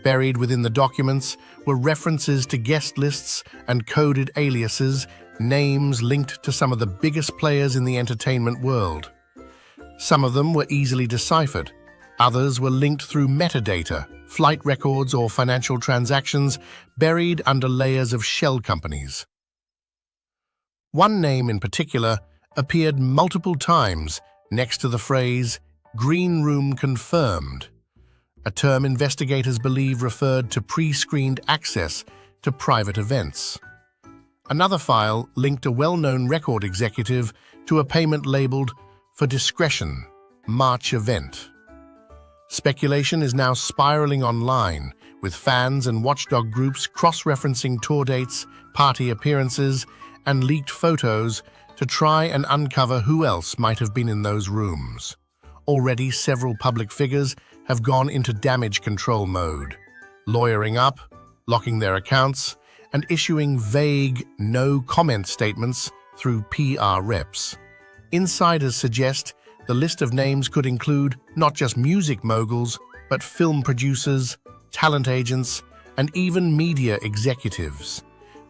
Buried within the documents were references to guest lists and coded aliases, names linked to some of the biggest players in the entertainment world. Some of them were easily deciphered. Others were linked through metadata, flight records or financial transactions buried under layers of shell companies. One name in particular appeared multiple times next to the phrase, "Green Room Confirmed," a term investigators believe referred to pre-screened access to private events. Another file linked a well-known record executive to a payment labeled "For Discretion, March Event." Speculation is now spiraling online, with fans and watchdog groups cross-referencing tour dates, party appearances, and leaked photos to try and uncover who else might have been in those rooms. Already, several public figures have gone into damage control mode, lawyering up, locking their accounts, and issuing vague, no-comment statements through PR reps. Insiders suggest the list of names could include not just music moguls, but film producers, talent agents, and even media executives.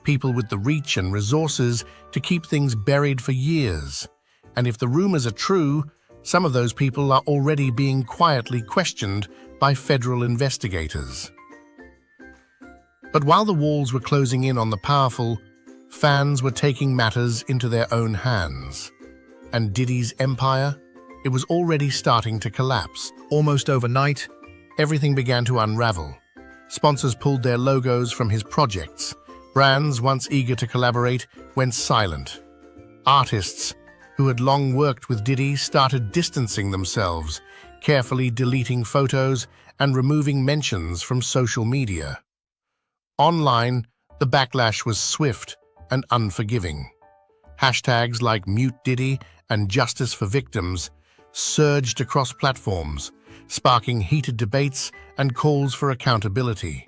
People with the reach and resources to keep things buried for years. And if the rumors are true, some of those people are already being quietly questioned by federal investigators. But while the walls were closing in on the powerful, fans were taking matters into their own hands. And Diddy's empire? It was already starting to collapse. Almost overnight, everything began to unravel. Sponsors pulled their logos from his projects. Brands, once eager to collaborate, went silent. Artists, who had long worked with Diddy, started distancing themselves, carefully deleting photos and removing mentions from social media. Online, the backlash was swift and unforgiving. Hashtags like Mute Diddy and Justice for Victims surged across platforms, sparking heated debates and calls for accountability.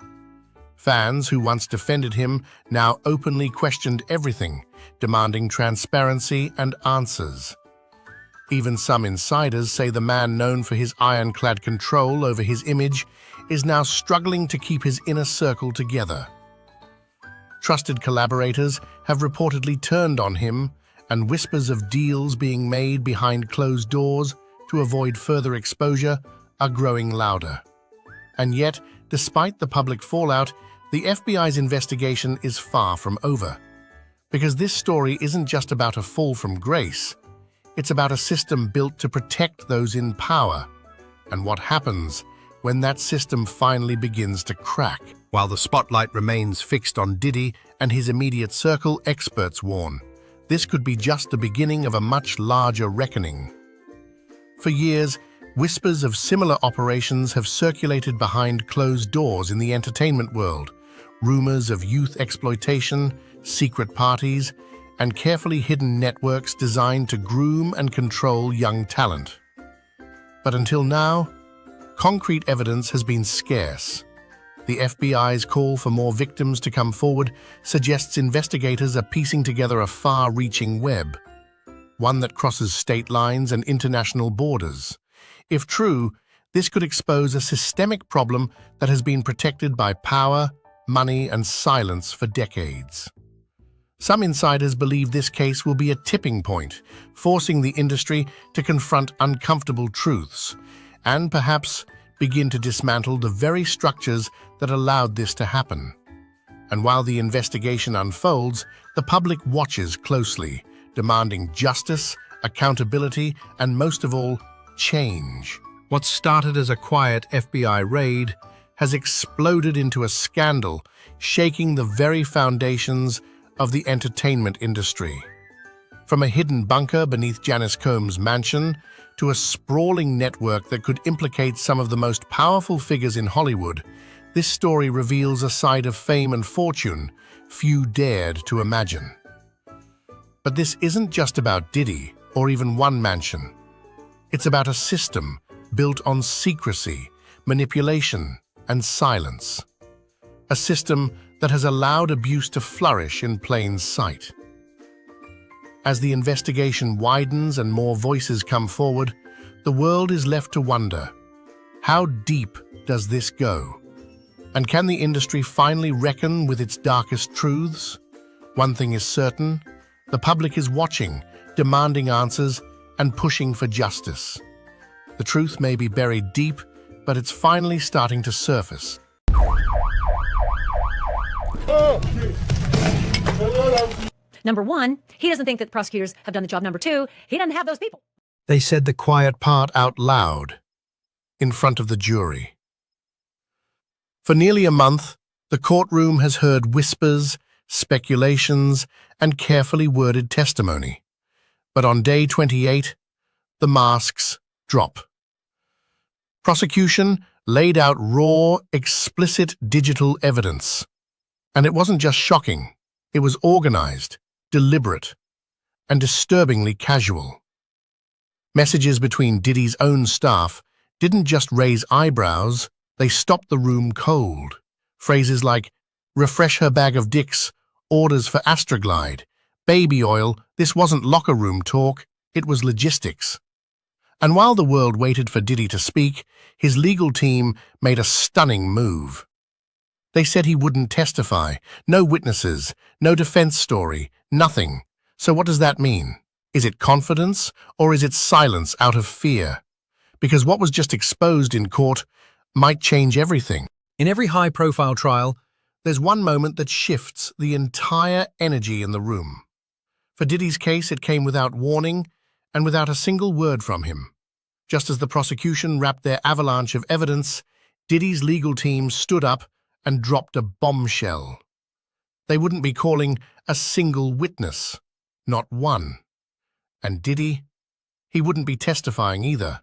Fans who once defended him now openly questioned everything, demanding transparency and answers. Even some insiders say the man known for his ironclad control over his image is now struggling to keep his inner circle together. Trusted collaborators have reportedly turned on him, and whispers of deals being made behind closed doors to avoid further exposure are growing louder. And yet, despite the public fallout, the FBI's investigation is far from over. Because this story isn't just about a fall from grace, it's about a system built to protect those in power, and what happens when that system finally begins to crack. While the spotlight remains fixed on Diddy and his immediate circle, experts warn this could be just the beginning of a much larger reckoning. For years, whispers of similar operations have circulated behind closed doors in the entertainment world. Rumors of youth exploitation, secret parties, and carefully hidden networks designed to groom and control young talent. But until now, concrete evidence has been scarce. The FBI's call for more victims to come forward suggests investigators are piecing together a far-reaching web. one that crosses state lines and international borders. If true, this could expose a systemic problem that has been protected by power, money, and silence for decades. Some insiders believe this case will be a tipping point, forcing the industry to confront uncomfortable truths and perhaps begin to dismantle the very structures that allowed this to happen. And while the investigation unfolds, the public watches closely, demanding justice, accountability, and most of all, change. What started as a quiet FBI raid has exploded into a scandal, shaking the very foundations of the entertainment industry. From a hidden bunker beneath Janice Combs' mansion to a sprawling network that could implicate some of the most powerful figures in Hollywood, this story reveals a side of fame and fortune few dared to imagine. But this isn't just about Diddy or even one mansion. It's about a system built on secrecy, manipulation, and silence. A system that has allowed abuse to flourish in plain sight. As the investigation widens and more voices come forward, the world is left to wonder, how deep does this go? And can the industry finally reckon with its darkest truths? One thing is certain, the public is watching, demanding answers, and pushing for justice. The truth may be buried deep, but it's finally starting to surface. Number one, he doesn't think that prosecutors have done the job. Number two, he doesn't have those people. They said the quiet part out loud, in front of the jury. For nearly a month, the courtroom has heard whispers, speculations, and carefully worded testimony. But on day 28, the masks drop. Prosecution laid out raw, explicit digital evidence. And it wasn't just shocking, it was organized, deliberate, and disturbingly casual. Messages between Diddy's own staff didn't just raise eyebrows, they stopped the room cold. Phrases like, refresh her bag of dicks, orders for Astroglide, baby oil, this wasn't locker room talk, it was logistics. And while the world waited for Diddy to speak, his legal team made a stunning move. They said he wouldn't testify, no witnesses, no defense story, nothing. So what does that mean? Is it confidence, or is it silence out of fear? Because what was just exposed in court might change everything. In every high-profile trial, there's one moment that shifts the entire energy in the room. For Diddy's case, it came without warning and without a single word from him. Just as the prosecution wrapped their avalanche of evidence, Diddy's legal team stood up and dropped a bombshell. They wouldn't be calling a single witness, not one. And Diddy, he wouldn't be testifying either.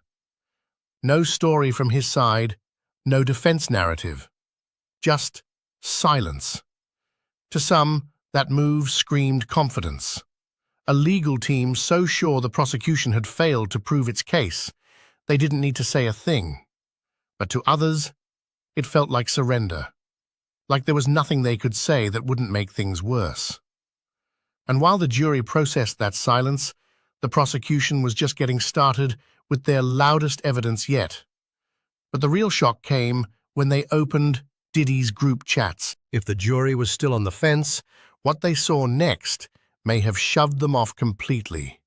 No story from his side, no defense narrative, just silence. To some, that move screamed confidence. A legal team so sure the prosecution had failed to prove its case, they didn't need to say a thing. But to others, it felt like surrender. Like there was nothing they could say that wouldn't make things worse. And while the jury processed that silence, the prosecution was just getting started with their loudest evidence yet. But the real shock came when they opened Diddy's group chats. If the jury was still on the fence, what they saw next may have shoved them off completely.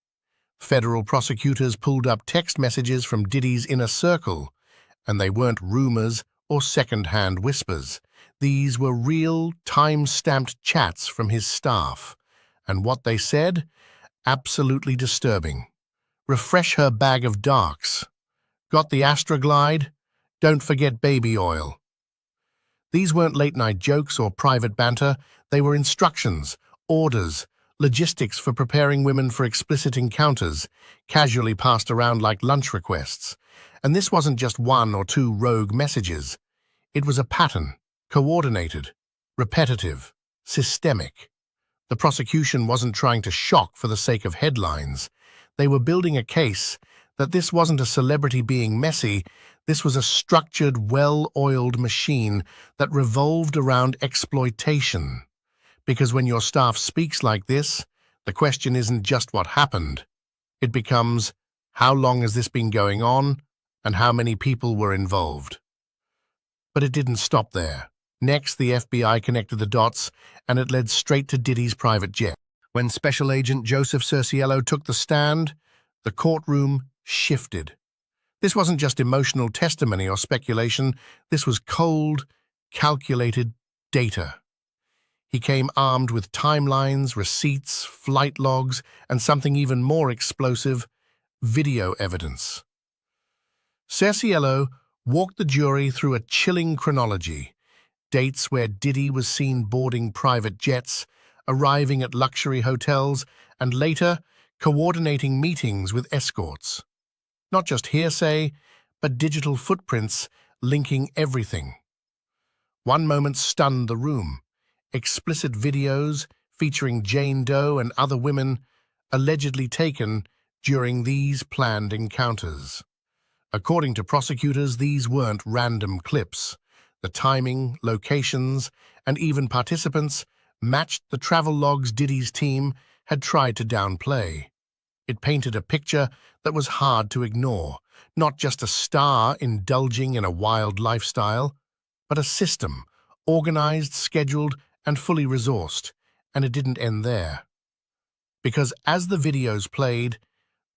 Federal prosecutors pulled up text messages from Diddy's inner circle, and they weren't rumors or second-hand whispers. These were real, time-stamped chats from his staff. And what they said? Absolutely disturbing. Refresh her bag of darks. Got the Astroglide? Don't forget baby oil. These weren't late-night jokes or private banter. They were instructions, orders, logistics for preparing women for explicit encounters, casually passed around like lunch requests. And this wasn't just one or two rogue messages. It was a pattern. Coordinated, repetitive, systemic. The prosecution wasn't trying to shock for the sake of headlines. They were building a case that this wasn't a celebrity being messy, this was a structured, well-oiled machine that revolved around exploitation. Because when your staff speaks like this, the question isn't just what happened, It becomes, how long has this been going on, and how many people were involved? But it didn't stop there. Next, the FBI connected the dots, and it led straight to Diddy's private jet. When Special Agent Joseph Cerciello took the stand, the courtroom shifted. This wasn't just emotional testimony or speculation. This was cold, calculated data. He came armed with timelines, receipts, flight logs, and something even more explosive, video evidence. Cerciello walked the jury through a chilling chronology. Dates where Diddy was seen boarding private jets, arriving at luxury hotels, and later coordinating meetings with escorts. Not just hearsay, but digital footprints linking everything. One moment stunned the room. Explicit videos featuring Jane Doe and other women allegedly taken during these planned encounters. According to prosecutors, these weren't random clips. The timing, locations, and even participants matched the travel logs Diddy's team had tried to downplay. It painted a picture that was hard to ignore, not just a star indulging in a wild lifestyle, but a system, organized, scheduled, and fully resourced, and it didn't end there. Because as the videos played,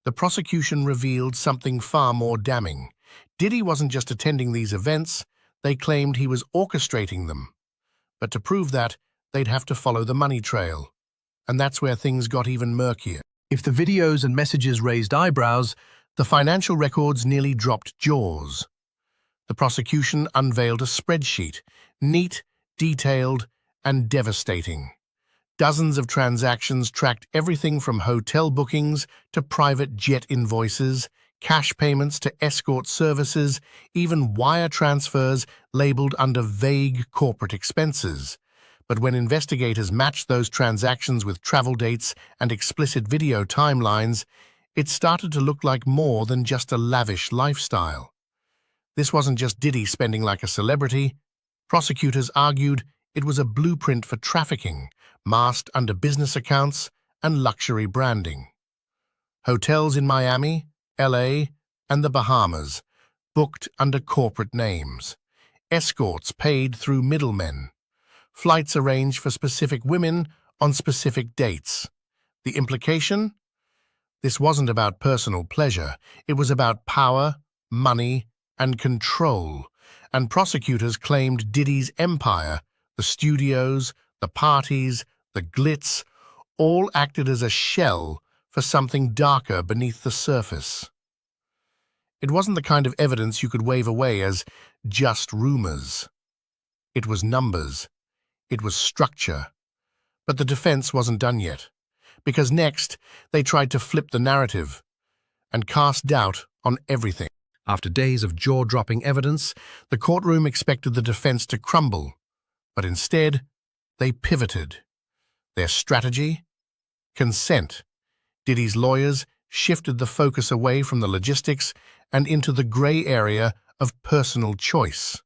the prosecution revealed something far more damning. Diddy wasn't just attending these events, they claimed he was orchestrating them. But to prove that, they'd have to follow the money trail. And that's where things got even murkier. If the videos and messages raised eyebrows, the financial records nearly dropped jaws. The prosecution unveiled a spreadsheet, neat, detailed, and devastating. Dozens of transactions tracked everything from hotel bookings to private jet invoices, cash payments to escort services, even wire transfers labeled under vague corporate expenses. But when investigators matched those transactions with travel dates and explicit video timelines, it started to look like more than just a lavish lifestyle. This wasn't just Diddy spending like a celebrity. Prosecutors argued it was a blueprint for trafficking, masked under business accounts and luxury branding. Hotels in Miami, LA, and the Bahamas, booked under corporate names. Escorts paid through middlemen. Flights arranged for specific women on specific dates. The implication? This wasn't about personal pleasure. It was about power, money, and control. And prosecutors claimed Diddy's empire, the studios, the parties, the glitz, all acted as a shell for something darker beneath the surface. It wasn't the kind of evidence you could wave away as just rumors. It was numbers. It was structure. But the defense wasn't done yet, because next they tried to flip the narrative and cast doubt on everything. After days of jaw-dropping evidence, the courtroom expected the defense to crumble, but instead they pivoted. Their strategy? Consent. Diddy's lawyers shifted the focus away from the logistics and into the gray area of personal choice.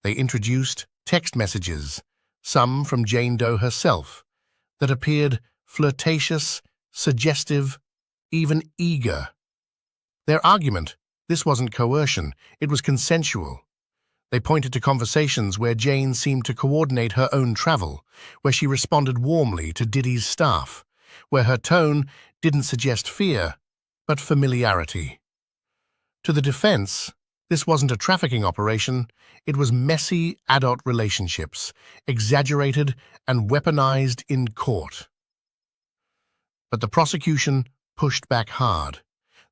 They introduced text messages, some from Jane Doe herself, that appeared flirtatious, suggestive, even eager. Their argument, this wasn't coercion, it was consensual. They pointed to conversations where Jane seemed to coordinate her own travel, where she responded warmly to Diddy's staff, where her tone didn't suggest fear, but familiarity. To the defense, this wasn't a trafficking operation, it was messy adult relationships, exaggerated and weaponized in court. But the prosecution pushed back hard.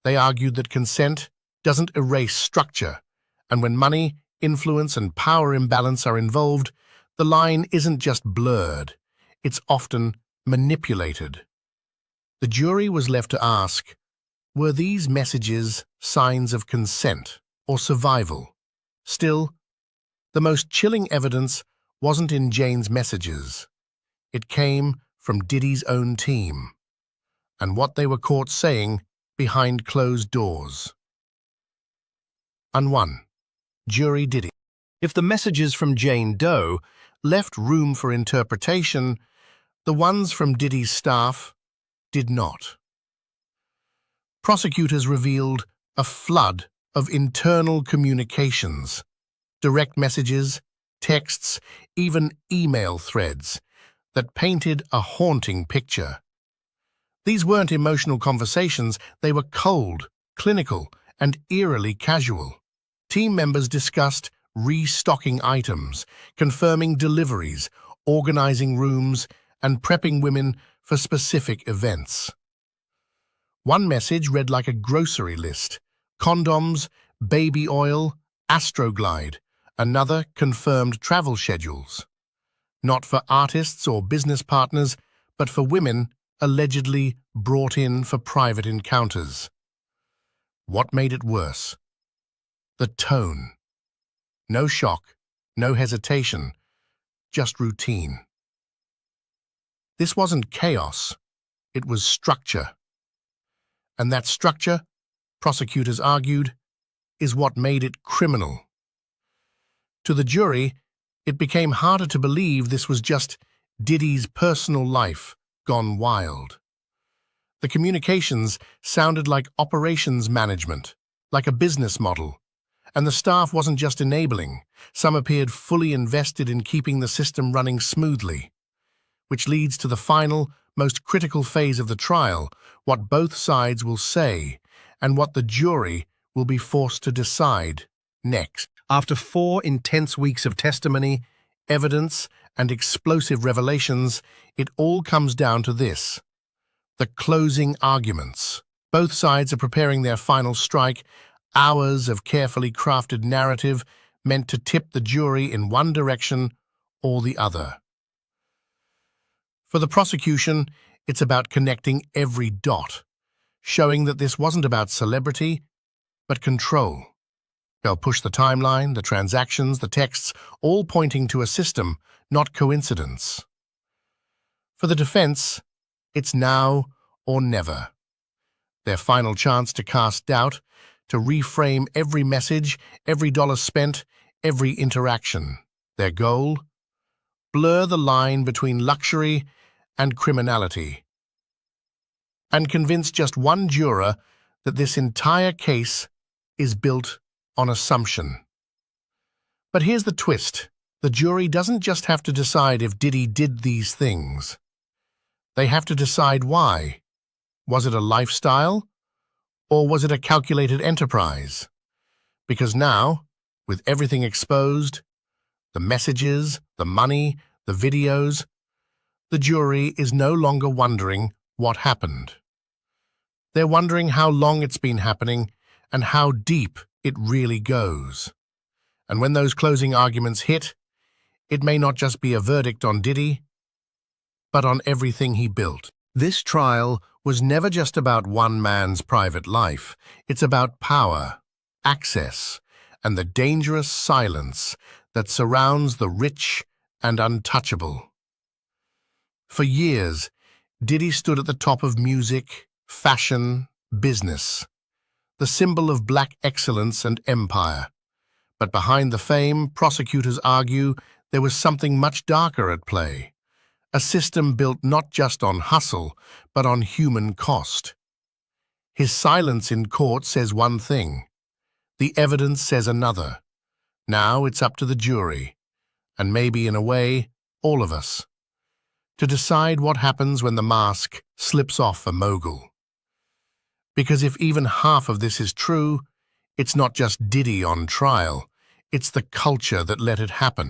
They argued that consent doesn't erase structure, and when money, influence, and power imbalance are involved, the line isn't just blurred, it's often manipulated. The jury was left to ask, were these messages signs of consent or survival? Still, the most chilling evidence wasn't in Jane's messages. It came from Diddy's own team, and what they were caught saying behind closed doors. And 1. Jury Diddy. If the messages from Jane Doe left room for interpretation, the ones from Diddy's staff did not. prosecutors revealed a flood of internal communications, direct messages, texts, even email threads that painted a haunting picture. These weren't emotional conversations, they were cold, clinical, and eerily casual. Team members discussed restocking items, confirming deliveries, organizing rooms, and prepping women for specific events. One message read like a grocery list: condoms, baby oil, Astroglide. Another confirmed travel schedules. Not for artists or business partners, but for women allegedly brought in for private encounters. What made it worse? The tone. No shock, no hesitation, just routine. This wasn't chaos, it was structure. And that structure, prosecutors argued, is what made it criminal. To the jury, it became harder to believe this was just Diddy's personal life gone wild. The communications sounded like operations management, like a business model, and the staff wasn't just enabling. Some appeared fully invested in keeping the system running smoothly, which leads to the final, most critical phase of the trial, what both sides will say and what the jury will be forced to decide next. After 4 intense weeks of testimony, evidence, and explosive revelations, it all comes down to this: the closing arguments. Both sides are preparing their final strike, hours of carefully crafted narrative meant to tip the jury in one direction or the other. For the prosecution, it's about connecting every dot, showing that this wasn't about celebrity, but control. They'll push the timeline, the transactions, the texts, all pointing to a system, not coincidence. For the defense, it's now or never. Their final chance to cast doubt, to reframe every message, every dollar spent, every interaction. Their goal? Blur the line between luxury and criminality, and convince just one juror that this entire case is built on assumption. But here's the twist. The jury doesn't just have to decide if Diddy did these things. They have to decide why. Was it a lifestyle? Or was it a calculated enterprise? Because now, with everything exposed, the messages, the money, the videos, the jury is no longer wondering what happened. They're wondering how long it's been happening and how deep it really goes. And when those closing arguments hit, it may not just be a verdict on Diddy, but on everything he built. This trial was never just about one man's private life. It's about power, access, and the dangerous silence that surrounds the rich and untouchable. For years, Diddy stood at the top of music, fashion, business, the symbol of black excellence and empire. But behind the fame, prosecutors argue there was something much darker at play. A system built not just on hustle, but on human cost. His silence in court says one thing. The evidence says another. Now it's up to the jury, and maybe in a way, all of us, to decide what happens when the mask slips off a mogul. Because if even half of this is true, it's not just Diddy on trial, it's the culture that let it happen.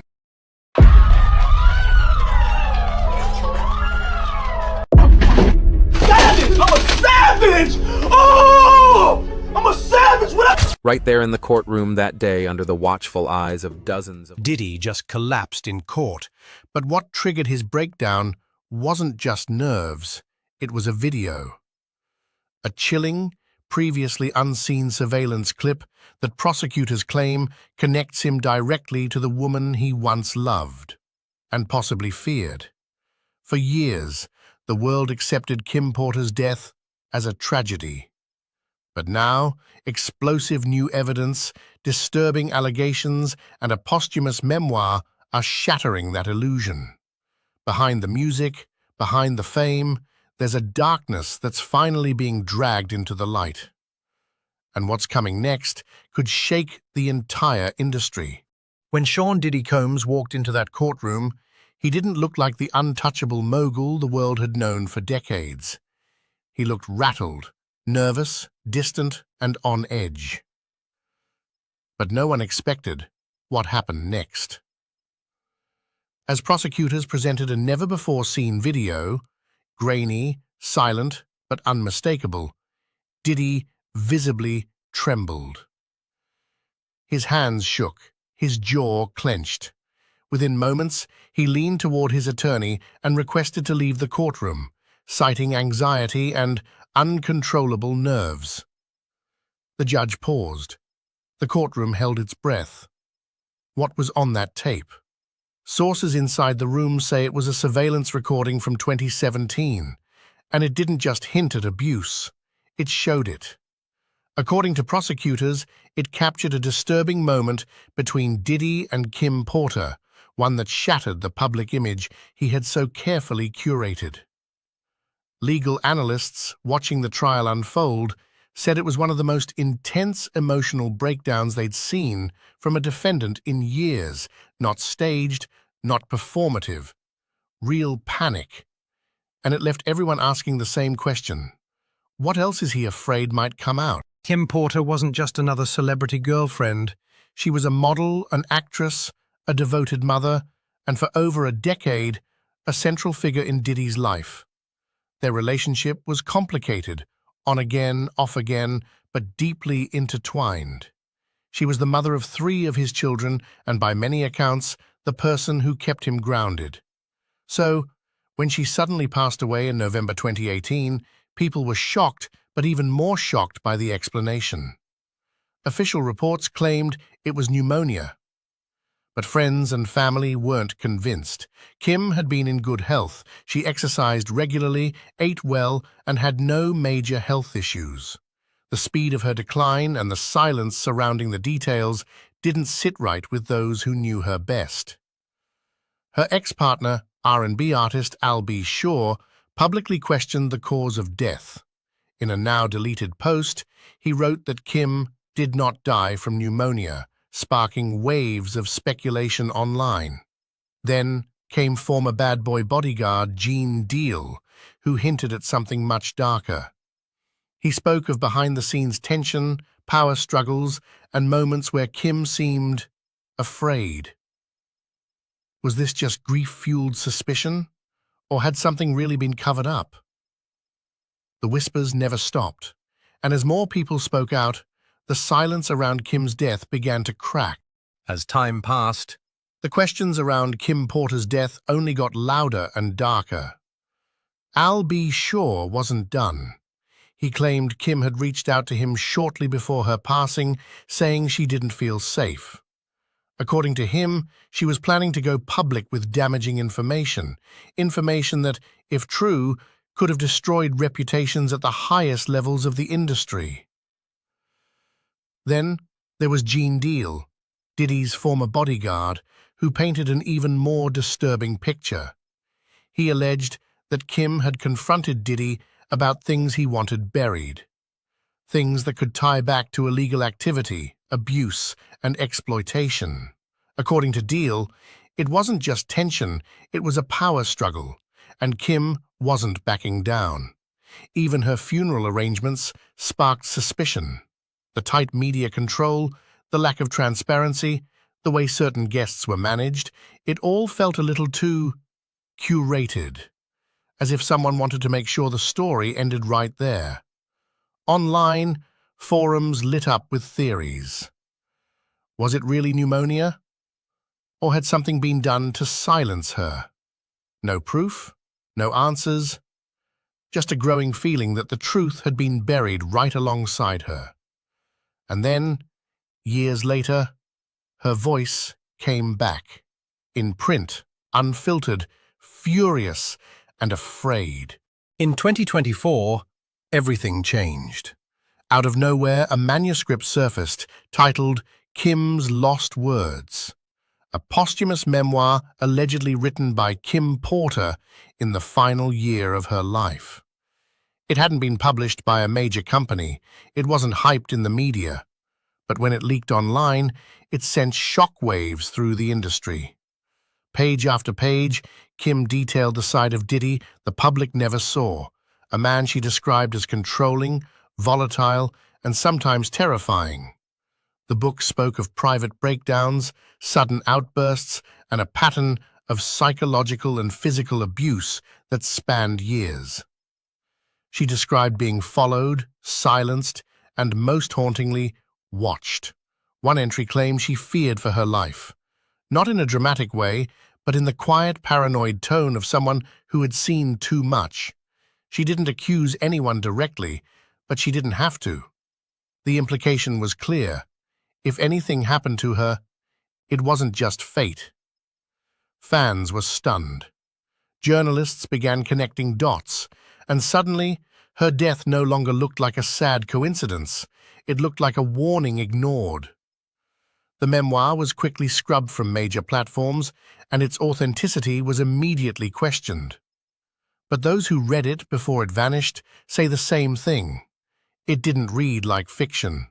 Savage! I'm a savage! Oh! I'm a savage! Right there in the courtroom that day under the watchful eyes of dozens of... Diddy just collapsed in court, but what triggered his breakdown wasn't just nerves, it was a video. A chilling, previously unseen surveillance clip that prosecutors claim connects him directly to the woman he once loved, and possibly feared. For years, the world accepted Kim Porter's death as a tragedy. But now, explosive new evidence, disturbing allegations, and a posthumous memoir are shattering that illusion. Behind the music, behind the fame, there's a darkness that's finally being dragged into the light. And what's coming next could shake the entire industry. When Sean Diddy Combs walked into that courtroom, he didn't look like the untouchable mogul the world had known for decades. He looked rattled, nervous, distant, and on edge. But no one expected what happened next. As prosecutors presented a never-before-seen video, grainy, silent, but unmistakable, Diddy visibly trembled. His hands shook, his jaw clenched. Within moments, he leaned toward his attorney and requested to leave the courtroom, citing anxiety and uncontrollable nerves. The judge paused. The courtroom held its breath. What was on that tape? Sources inside the room say it was a surveillance recording from 2017, and it didn't just hint at abuse, it showed it. According to prosecutors, it captured a disturbing moment between Diddy and Kim Porter, one that shattered the public image he had so carefully curated. Legal analysts watching the trial unfold said it was one of the most intense emotional breakdowns they'd seen from a defendant in years, not staged, not performative, real panic. And it left everyone asking the same question. What else is he afraid might come out? Kim Porter wasn't just another celebrity girlfriend. She was a model, an actress, a devoted mother, and for over a decade, a central figure in Diddy's life. Their relationship was complicated, on again, off again, but deeply intertwined. She was the mother of 3 of his children and by many accounts, the person who kept him grounded. So, when she suddenly passed away in November 2018, people were shocked, but even more shocked by the explanation. Official reports claimed it was pneumonia. But friends and family weren't convinced. Kim had been in good health. She exercised regularly, ate well, and had no major health issues. The speed of her decline and the silence surrounding the details didn't sit right with those who knew her best. Her ex-partner, R&B artist Al B. Shaw, publicly questioned the cause of death. In a now-deleted post, he wrote that Kim did not die from pneumonia, sparking waves of speculation online. Then came former bad boy bodyguard Gene Deal, who hinted at something much darker. He spoke of behind-the-scenes tension, power struggles, and moments where Kim seemed afraid. Was this just grief-fueled suspicion, or had something really been covered up? The whispers never stopped, and as more people spoke out, the silence around Kim's death began to crack. As time passed, the questions around Kim Porter's death only got louder and darker. Al B. Shaw wasn't done. He claimed Kim had reached out to him shortly before her passing, saying she didn't feel safe. According to him, she was planning to go public with damaging information that, if true, could have destroyed reputations at the highest levels of the industry. Then there was Gene Deal, Diddy's former bodyguard, who painted an even more disturbing picture. He alleged that Kim had confronted Diddy about things he wanted buried, things that could tie back to illegal activity, abuse, and exploitation. According to Deal, it wasn't just tension, it was a power struggle, and Kim wasn't backing down. Even her funeral arrangements sparked suspicion. The tight media control, the lack of transparency, the way certain guests were managed, it all felt a little too curated, as if someone wanted to make sure the story ended right there. Online, forums lit up with theories. Was it really pneumonia? Or had something been done to silence her? No proof, no answers, just a growing feeling that the truth had been buried right alongside her. And then, years later, her voice came back, in print, unfiltered, furious, and afraid. In 2024, everything changed. Out of nowhere, a manuscript surfaced titled Kim's Lost Words, a posthumous memoir allegedly written by Kim Porter in the final year of her life. It hadn't been published by a major company, it wasn't hyped in the media, but when it leaked online, it sent shockwaves through the industry. Page after page, Kim detailed the side of Diddy the public never saw, a man she described as controlling, volatile, and sometimes terrifying. The book spoke of private breakdowns, sudden outbursts, and a pattern of psychological and physical abuse that spanned years. She described being followed, silenced, and most hauntingly, watched. One entry claimed she feared for her life. Not in a dramatic way, but in the quiet, paranoid tone of someone who had seen too much. She didn't accuse anyone directly, but she didn't have to. The implication was clear. If anything happened to her, it wasn't just fate. Fans were stunned. Journalists began connecting dots, and suddenly, her death no longer looked like a sad coincidence. It looked like a warning ignored. The memoir was quickly scrubbed from major platforms, and its authenticity was immediately questioned. But those who read it before it vanished say the same thing. It didn't read like fiction.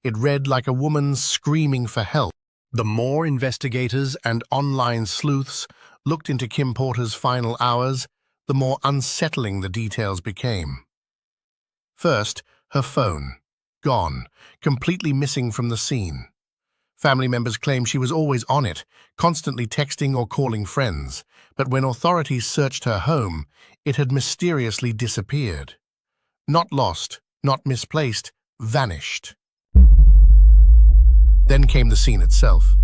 It read like a woman screaming for help. The more investigators and online sleuths looked into Kim Porter's final hours, the more unsettling the details became. First, her phone. Gone, completely missing from the scene. Family members claim she was always on it, constantly texting or calling friends, but when authorities searched her home, it had mysteriously disappeared. Not lost, not misplaced, vanished. Then came the scene itself.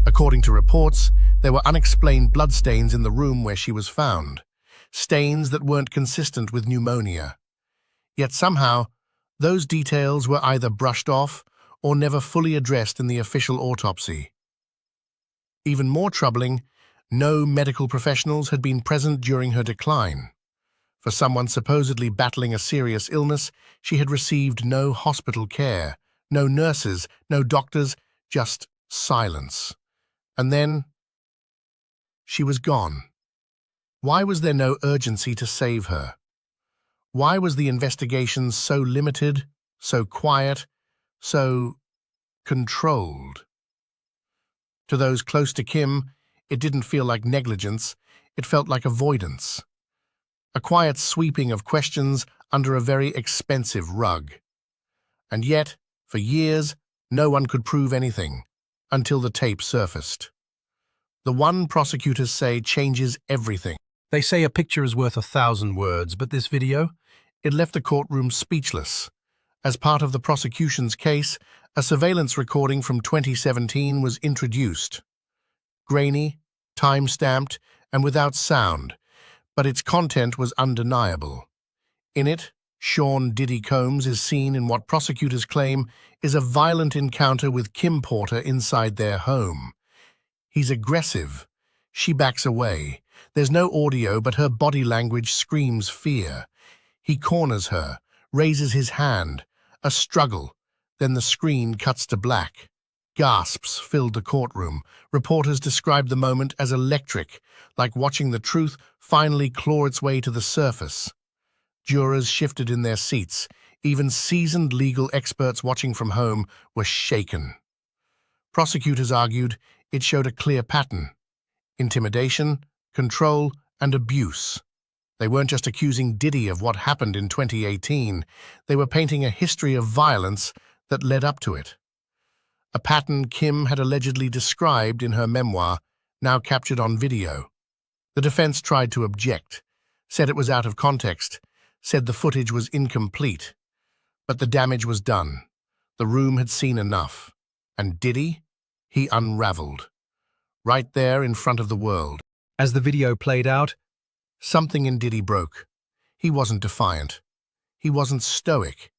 According to reports, there were unexplained bloodstains in the room where she was found, stains that weren't consistent with pneumonia. Yet somehow, those details were either brushed off or never fully addressed in the official autopsy. Even more troubling, no medical professionals had been present during her decline. For someone supposedly battling a serious illness, she had received no hospital care, no nurses, no doctors, just silence. And then, she was gone. Why was there no urgency to save her? Why was the investigation so limited, so quiet, so controlled? To those close to Kim, it didn't feel like negligence, it felt like avoidance. A quiet sweeping of questions under a very expensive rug. And yet, for years, no one could prove anything, until the tape surfaced. The one prosecutors say changes everything. They say a picture is worth 1,000 words, but this video? It left the courtroom speechless. As part of the prosecution's case, a surveillance recording from 2017 was introduced. Grainy, time-stamped, and without sound, but its content was undeniable. In it, Sean Diddy Combs is seen in what prosecutors claim is a violent encounter with Kim Porter inside their home. He's aggressive. She backs away. There's no audio, but her body language screams fear. He corners her, raises his hand. A struggle. Then the screen cuts to black. Gasps filled the courtroom. Reporters described the moment as electric, like watching the truth finally claw its way to the surface. Jurors shifted in their seats. Even seasoned legal experts watching from home were shaken. Prosecutors argued it showed a clear pattern: intimidation, control, and abuse. They weren't just accusing Diddy of what happened in 2018. They were painting a history of violence that led up to it. A pattern Kim had allegedly described in her memoir, now captured on video. The defense tried to object, said it was out of context, said the footage was incomplete. But the damage was done. The room had seen enough. And Diddy? He unraveled. Right there in front of the world. As the video played out, something in Diddy broke. He wasn't defiant. He wasn't stoic.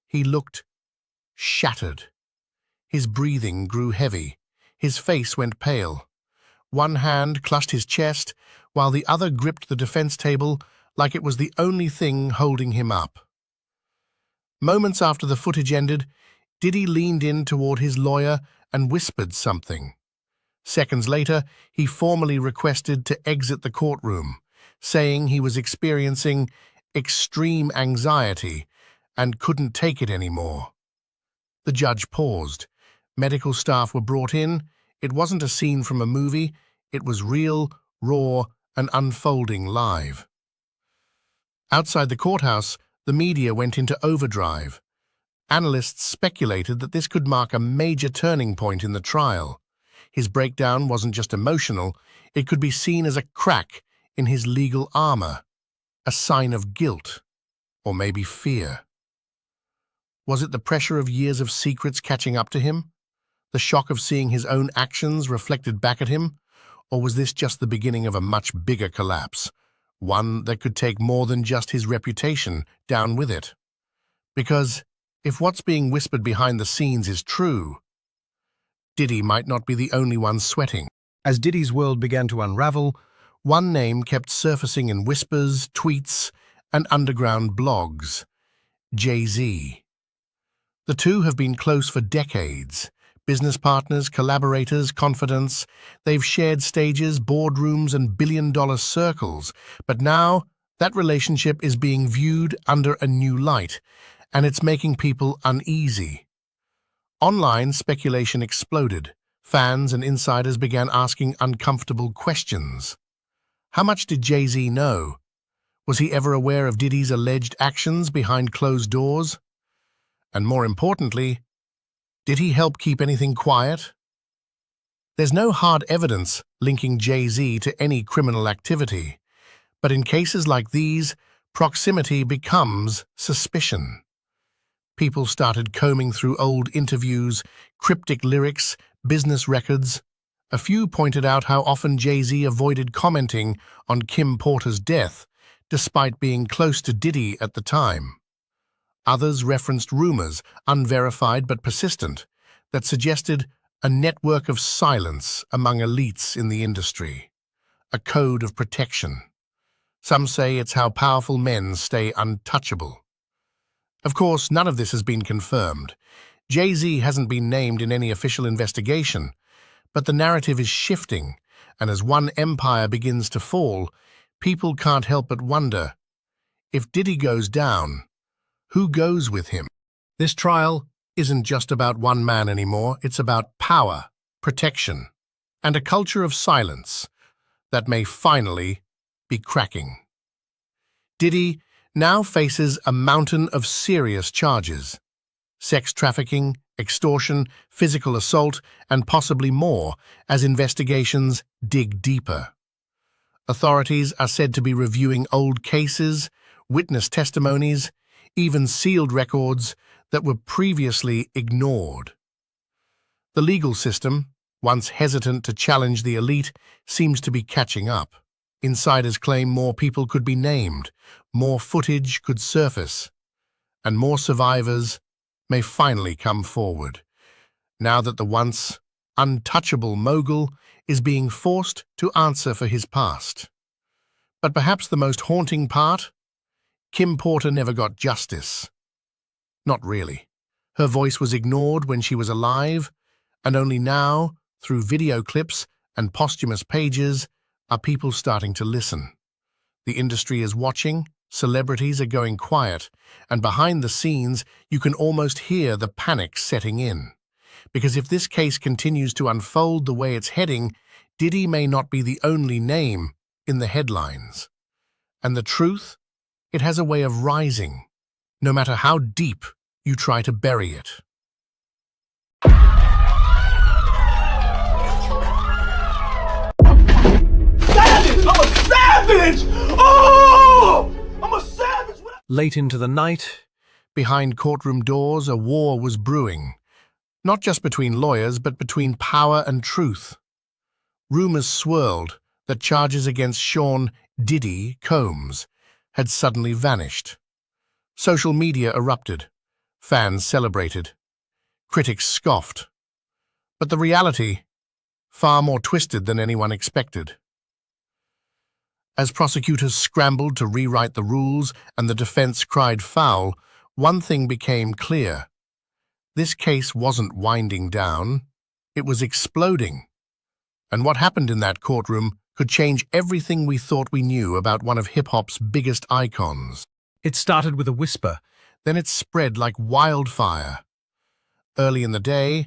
He looked shattered. His breathing grew heavy. His face went pale. One hand clutched his chest, while the other gripped the defense table like it was the only thing holding him up. Moments after the footage ended, Diddy leaned in toward his lawyer and whispered something. Seconds later, he formally requested to exit the courtroom, saying he was experiencing extreme anxiety, and couldn't take it anymore. The judge paused. Medical staff were brought in. It wasn't a scene from a movie. It was real, raw, and unfolding live. Outside the courthouse, the media went into overdrive. Analysts speculated that this could mark a major turning point in the trial. His breakdown wasn't just emotional, it could be seen as a crack in his legal armor, a sign of guilt, or maybe fear. Was it the pressure of years of secrets catching up to him? The shock of seeing his own actions reflected back at him? Or was this just the beginning of a much bigger collapse, one that could take more than just his reputation down with it? Because if what's being whispered behind the scenes is true, Diddy might not be the only one sweating. As Diddy's world began to unravel, one name kept surfacing in whispers, tweets, and underground blogs: Jay-Z. The two have been close for decades. Business partners, collaborators, confidants. They've shared stages, boardrooms, and billion-dollar circles. But now, that relationship is being viewed under a new light, and it's making people uneasy. Online speculation exploded. Fans and insiders began asking uncomfortable questions. How much did Jay-Z know? Was he ever aware of Diddy's alleged actions behind closed doors? And more importantly, did he help keep anything quiet? There's no hard evidence linking Jay-Z to any criminal activity, but in cases like these, proximity becomes suspicion. People started combing through old interviews, cryptic lyrics, business records. A few pointed out how often Jay-Z avoided commenting on Kim Porter's death, despite being close to Diddy at the time. Others referenced rumors, unverified but persistent, that suggested a network of silence among elites in the industry, a code of protection. Some say it's how powerful men stay untouchable. Of course, none of this has been confirmed. Jay-Z hasn't been named in any official investigation, but the narrative is shifting, and as one empire begins to fall, people can't help but wonder, if Diddy goes down, who goes with him? This trial isn't just about one man anymore. It's about power, protection, and a culture of silence that may finally be cracking. Diddy now faces a mountain of serious charges: sex trafficking, extortion, physical assault, and possibly more as investigations dig deeper. Authorities are said to be reviewing old cases, witness testimonies, even sealed records that were previously ignored. The legal system, once hesitant to challenge the elite, seems to be catching up. Insiders claim more people could be named, more footage could surface, and more survivors may finally come forward, now that the once untouchable mogul is being forced to answer for his past. But perhaps the most haunting part? Kim Porter never got justice. Not really. Her voice was ignored when she was alive, and only now, through video clips and posthumous pages, are people starting to listen. The industry is watching, celebrities are going quiet, and behind the scenes, you can almost hear the panic setting in. Because if this case continues to unfold the way it's heading, Diddy may not be the only name in the headlines. And the truth? It has a way of rising, no matter how deep you try to bury it. Savage! I'm a savage! Oh! I'm a savage! Late into the night, behind courtroom doors, a war was brewing, not just between lawyers, but between power and truth. Rumors swirled that charges against Sean "Diddy" Combs had suddenly vanished. Social media erupted. Fans celebrated. Critics scoffed. But the reality, far more twisted than anyone expected. As prosecutors scrambled to rewrite the rules and the defense cried foul, one thing became clear. This case wasn't winding down, it was exploding. And what happened in that courtroom could change everything we thought we knew about one of hip-hop's biggest icons. It started with a whisper, then it spread like wildfire. Early in the day,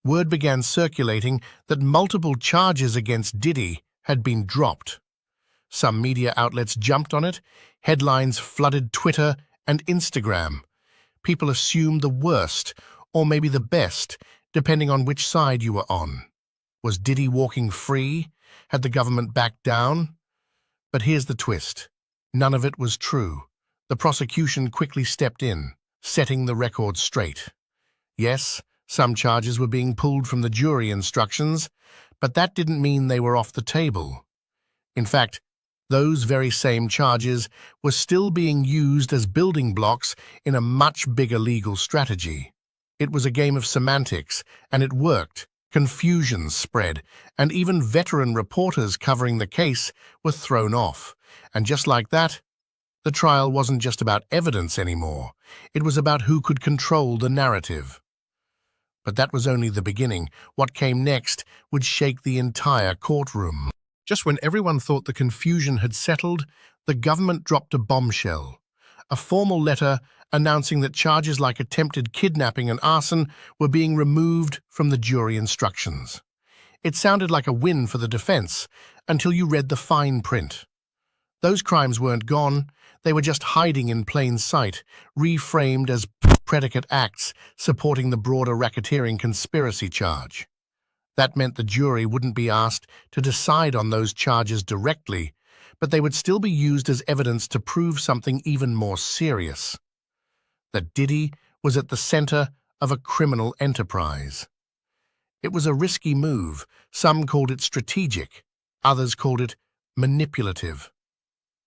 word began circulating that multiple charges against Diddy had been dropped. Some media outlets jumped on it, headlines flooded Twitter and Instagram. People assumed the worst, or maybe the best, depending on which side you were on. Was Diddy walking free? Had the government backed down? But here's the twist. None of it was true. The prosecution quickly stepped in, setting the record straight. Yes, some charges were being pulled from the jury instructions, but that didn't mean they were off the table. In fact, those very same charges were still being used as building blocks in a much bigger legal strategy. It was a game of semantics, and it worked. Confusion spread, and even veteran reporters covering the case were thrown off. And just like that, the trial wasn't just about evidence anymore. It was about who could control the narrative. But that was only the beginning. What came next would shake the entire courtroom. Just when everyone thought the confusion had settled, the government dropped a bombshell. A formal letter announcing that charges like attempted kidnapping and arson were being removed from the jury instructions. It sounded like a win for the defense until you read the fine print. Those crimes weren't gone, they were just hiding in plain sight, reframed as predicate acts supporting the broader racketeering conspiracy charge. That meant the jury wouldn't be asked to decide on those charges directly, but they would still be used as evidence to prove something even more serious. That Diddy was at the center of a criminal enterprise. It was a risky move. Some called it strategic, others called it manipulative.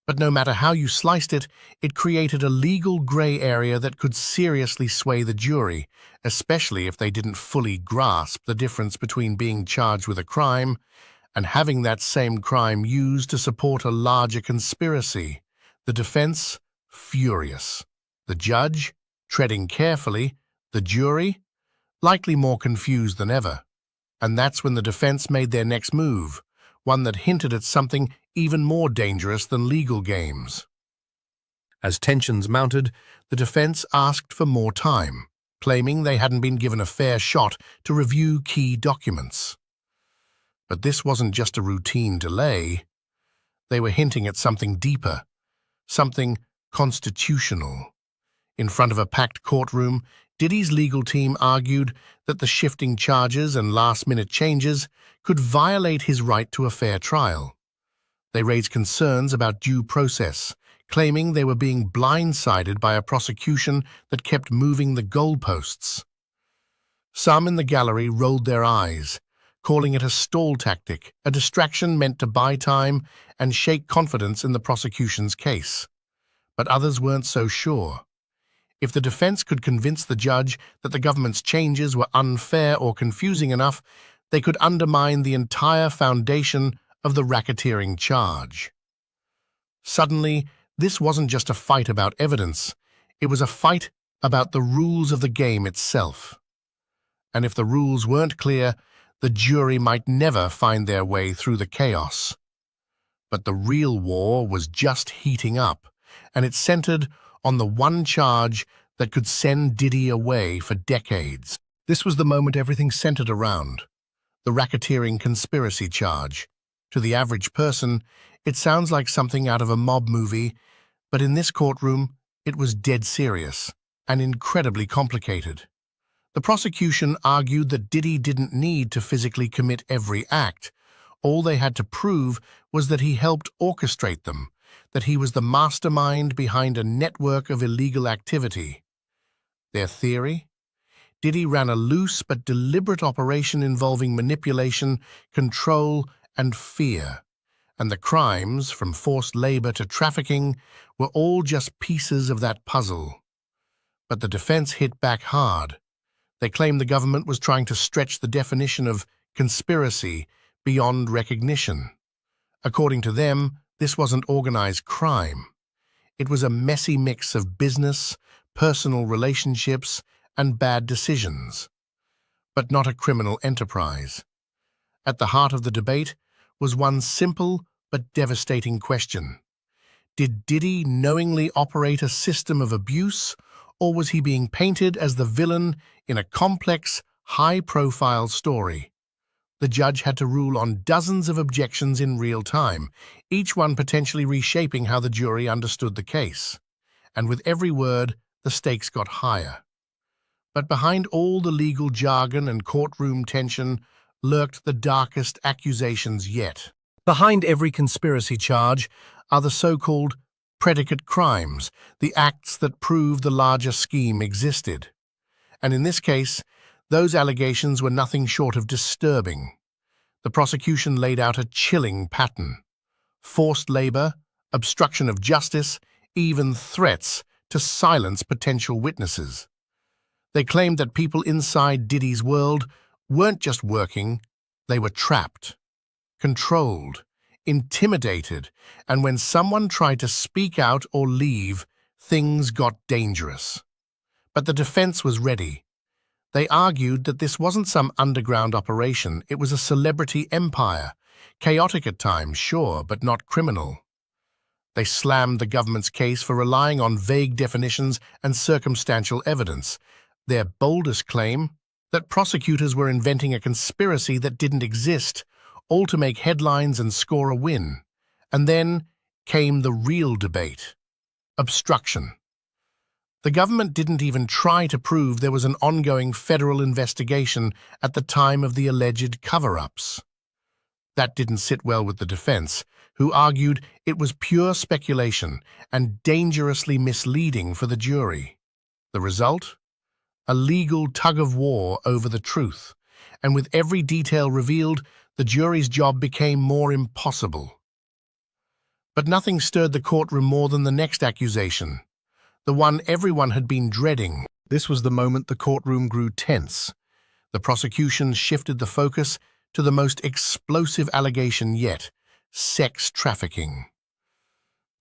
But no matter how you sliced it, it created a legal gray area that could seriously sway the jury, especially if they didn't fully grasp the difference between being charged with a crime and having that same crime used to support a larger conspiracy. The defense, furious. The judge, treading carefully. The jury, likely more confused than ever. And that's when the defense made their next move, one that hinted at something even more dangerous than legal games. As tensions mounted, the defense asked for more time, claiming they hadn't been given a fair shot to review key documents. But this wasn't just a routine delay. They were hinting at something deeper, something constitutional. In front of a packed courtroom, Diddy's legal team argued that the shifting charges and last-minute changes could violate his right to a fair trial. They raised concerns about due process, claiming they were being blindsided by a prosecution that kept moving the goalposts. Some in the gallery rolled their eyes, calling it a stall tactic, a distraction meant to buy time and shake confidence in the prosecution's case. But others weren't so sure. If the defense could convince the judge that the government's changes were unfair or confusing enough, they could undermine the entire foundation of the racketeering charge. Suddenly, this wasn't just a fight about evidence, it was a fight about the rules of the game itself. And if the rules weren't clear, the jury might never find their way through the chaos. But the real war was just heating up, and it centered on the one charge that could send Diddy away for decades. This was the moment everything centered around, the racketeering conspiracy charge. To the average person, it sounds like something out of a mob movie, but in this courtroom, it was dead serious and incredibly complicated. The prosecution argued that Diddy didn't need to physically commit every act. All they had to prove was that he helped orchestrate them, that he was the mastermind behind a network of illegal activity. Their theory? Diddy ran a loose but deliberate operation involving manipulation, control, and fear, and the crimes, from forced labor to trafficking, were all just pieces of that puzzle. But the defense hit back hard. They claimed the government was trying to stretch the definition of conspiracy beyond recognition. According to them, this wasn't organized crime. It was a messy mix of business, personal relationships, and bad decisions, but not a criminal enterprise. At the heart of the debate was one simple but devastating question. Did Diddy knowingly operate a system of abuse, or was he being painted as the villain in a complex, high-profile story? The judge had to rule on dozens of objections in real time, each one potentially reshaping how the jury understood the case. And with every word, the stakes got higher. But behind all the legal jargon and courtroom tension lurked the darkest accusations yet. Behind every conspiracy charge are the so-called predicate crimes, the acts that prove the larger scheme existed. And in this case, those allegations were nothing short of disturbing. The prosecution laid out a chilling pattern: forced labor, obstruction of justice, even threats to silence potential witnesses. They claimed that people inside Diddy's world weren't just working, they were trapped, controlled, intimidated, and when someone tried to speak out or leave, things got dangerous. But the defense was ready. They argued that this wasn't some underground operation, it was a celebrity empire, chaotic at times, sure, but not criminal. They slammed the government's case for relying on vague definitions and circumstantial evidence. Their boldest claim, that prosecutors were inventing a conspiracy that didn't exist, all to make headlines and score a win. And then came the real debate: obstruction. The government didn't even try to prove there was an ongoing federal investigation at the time of the alleged cover-ups. That didn't sit well with the defense, who argued it was pure speculation and dangerously misleading for the jury. The result? A legal tug-of-war over the truth, and with every detail revealed, the jury's job became more impossible. But nothing stirred the courtroom more than the next accusation, the one everyone had been dreading. This was the moment the courtroom grew tense. The prosecution shifted the focus to the most explosive allegation yet: sex trafficking.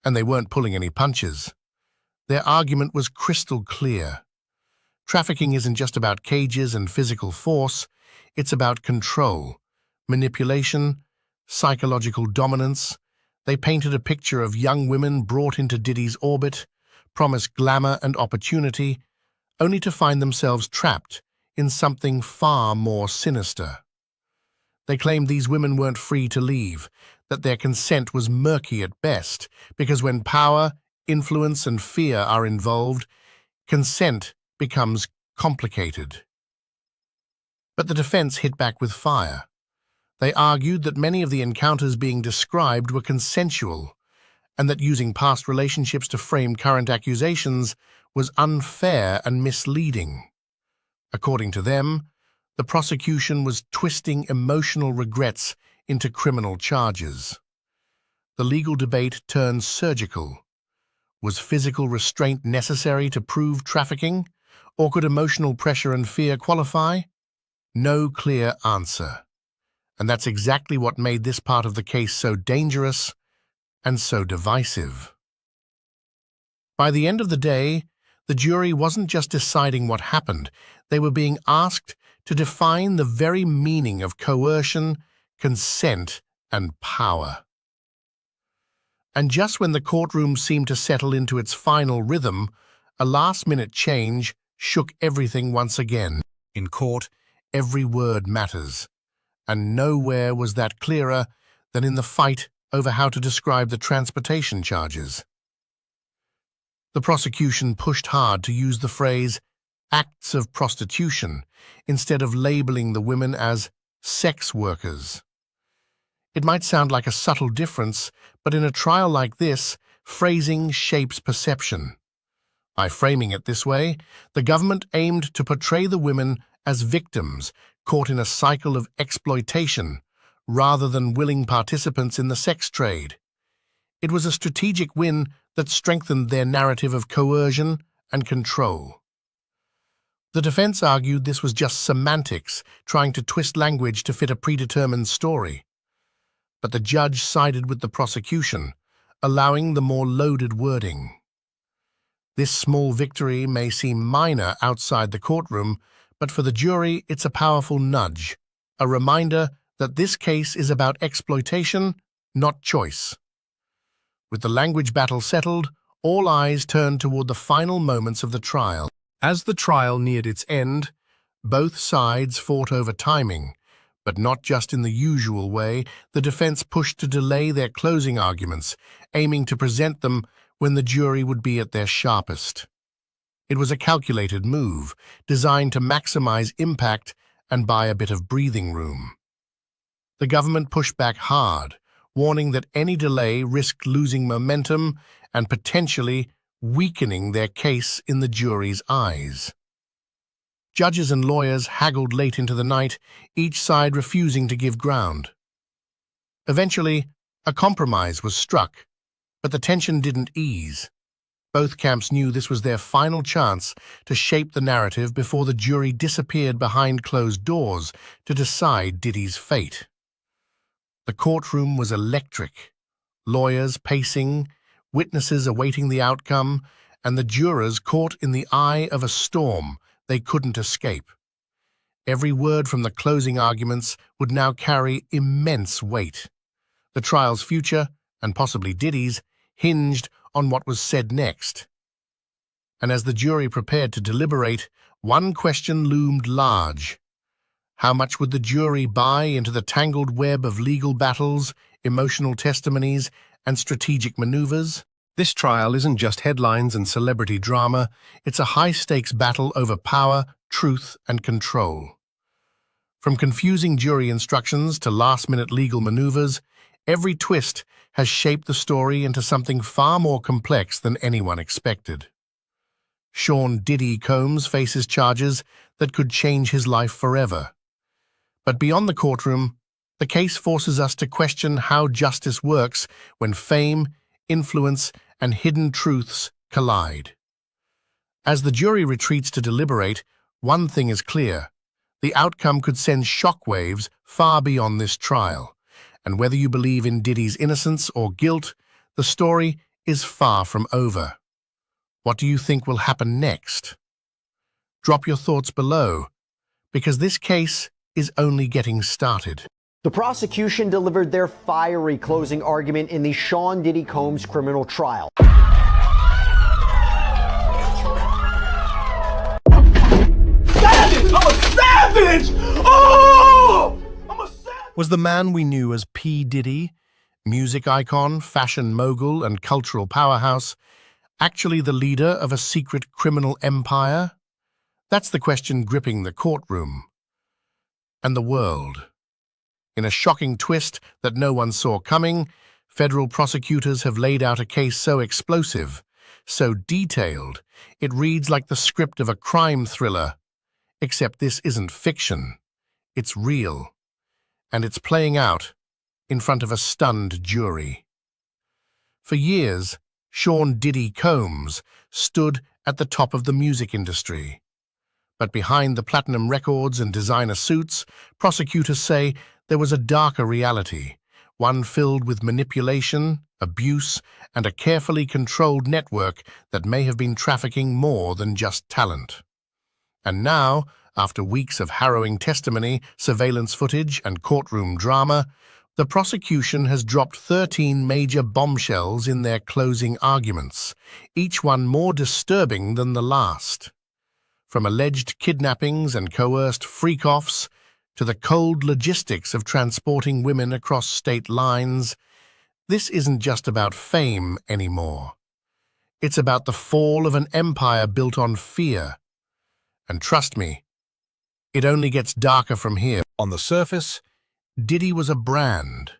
And they weren't pulling any punches. Their argument was crystal clear. Trafficking isn't just about cages and physical force, it's about control, manipulation, psychological dominance. They painted a picture of young women brought into Diddy's orbit, promised glamour and opportunity, only to find themselves trapped in something far more sinister. They claimed these women weren't free to leave, that their consent was murky at best, because when power, influence, and fear are involved, consent becomes complicated. But the defense hit back with fire. They argued that many of the encounters being described were consensual, and that using past relationships to frame current accusations was unfair and misleading. According to them, the prosecution was twisting emotional regrets into criminal charges. The legal debate turned surgical. Was physical restraint necessary to prove trafficking, or could emotional pressure and fear qualify? No clear answer. And that's exactly what made this part of the case so dangerous and so divisive. By the end of the day, the jury wasn't just deciding what happened, they were being asked to define the very meaning of coercion, consent, and power. And just when the courtroom seemed to settle into its final rhythm, a last-minute change shook everything once again. In court, every word matters, and nowhere was that clearer than in the fight over how to describe the transportation charges. The prosecution pushed hard to use the phrase acts of prostitution instead of labeling the women as sex workers. It might sound like a subtle difference, but in a trial like this, phrasing shapes perception. By framing it this way, the government aimed to portray the women as victims caught in a cycle of exploitation rather than willing participants in the sex trade. It was a strategic win that strengthened their narrative of coercion and control. The defense argued this was just semantics, trying to twist language to fit a predetermined story. But the judge sided with the prosecution, allowing the more loaded wording. This small victory may seem minor outside the courtroom, but for the jury it's a powerful nudge, a reminder that this case is about exploitation, not choice. With the language battle settled, all eyes turned toward the final moments of the trial. As the trial neared its end, both sides fought over timing, but not just in the usual way. The defense pushed to delay their closing arguments, aiming to present them when the jury would be at their sharpest. It was a calculated move, designed to maximize impact and buy a bit of breathing room. The government pushed back hard, warning that any delay risked losing momentum and potentially weakening their case in the jury's eyes. Judges and lawyers haggled late into the night, each side refusing to give ground. Eventually, a compromise was struck, but the tension didn't ease. Both camps knew this was their final chance to shape the narrative before the jury disappeared behind closed doors to decide Diddy's fate. The courtroom was electric, lawyers pacing, witnesses awaiting the outcome, and the jurors caught in the eye of a storm they couldn't escape. Every word from the closing arguments would now carry immense weight. The trial's future, and possibly Diddy's, hinged on what was said next. And as the jury prepared to deliberate, one question loomed large. How much would the jury buy into the tangled web of legal battles, emotional testimonies, and strategic maneuvers? This trial isn't just headlines and celebrity drama, it's a high-stakes battle over power, truth, and control. From confusing jury instructions to last-minute legal maneuvers, every twist has shaped the story into something far more complex than anyone expected. Sean "Diddy" Combs faces charges that could change his life forever. But beyond the courtroom, the case forces us to question how justice works when fame, influence, and hidden truths collide. As the jury retreats to deliberate, one thing is clear: the outcome could send shockwaves far beyond this trial. And whether you believe in Diddy's innocence or guilt, the story is far from over. What do you think will happen next? Drop your thoughts below, because this case is only getting started. The prosecution delivered their fiery closing argument in the Sean Diddy Combs criminal trial. Savage! I'm a savage! Oh! Was the man we knew as P. Diddy, music icon, fashion mogul, and cultural powerhouse, actually the leader of a secret criminal empire? That's the question gripping the courtroom and the world. In a shocking twist that no one saw coming, federal prosecutors have laid out a case so explosive, so detailed, it reads like the script of a crime thriller. Except this isn't fiction. It's real. And it's playing out in front of a stunned jury. For years, Sean Diddy Combs stood at the top of the music industry. But behind the platinum records and designer suits, prosecutors say there was a darker reality, one filled with manipulation, abuse, and a carefully controlled network that may have been trafficking more than just talent. And now, after weeks of harrowing testimony, surveillance footage, and courtroom drama, the prosecution has dropped 13 major bombshells in their closing arguments, each one more disturbing than the last. From alleged kidnappings and coerced freak-offs to the cold logistics of transporting women across state lines, this isn't just about fame anymore. It's about the fall of an empire built on fear. And trust me, it only gets darker from here. On the surface, Diddy was a brand,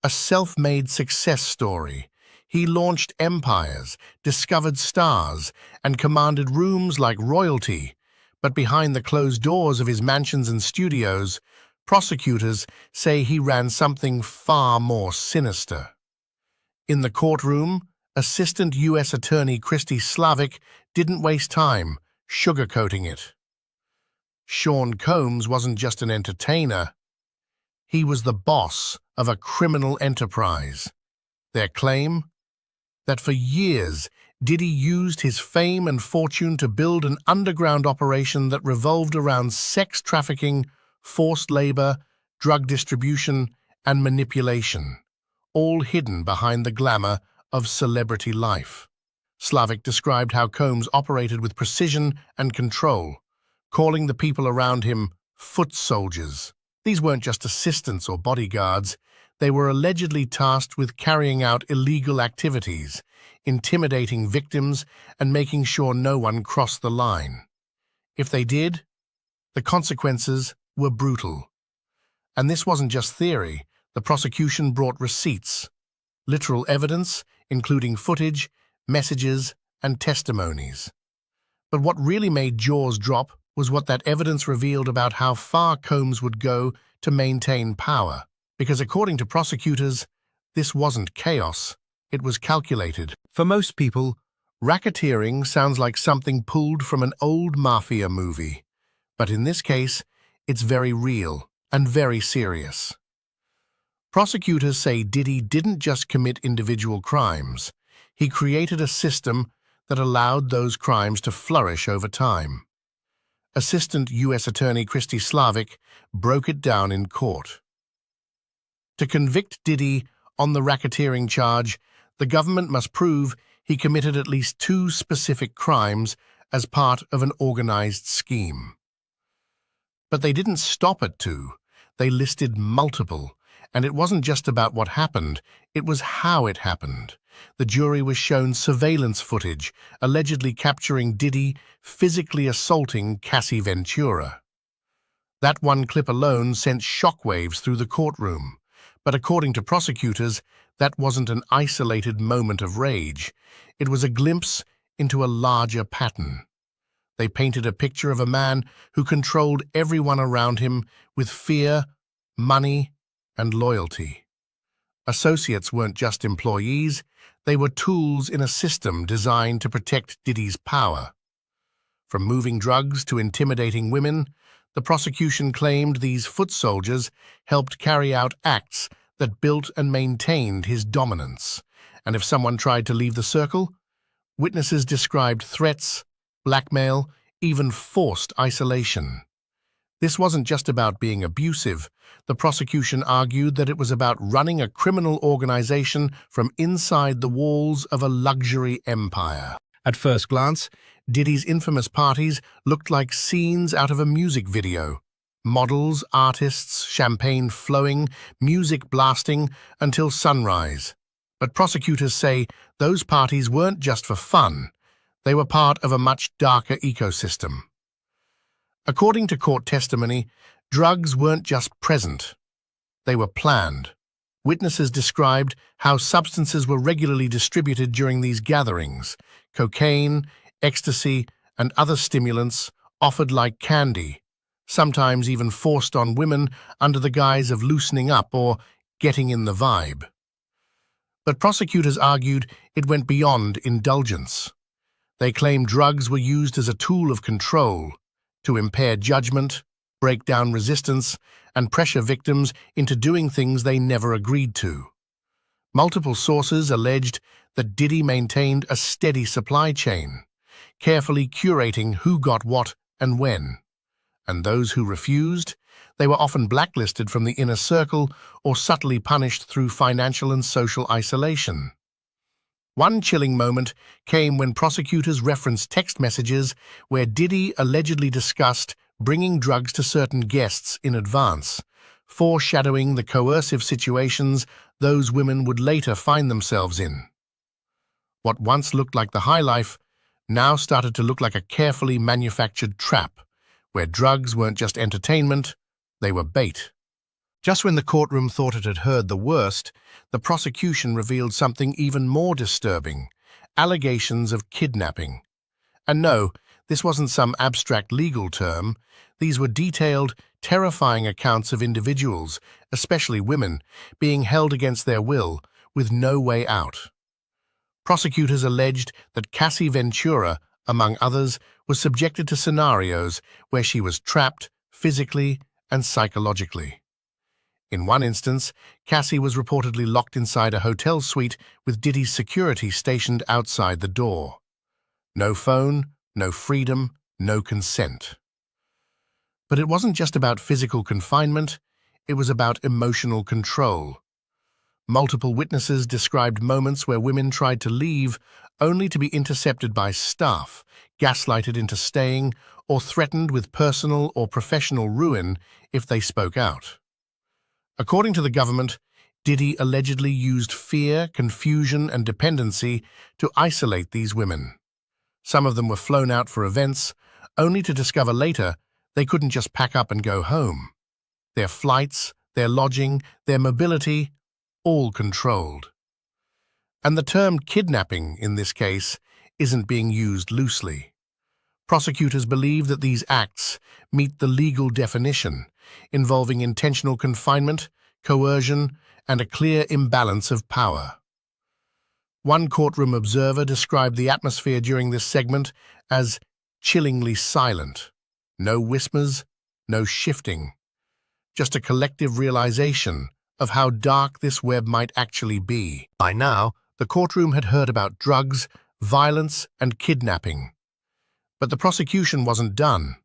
a self-made success story. He launched empires, discovered stars, and commanded rooms like royalty. But behind the closed doors of his mansions and studios, prosecutors say he ran something far more sinister. In the courtroom, Assistant U.S. Attorney Christy Slavic didn't waste time sugarcoating it. Sean Combs wasn't just an entertainer. He was the boss of a criminal enterprise. Their claim? That for years, Diddy used his fame and fortune to build an underground operation that revolved around sex trafficking, forced labor, drug distribution, and manipulation, all hidden behind the glamour of celebrity life. Slavic described how Combs operated with precision and control, calling the people around him foot soldiers. These weren't just assistants or bodyguards. They were allegedly tasked with carrying out illegal activities, intimidating victims, and making sure no one crossed the line. If they did, the consequences were brutal. And this wasn't just theory. The prosecution brought receipts, literal evidence, including footage, messages, and testimonies. But what really made jaws drop was what that evidence revealed about how far Combs would go to maintain power. Because according to prosecutors, this wasn't chaos, it was calculated. For most people, racketeering sounds like something pulled from an old mafia movie. But in this case, it's very real and very serious. Prosecutors say Diddy didn't just commit individual crimes. He created a system that allowed those crimes to flourish over time. Assistant U.S. Attorney Christy Slavic broke it down in court. To convict Diddy on the racketeering charge, the government must prove he committed at least 2 specific crimes as part of an organized scheme. But they didn't stop at 2. They listed multiple. And it wasn't just about what happened, it was how it happened. The jury was shown surveillance footage, allegedly capturing Diddy physically assaulting Cassie Ventura. That one clip alone sent shockwaves through the courtroom. But according to prosecutors, that wasn't an isolated moment of rage. It was a glimpse into a larger pattern. They painted a picture of a man who controlled everyone around him with fear, money, and loyalty. Associates weren't just employees, they were tools in a system designed to protect Diddy's power. From moving drugs to intimidating women, the prosecution claimed these foot soldiers helped carry out acts that built and maintained his dominance. And if someone tried to leave the circle, witnesses described threats, blackmail, even forced isolation. This wasn't just about being abusive. The prosecution argued that it was about running a criminal organization from inside the walls of a luxury empire. At first glance, Diddy's infamous parties looked like scenes out of a music video. Models, artists, champagne flowing, music blasting until sunrise. But prosecutors say those parties weren't just for fun. They were part of a much darker ecosystem. According to court testimony, drugs weren't just present. They were planned. Witnesses described how substances were regularly distributed during these gatherings. Cocaine, ecstasy, and other stimulants offered like candy, sometimes even forced on women under the guise of loosening up or getting in the vibe. But prosecutors argued it went beyond indulgence. They claimed drugs were used as a tool of control, to impair judgment, break down resistance, and pressure victims into doing things they never agreed to. Multiple sources alleged that Diddy maintained a steady supply chain, carefully curating who got what and when. And those who refused, they were often blacklisted from the inner circle or subtly punished through financial and social isolation. One chilling moment came when prosecutors referenced text messages where Diddy allegedly discussed bringing drugs to certain guests in advance, foreshadowing the coercive situations those women would later find themselves in. What once looked like the high life now started to look like a carefully manufactured trap, where drugs weren't just entertainment, they were bait. Just when the courtroom thought it had heard the worst, the prosecution revealed something even more disturbing: allegations of kidnapping. And no, this wasn't some abstract legal term. These were detailed, terrifying accounts of individuals, especially women, being held against their will, with no way out. Prosecutors alleged that Cassie Ventura, among others, was subjected to scenarios where she was trapped physically and psychologically. In one instance, Cassie was reportedly locked inside a hotel suite with Diddy's security stationed outside the door. No phone, no freedom, no consent. But it wasn't just about physical confinement, it was about emotional control. Multiple witnesses described moments where women tried to leave only to be intercepted by staff, gaslighted into staying, or threatened with personal or professional ruin if they spoke out. According to the government, Diddy allegedly used fear, confusion, and dependency to isolate these women. Some of them were flown out for events, only to discover later they couldn't just pack up and go home. Their flights, their lodging, their mobility, all controlled. And the term kidnapping, in this case, isn't being used loosely. Prosecutors believe that these acts meet the legal definition, involving intentional confinement, coercion, and a clear imbalance of power. One courtroom observer described the atmosphere during this segment as chillingly silent. No whispers, no shifting. Just a collective realization of how dark this web might actually be. By now, the courtroom had heard about drugs, violence, and kidnapping. But the prosecution wasn't done.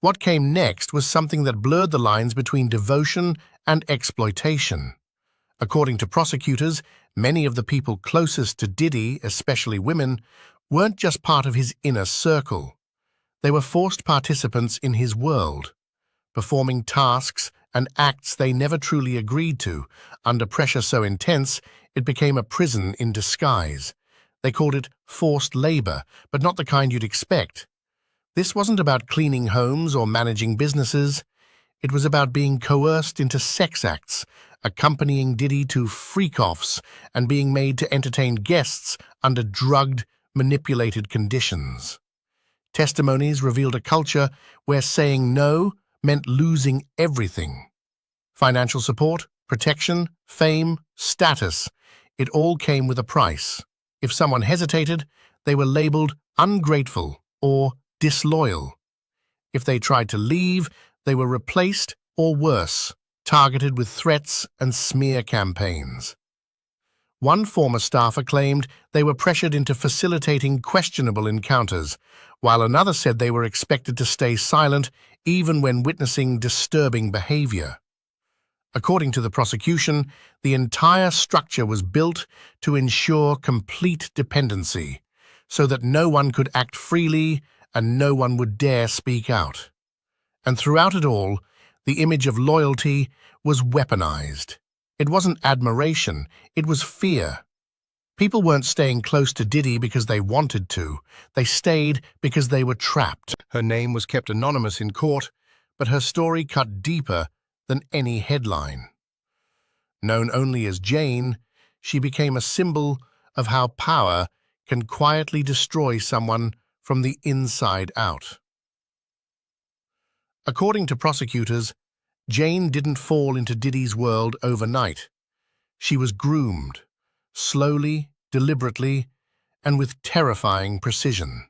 What came next was something that blurred the lines between devotion and exploitation. According to prosecutors, many of the people closest to Diddy, especially women, weren't just part of his inner circle. They were forced participants in his world, performing tasks and acts they never truly agreed to, under pressure so intense it became a prison in disguise. They called it forced labor, but not the kind you'd expect. This wasn't about cleaning homes or managing businesses. It was about being coerced into sex acts, accompanying Diddy to freak-offs, and being made to entertain guests under drugged, manipulated conditions. Testimonies revealed a culture where saying no meant losing everything. Financial support, protection, fame, status, it all came with a price. If someone hesitated, they were labeled ungrateful or disloyal. If they tried to leave, they were replaced, or worse, targeted with threats and smear campaigns. One former staffer claimed they were pressured into facilitating questionable encounters, while another said they were expected to stay silent even when witnessing disturbing behavior. According to the prosecution, the entire structure was built to ensure complete dependency, so that no one could act freely and no one would dare speak out. And throughout it all, the image of loyalty was weaponized. It wasn't admiration, it was fear. People weren't staying close to Diddy because they wanted to. They stayed because they were trapped. Her name was kept anonymous in court, but her story cut deeper than any headline. Known only as Jane, she became a symbol of how power can quietly destroy someone from the inside out. According to prosecutors, Jane didn't fall into Diddy's world overnight. She was groomed, slowly, deliberately, and with terrifying precision.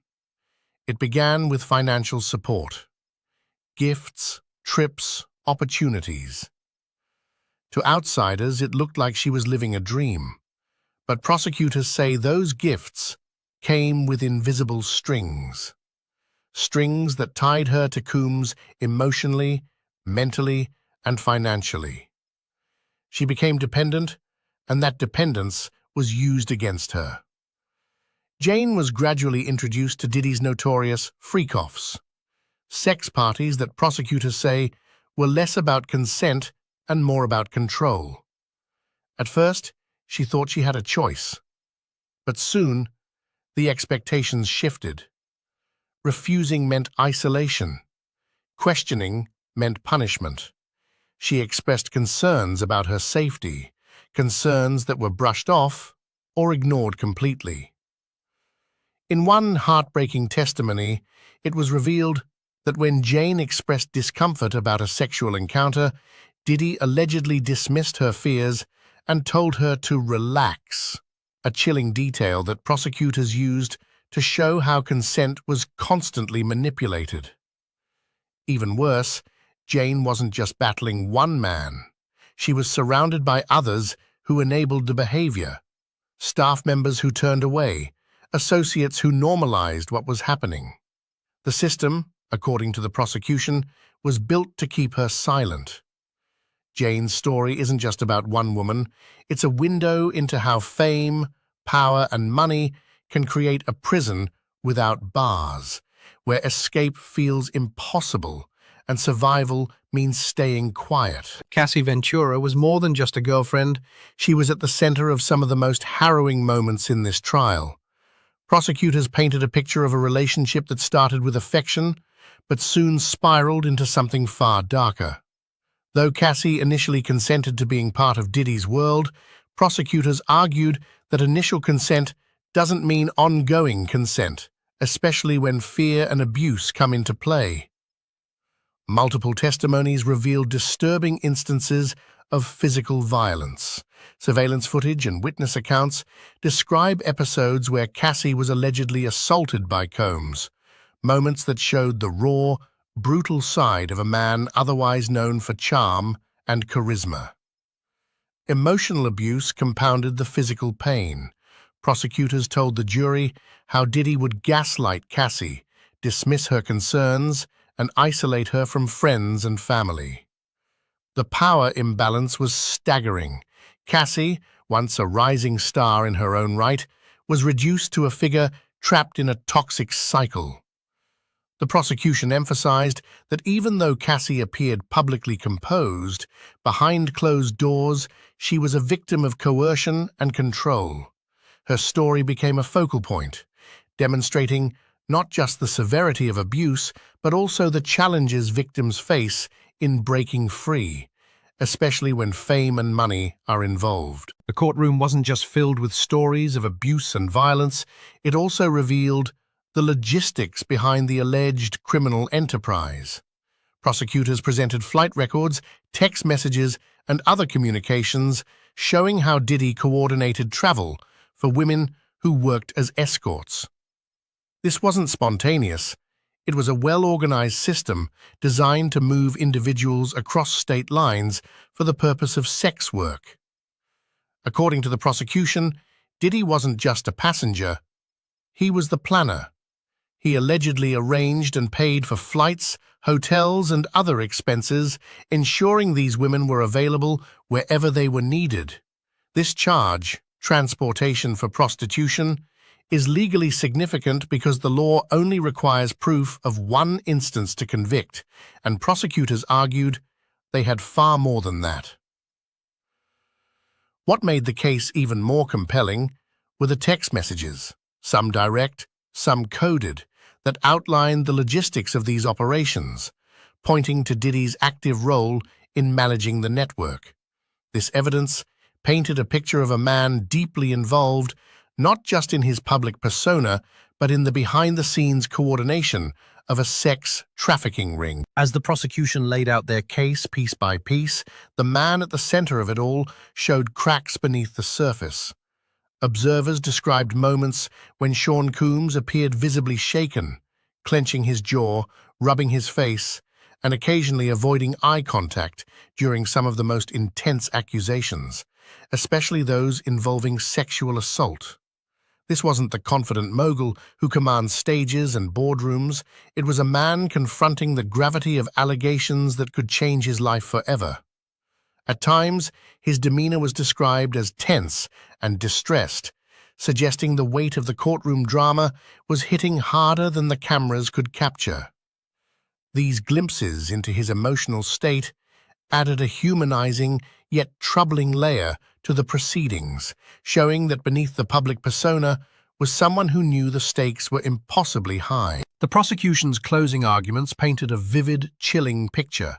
It began with financial support, gifts, trips, opportunities. To outsiders, it looked like she was living a dream, but prosecutors say those gifts came with invisible strings. Strings that tied her to Combs emotionally, mentally, and financially. She became dependent, and that dependence was used against her. Jane was gradually introduced to Diddy's notorious freak-offs, sex parties that prosecutors say were less about consent and more about control. At first, she thought she had a choice, but soon the expectations shifted. Refusing meant isolation. Questioning meant punishment. She expressed concerns about her safety, concerns that were brushed off or ignored completely. In one heartbreaking testimony, it was revealed that when Jane expressed discomfort about a sexual encounter, Diddy allegedly dismissed her fears and told her to relax, a chilling detail that prosecutors used to show how consent was constantly manipulated. Even worse, Jane wasn't just battling one man. She was surrounded by others who enabled the behavior, staff members who turned away, associates who normalized what was happening. The system, according to the prosecution, was built to keep her silent. Jane's story isn't just about one woman. It's a window into how fame, power, and money can create a prison without bars, where escape feels impossible and survival means staying quiet. Cassie Ventura was more than just a girlfriend. She was at the center of some of the most harrowing moments in this trial. Prosecutors painted a picture of a relationship that started with affection, but soon spiraled into something far darker. Though Cassie initially consented to being part of Diddy's world, prosecutors argued that initial consent doesn't mean ongoing consent, especially when fear and abuse come into play. Multiple testimonies revealed disturbing instances of physical violence. Surveillance footage and witness accounts describe episodes where Cassie was allegedly assaulted by Combs, moments that showed the raw, brutal side of a man otherwise known for charm and charisma. Emotional abuse compounded the physical pain. Prosecutors told the jury how Diddy would gaslight Cassie, dismiss her concerns, and isolate her from friends and family. The power imbalance was staggering. Cassie, once a rising star in her own right, was reduced to a figure trapped in a toxic cycle. The prosecution emphasized that even though Cassie appeared publicly composed, behind closed doors, she was a victim of coercion and control. Her story became a focal point, demonstrating not just the severity of abuse, but also the challenges victims face in breaking free, especially when fame and money are involved. The courtroom wasn't just filled with stories of abuse and violence, it also revealed the logistics behind the alleged criminal enterprise. Prosecutors presented flight records, text messages, and other communications showing how Diddy coordinated travel for women who worked as escorts. This wasn't spontaneous. It was a well-organized system designed to move individuals across state lines for the purpose of sex work. According to the prosecution, Diddy wasn't just a passenger. He was the planner. He allegedly arranged and paid for flights, hotels, and other expenses, ensuring these women were available wherever they were needed. This charge, transportation for prostitution, is legally significant because the law only requires proof of one instance to convict, and prosecutors argued they had far more than that. What made the case even more compelling were the text messages, some direct, some coded, that outlined the logistics of these operations, pointing to Diddy's active role in managing the network. This evidence painted a picture of a man deeply involved not just in his public persona, but in the behind-the-scenes coordination of a sex trafficking ring. As the prosecution laid out their case piece by piece, the man at the center of it all showed cracks beneath the surface. Observers described moments when Sean Combs appeared visibly shaken, clenching his jaw, rubbing his face, and occasionally avoiding eye contact during some of the most intense accusations, especially those involving sexual assault. This wasn't the confident mogul who commands stages and boardrooms. It was a man confronting the gravity of allegations that could change his life forever. At times, his demeanor was described as tense and distressed, suggesting the weight of the courtroom drama was hitting harder than the cameras could capture. These glimpses into his emotional state added a humanizing yet troubling layer to the proceedings, showing that beneath the public persona was someone who knew the stakes were impossibly high. The prosecution's closing arguments painted a vivid, chilling picture.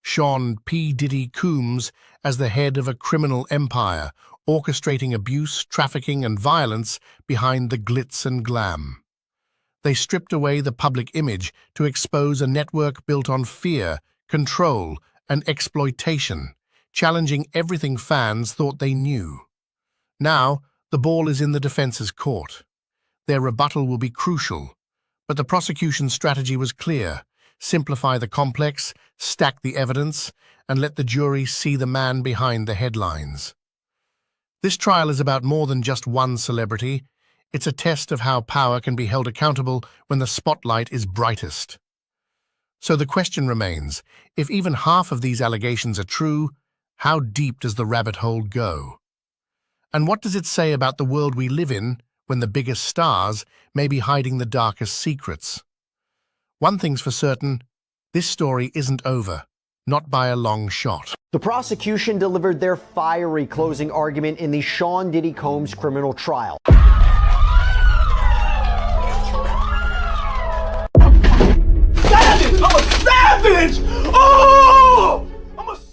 Sean P. Diddy Combs as the head of a criminal empire, orchestrating abuse, trafficking, and violence behind the glitz and glam. They stripped away the public image to expose a network built on fear, control, and exploitation, challenging everything fans thought they knew. Now, the ball is in the defense's court. Their rebuttal will be crucial, but the prosecution's strategy was clear: simplify the complex, stack the evidence, and let the jury see the man behind the headlines. This trial is about more than just one celebrity. It's a test of how power can be held accountable when the spotlight is brightest. So the question remains, if even half of these allegations are true, How deep does the rabbit hole go? And what does it say about the world we live in when the biggest stars may be hiding the darkest secrets? One thing's for certain, this story isn't over, not by a long shot. The prosecution delivered their fiery closing argument in the Sean Diddy Combs criminal trial. Savage! I'm a savage! Oh! I'm a savage!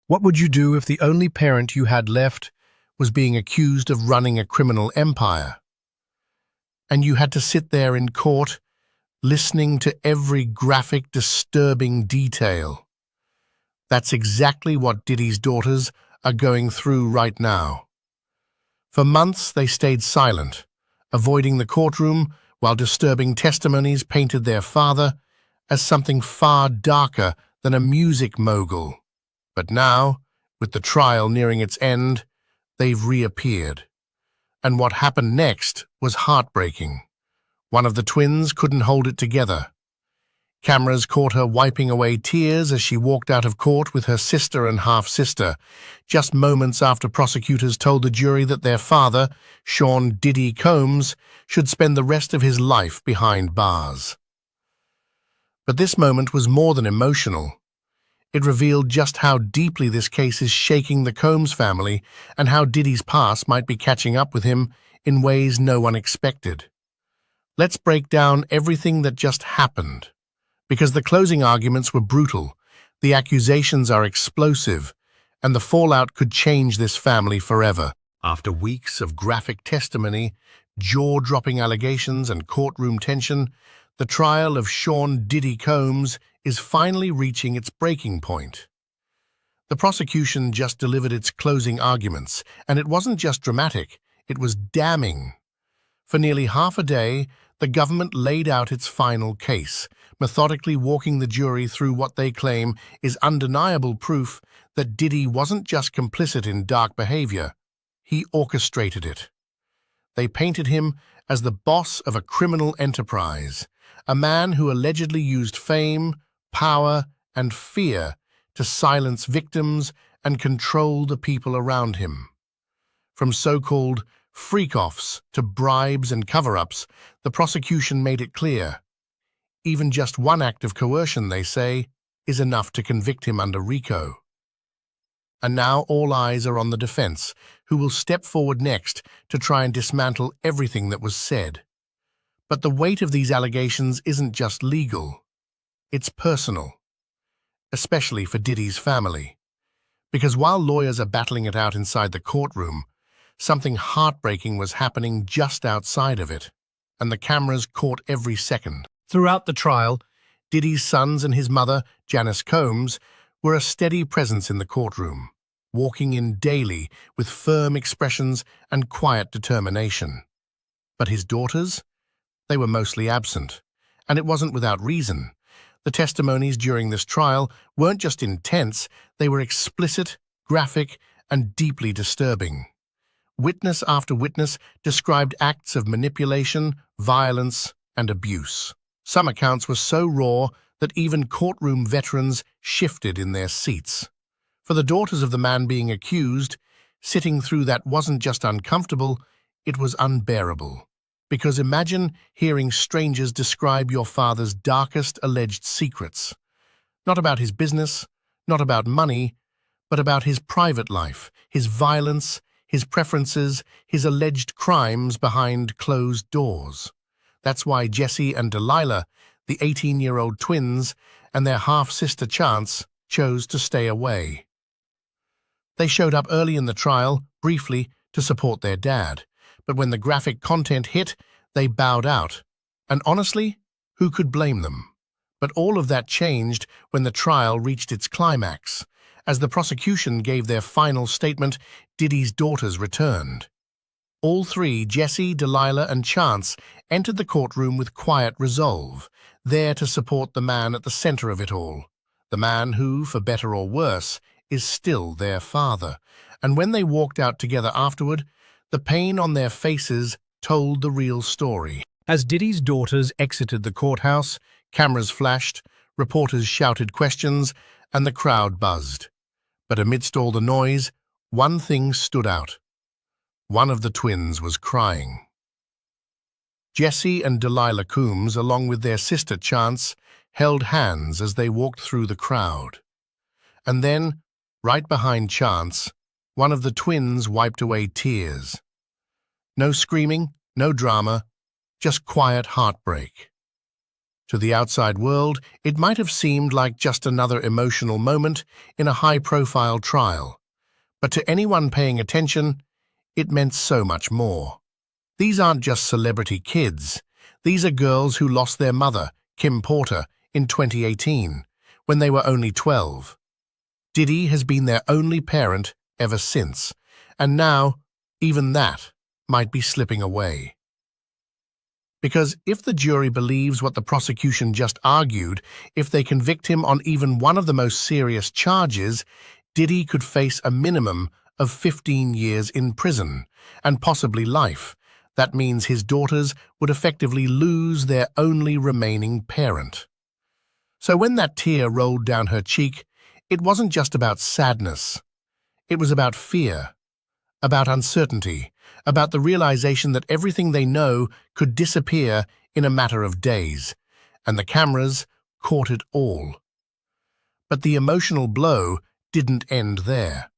What would you do if the only parent you had left was being accused of running a criminal empire? And you had to sit there in court, listening to every graphic, disturbing detail. That's exactly what Diddy's daughters are going through right now. For months, they stayed silent, avoiding the courtroom while disturbing testimonies painted their father as something far darker than a music mogul. But now, with the trial nearing its end, they've reappeared. And what happened next was heartbreaking. One of the twins couldn't hold it together. Cameras caught her wiping away tears as she walked out of court with her sister and half-sister, just moments after prosecutors told the jury that their father, Sean Diddy Combs, should spend the rest of his life behind bars. But this moment was more than emotional. It revealed just how deeply this case is shaking the Combs family and how Diddy's past might be catching up with him in ways no one expected. Let's break down everything that just happened. Because the closing arguments were brutal, the accusations are explosive, and the fallout could change this family forever. After weeks of graphic testimony, jaw-dropping allegations, and courtroom tension, the trial of Sean Diddy Combs is finally reaching its breaking point. The prosecution just delivered its closing arguments, and it wasn't just dramatic, it was damning. For nearly half a day, the government laid out its final case, methodically walking the jury through what they claim is undeniable proof that Diddy wasn't just complicit in dark behavior, he orchestrated it. They painted him as the boss of a criminal enterprise, a man who allegedly used fame, power, and fear to silence victims and control the people around him. From so-called freak-offs to bribes and cover-ups, the prosecution made it clear. Even just one act of coercion, they say, is enough to convict him under RICO. And now all eyes are on the defense, who will step forward next to try and dismantle everything that was said. But the weight of these allegations isn't just legal. It's personal, especially for Diddy's family. Because while lawyers are battling it out inside the courtroom, something heartbreaking was happening just outside of it, and the cameras caught every second. Throughout the trial, Diddy's sons and his mother, Janice Combs, were a steady presence in the courtroom, walking in daily with firm expressions and quiet determination. But his daughters? They were mostly absent, and it wasn't without reason. The testimonies during this trial weren't just intense, they were explicit, graphic, and deeply disturbing. Witness after witness described acts of manipulation, violence, and abuse. Some accounts were so raw that even courtroom veterans shifted in their seats. For the daughters of the man being accused, sitting through that wasn't just uncomfortable, it was unbearable. Because imagine hearing strangers describe your father's darkest alleged secrets. Not about his business, not about money, but about his private life, his violence, his preferences, his alleged crimes behind closed doors. That's why Jesse and Delilah, the 18-year-old twins, and their half-sister Chance chose to stay away. They showed up early in the trial, briefly, to support their dad. But when the graphic content hit, they bowed out. And honestly, who could blame them? But all of that changed when the trial reached its climax. As the prosecution gave their final statement, Diddy's daughters returned. All three, Jesse, Delilah, and Chance, entered the courtroom with quiet resolve, there to support the man at the center of it all. The man who, for better or worse, is still their father. And when they walked out together afterward, the pain on their faces told the real story. As Diddy's daughters exited the courthouse, cameras flashed, reporters shouted questions, and the crowd buzzed. But amidst all the noise, one thing stood out. One of the twins was crying. Jesse and Delilah Coombs, along with their sister Chance, held hands as they walked through the crowd. And then, right behind Chance, one of the twins wiped away tears. No screaming, no drama, just quiet heartbreak. To the outside world, it might have seemed like just another emotional moment in a high-profile trial. But to anyone paying attention, it meant so much more. These aren't just celebrity kids. These are girls who lost their mother, Kim Porter, in 2018, when they were only 12. Diddy has been their only parent ever since, and now, even that might be slipping away. Because if the jury believes what the prosecution just argued, if they convict him on even one of the most serious charges, Diddy could face a minimum of 15 years in prison, and possibly life. That means his daughters would effectively lose their only remaining parent. So when that tear rolled down her cheek, it wasn't just about sadness. It was about fear, about uncertainty, about the realization that everything they know could disappear in a matter of days, and the cameras caught it all. But the emotional blow didn't end there.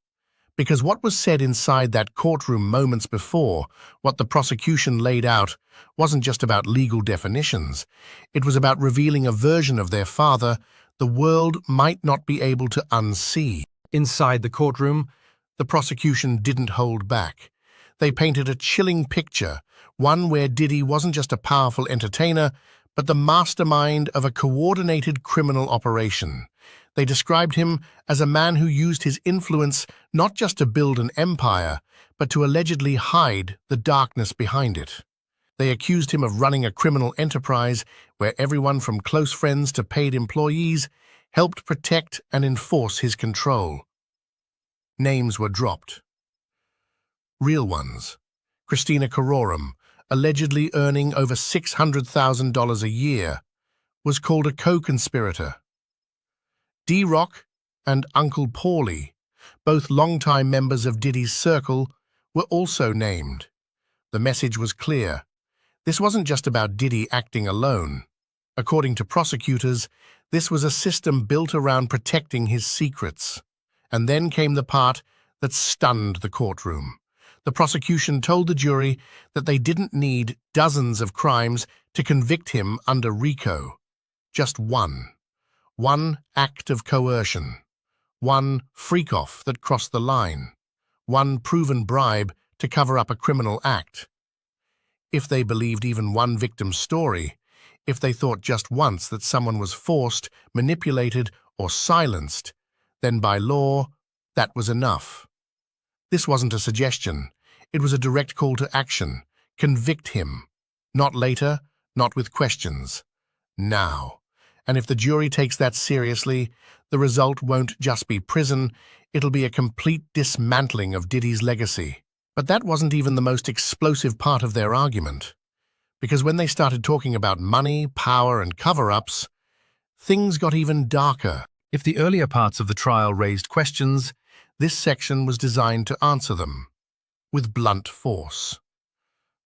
Because what was said inside that courtroom moments before, what the prosecution laid out, wasn't just about legal definitions. It was about revealing a version of their father the world might not be able to unsee. Inside the courtroom, the prosecution didn't hold back. They painted a chilling picture, one where Diddy wasn't just a powerful entertainer, but the mastermind of a coordinated criminal operation. They described him as a man who used his influence not just to build an empire, but to allegedly hide the darkness behind it. They accused him of running a criminal enterprise where everyone from close friends to paid employees helped protect and enforce his control. Names were dropped. Real ones. Christina Courtroom, allegedly earning over $600,000 a year, was called a co-conspirator. D-Rock and Uncle Paulie, both longtime members of Diddy's circle, were also named. The message was clear. This wasn't just about Diddy acting alone. According to prosecutors, this was a system built around protecting his secrets. And then came the part that stunned the courtroom. The prosecution told the jury that they didn't need dozens of crimes to convict him under RICO. Just one. One act of coercion. One freak-off that crossed the line. One proven bribe to cover up a criminal act. If they believed even one victim's story, if they thought just once that someone was forced, manipulated, or silenced, then by law, that was enough. This wasn't a suggestion. It was a direct call to action. Convict him. Not later, not with questions. Now. And if the jury takes that seriously, the result won't just be prison, it'll be a complete dismantling of Diddy's legacy. But that wasn't even the most explosive part of their argument. Because when they started talking about money, power, and cover-ups, things got even darker. If the earlier parts of the trial raised questions, this section was designed to answer them, with blunt force.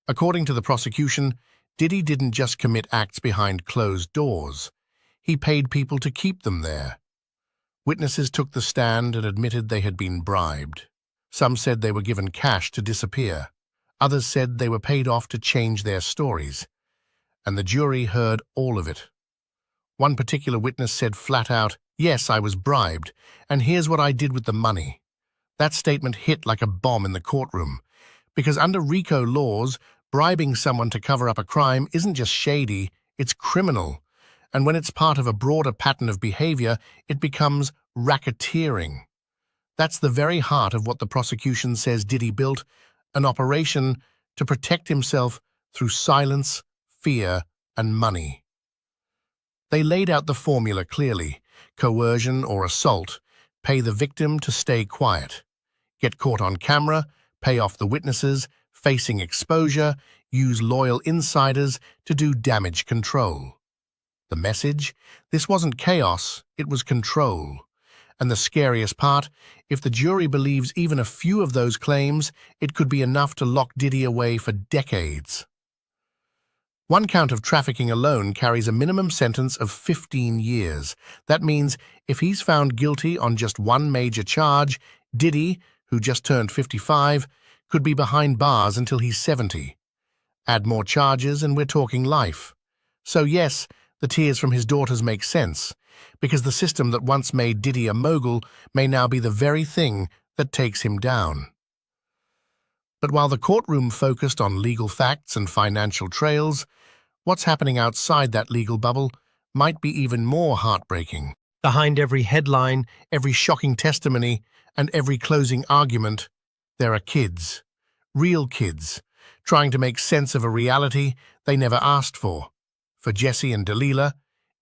According to the prosecution, Diddy didn't just commit acts behind closed doors. He paid people to keep them there. Witnesses took the stand and admitted they had been bribed. Some said they were given cash to disappear. Others said they were paid off to change their stories. And the jury heard all of it. One particular witness said flat out, "Yes, I was bribed, and here's what I did with the money." That statement hit like a bomb in the courtroom, because under RICO laws, bribing someone to cover up a crime isn't just shady, it's criminal. And when it's part of a broader pattern of behavior, it becomes racketeering. That's the very heart of what the prosecution says Diddy built, an operation to protect himself through silence, fear, and money. They laid out the formula clearly: coercion or assault, pay the victim to stay quiet, get caught on camera, pay off the witnesses, facing exposure, use loyal insiders to do damage control. The message? This wasn't chaos, it was control. And the scariest part, if the jury believes even a few of those claims, it could be enough to lock Diddy away for decades. One count of trafficking alone carries a minimum sentence of 15 years. That means if he's found guilty on just one major charge, Diddy, who just turned 55, could be behind bars until he's 70. Add more charges and we're talking life. So yes, the tears from his daughters make sense, because the system that once made Diddy a mogul may now be the very thing that takes him down. But while the courtroom focused on legal facts and financial trails, what's happening outside that legal bubble might be even more heartbreaking. Behind every headline, every shocking testimony, and every closing argument, there are kids, real kids, trying to make sense of a reality they never asked for. For Jesse and Delilah,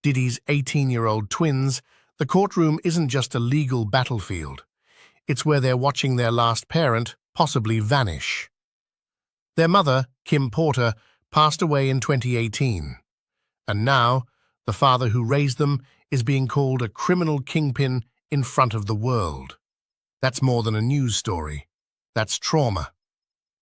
Diddy's 18-year-old twins, the courtroom isn't just a legal battlefield. It's where they're watching their last parent possibly vanish. Their mother, Kim Porter, passed away in 2018. And now, the father who raised them is being called a criminal kingpin in front of the world. That's more than a news story. That's trauma.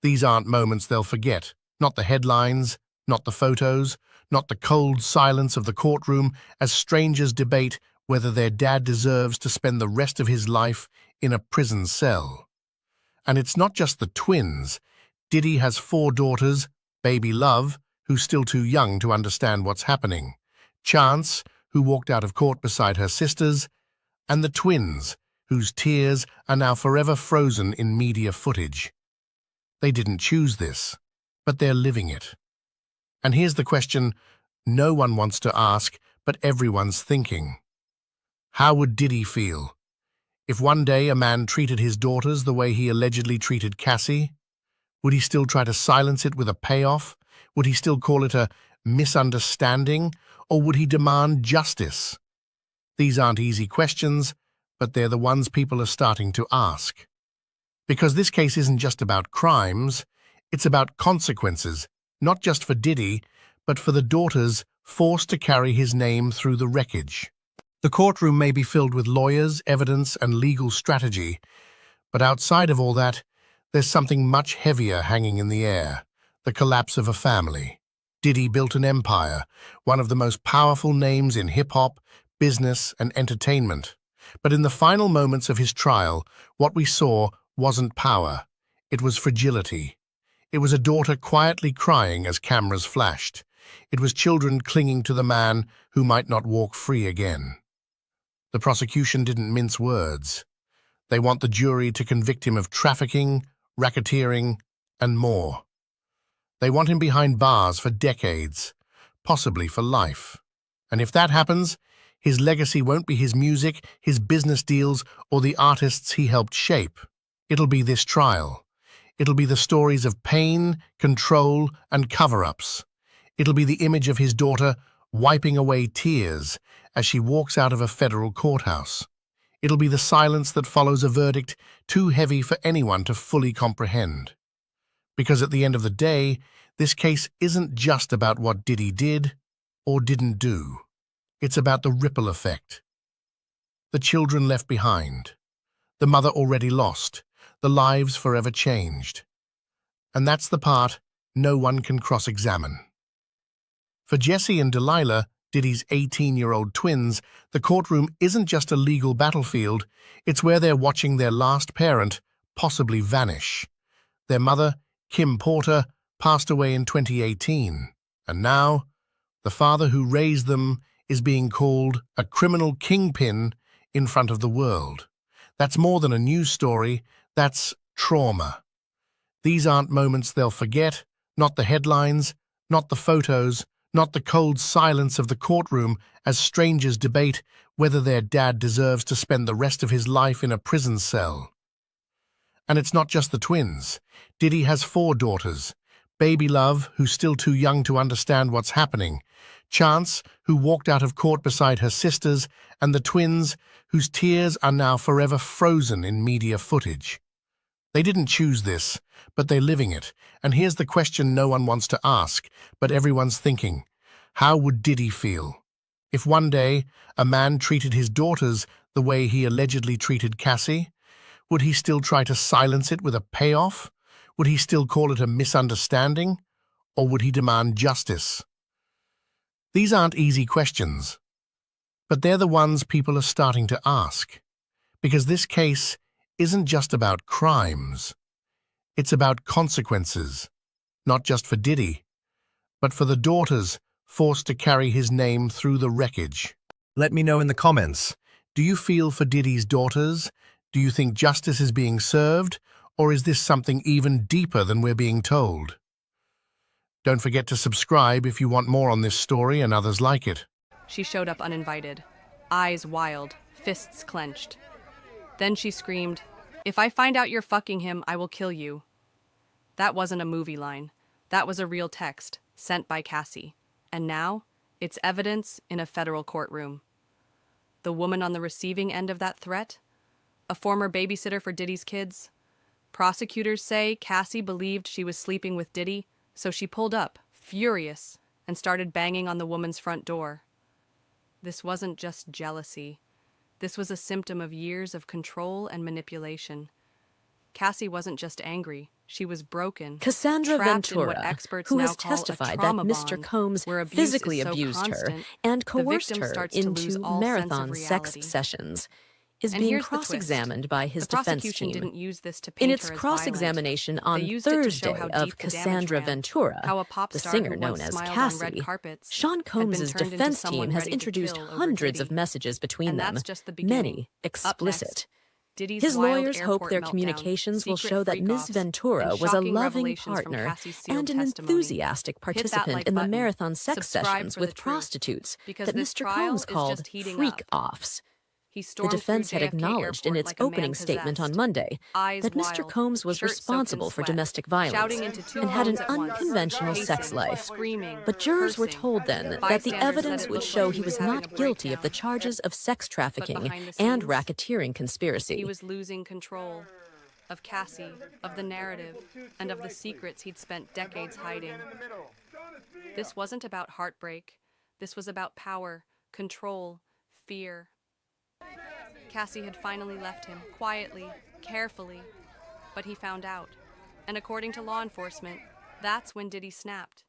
These aren't moments they'll forget. Not the headlines, not the photos, not the cold silence of the courtroom as strangers debate whether their dad deserves to spend the rest of his life in a prison cell. And it's not just the twins. Diddy has 4 daughters, baby Love, who's still too young to understand what's happening, Chance, who walked out of court beside her sisters, and the twins, whose tears are now forever frozen in media footage. They didn't choose this, but they're living it. And here's the question no one wants to ask, but everyone's thinking. How would Diddy feel if one day a man treated his daughters the way he allegedly treated Cassie? Would he still try to silence it with a payoff? Would he still call it a misunderstanding? Or would he demand justice? These aren't easy questions, but they're the ones people are starting to ask. Because this case isn't just about crimes, it's about consequences, not just for Diddy, but for the daughters forced to carry his name through the wreckage. The courtroom may be filled with lawyers, evidence, and legal strategy, but outside of all that, there's something much heavier hanging in the air, the collapse of a family. Diddy built an empire, one of the most powerful names in hip-hop, business, and entertainment. But in the final moments of his trial, what we saw wasn't power, it was fragility. It was a daughter quietly crying as cameras flashed. It was children clinging to the man who might not walk free again. The prosecution didn't mince words. They want the jury to convict him of trafficking, racketeering, and more. They want him behind bars for decades, possibly for life. And if that happens, his legacy won't be his music, his business deals, or the artists he helped shape. It'll be this trial. It'll be the stories of pain, control, and cover-ups. It'll be the image of his daughter wiping away tears as she walks out of a federal courthouse. It'll be the silence that follows a verdict too heavy for anyone to fully comprehend. Because at the end of the day, this case isn't just about what Diddy did or didn't do. It's about the ripple effect. The children left behind, the mother already lost, the lives forever changed. And that's the part no one can cross-examine. For Jesse and Delilah, Diddy's 18-year-old twins, the courtroom isn't just a legal battlefield, it's where they're watching their last parent possibly vanish. Their mother, Kim Porter, passed away in 2018, and now, the father who raised them is being called a criminal kingpin in front of the world. That's more than a news story, that's trauma. These aren't moments they'll forget, not the headlines, not the photos, not the cold silence of the courtroom as strangers debate whether their dad deserves to spend the rest of his life in a prison cell. And it's not just the twins. Diddy has 4 daughters. Baby Love, who's still too young to understand what's happening. Chance, who walked out of court beside her sisters. And the twins, whose tears are now forever frozen in media footage. They didn't choose this, but they're living it. And here's the question no one wants to ask, but everyone's thinking. How would Diddy feel if one day a man treated his daughters The way he allegedly treated Cassie? Would he still try to silence it with a payoff? Would he still call it a misunderstanding? Or would he demand justice? These aren't easy questions, but they're the ones people are starting to ask. Because this case isn't just about crimes. It's about consequences, not just for Diddy, but for the daughters forced to carry his name through the wreckage. Let me know in the comments. Do you feel for Diddy's daughters? Do you think justice is being served? Or is this something even deeper than we're being told? Don't forget to subscribe if you want more on this story and others like it. She showed up uninvited, eyes wild, fists clenched. Then she screamed, "If I find out you're fucking him, I will kill you." That wasn't a movie line. That was a real text sent by Cassie. And now, it's evidence in a federal courtroom. The woman on the receiving end of that threat? A former babysitter for Diddy's kids? Prosecutors say Cassie believed she was sleeping with Diddy, so she pulled up, furious, and started banging on the woman's front door. This wasn't just jealousy. This was a symptom of years of control and manipulation. Cassie wasn't just angry. She was broken. Cassandra trapped in what Ventura, experts who now has call a testified that trauma Mr. bond, Combs where abuse physically is so abused her constant, and the coerced victim her starts to lose into all sense of marathon sex reality. sessions, is And being here's the twist. cross-examined by his The defense prosecution team. didn't use this to In paint its her as cross-examination violent. on They used it to show Thursday how of deep the damage Cassandra ran, Ventura, how a pop the star singer who known once as smiled on Cassie, red carpets Sean had been Combs' turned into defense someone team has ready to introduced kill over hundreds Diddy. of messages between And them, that's just the beginning. many Up explicit. next, Diddy's His wild lawyers hope airport their meltdown, communications will secret show that Ms. freak-offs, Ventura and was a shocking loving revelations from partner Cassie's sealed and an testimony. enthusiastic Hit that participant like in the button. marathon sex Subscribe sessions for the with truth, prostitutes because that this Mr. trial Combs is called just heating up. freak-offs. He The stormed defense through had JFK acknowledged in Airport its like a man opening statement on possessed. Monday Eyes that Mr. wild, Combs was shirt soaked in responsible for sweat, domestic violence shouting into two and had an phones at once, unconventional sex pacing, life. screaming, But jurors were cursing. told then that the Bystanders evidence said it would looked show like he was having not a guilty of the breakdown. charges of sex trafficking behind the and scenes, racketeering conspiracy. He was losing control of Cassie, of the narrative, and of the secrets he'd spent decades hiding. This wasn't about heartbreak. This was about power, control, fear. Cassie had finally left him, quietly, carefully, but he found out. And according to law enforcement, that's when Diddy snapped.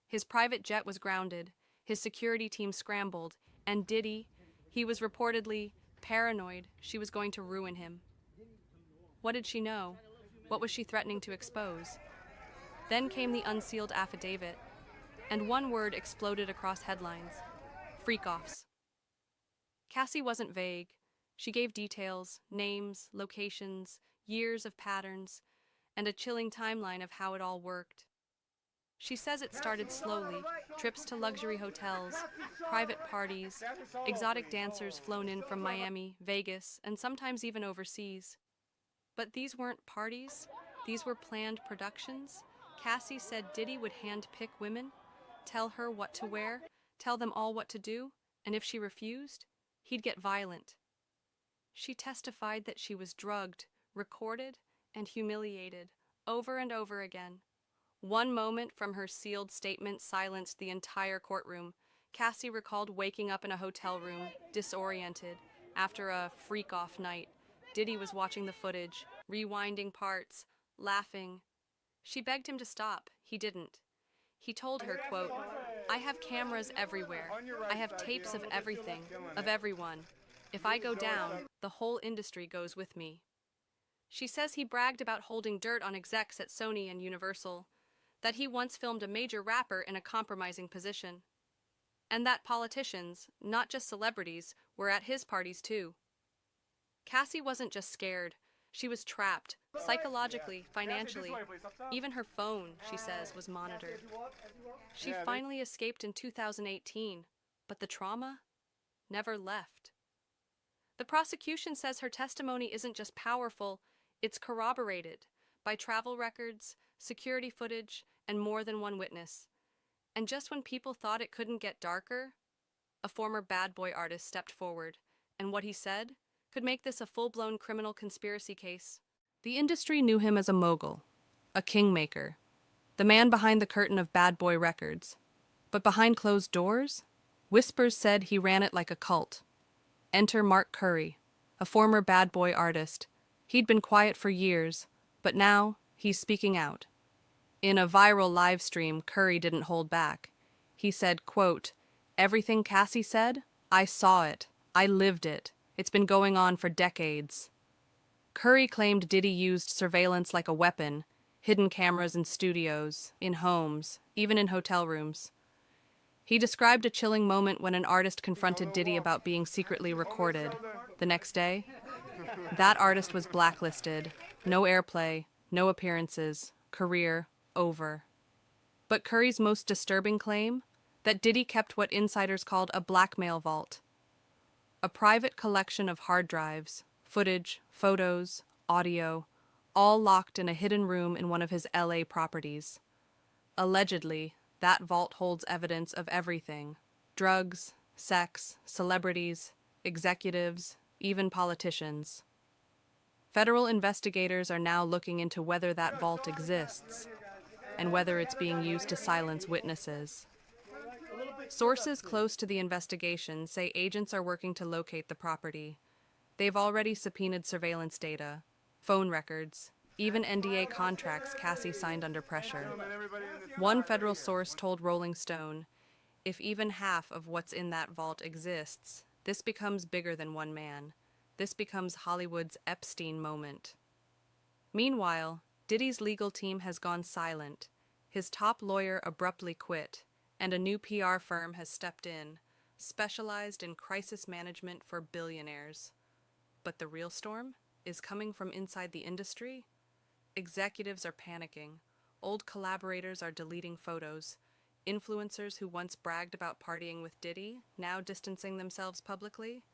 His private jet was grounded, his security team scrambled, and Diddy, he was reportedly paranoid she was going to ruin him. What did she know? What was she threatening to expose? Then came the unsealed affidavit, and one word exploded across headlines: freak-offs. Cassie wasn't vague. She gave details, names, locations, years of patterns, and a chilling timeline of how it all worked. She says it started slowly: trips to luxury hotels, private parties, exotic dancers flown in from Miami, Vegas, and sometimes even overseas. But these weren't parties. These were planned productions. Cassie said Diddy would hand-pick women, tell her what to wear, tell them all what to do, and if she refused, he'd get violent. She testified that she was drugged, recorded, and humiliated over and over again. One moment from her sealed statement silenced the entire courtroom. Cassie recalled waking up in a hotel room, disoriented, after a freak-off night. Diddy was watching the footage, rewinding parts, laughing. She begged him to stop. He didn't. He told her, quote, "I have cameras everywhere. I have tapes of everything, of everyone. If I go down, the whole industry goes with me." She says he bragged about holding dirt on execs at Sony and Universal, that he once filmed a major rapper in a compromising position, and that politicians, not just celebrities, were at his parties too. Cassie wasn't just scared. She was trapped, psychologically, financially. Even her phone, she says, was monitored. She finally escaped in 2018, but the trauma never left. The prosecution says her testimony isn't just powerful, it's corroborated by travel records, security footage, and more than one witness. And just when people thought it couldn't get darker, a former bad boy artist stepped forward, and what he said could make this a full-blown criminal conspiracy case. The industry knew him as a mogul, a kingmaker, the man behind the curtain of Bad Boy Records. But behind closed doors, whispers said he ran it like a cult. Enter Mark Curry, a former bad boy artist. He'd been quiet for years, but now he's speaking out. In a viral live stream, Curry didn't hold back. He said, quote, "Everything Cassie said, I saw it. I lived it. It's been going on for decades." Curry claimed Diddy used surveillance like a weapon, hidden cameras in studios, in homes, even in hotel rooms. He described a chilling moment when an artist confronted Diddy about being secretly recorded. The next day, that artist was blacklisted. No airplay, no appearances, career over. But Curry's most disturbing claim? That Diddy kept what insiders called a blackmail vault. A private collection of hard drives, footage, photos, audio, all locked in a hidden room in one of his LA properties. Allegedly, that vault holds evidence of everything: drugs, sex, celebrities, executives, even politicians. Federal investigators are now looking into whether that vault exists and whether it's being used to silence witnesses. Sources close to the investigation say agents are working to locate the property. They've already subpoenaed surveillance data, phone records, even NDA contracts Cassie signed under pressure. One federal source told Rolling Stone, "If even half of what's in that vault exists, this becomes bigger than one man. This becomes Hollywood's Epstein moment." Meanwhile, Diddy's legal team has gone silent. His top lawyer abruptly quit, and a new PR firm has stepped in, specialized in crisis management for billionaires. But the real storm is coming from inside the industry. Executives are panicking. Old collaborators are deleting photos. Influencers who once bragged about partying with Diddy now distancing themselves publicly,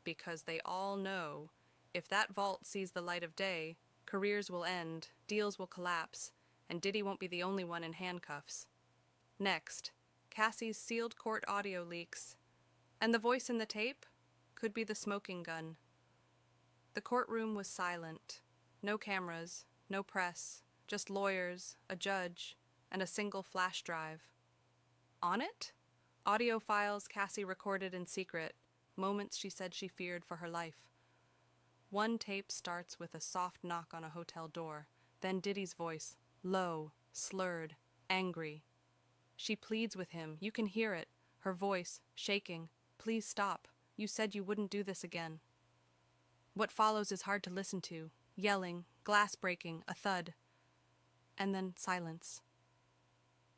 because they all know if that vault sees the light of day, careers will end, deals will collapse, and Diddy won't be the only one in handcuffs. Next, Cassie's sealed court audio leaks, and the voice in the tape could be the smoking gun. The courtroom was silent. No cameras, no press, just lawyers, a judge, and a single flash drive. On it? Audio files Cassie recorded in secret, moments she said she feared for her life. One tape starts with a soft knock on a hotel door, then Diddy's voice, low, slurred, angry. She pleads with him. You can hear it, her voice, shaking. "Please stop. You said you wouldn't do this again." What follows is hard to listen to. Yelling, glass breaking, a thud. And then silence.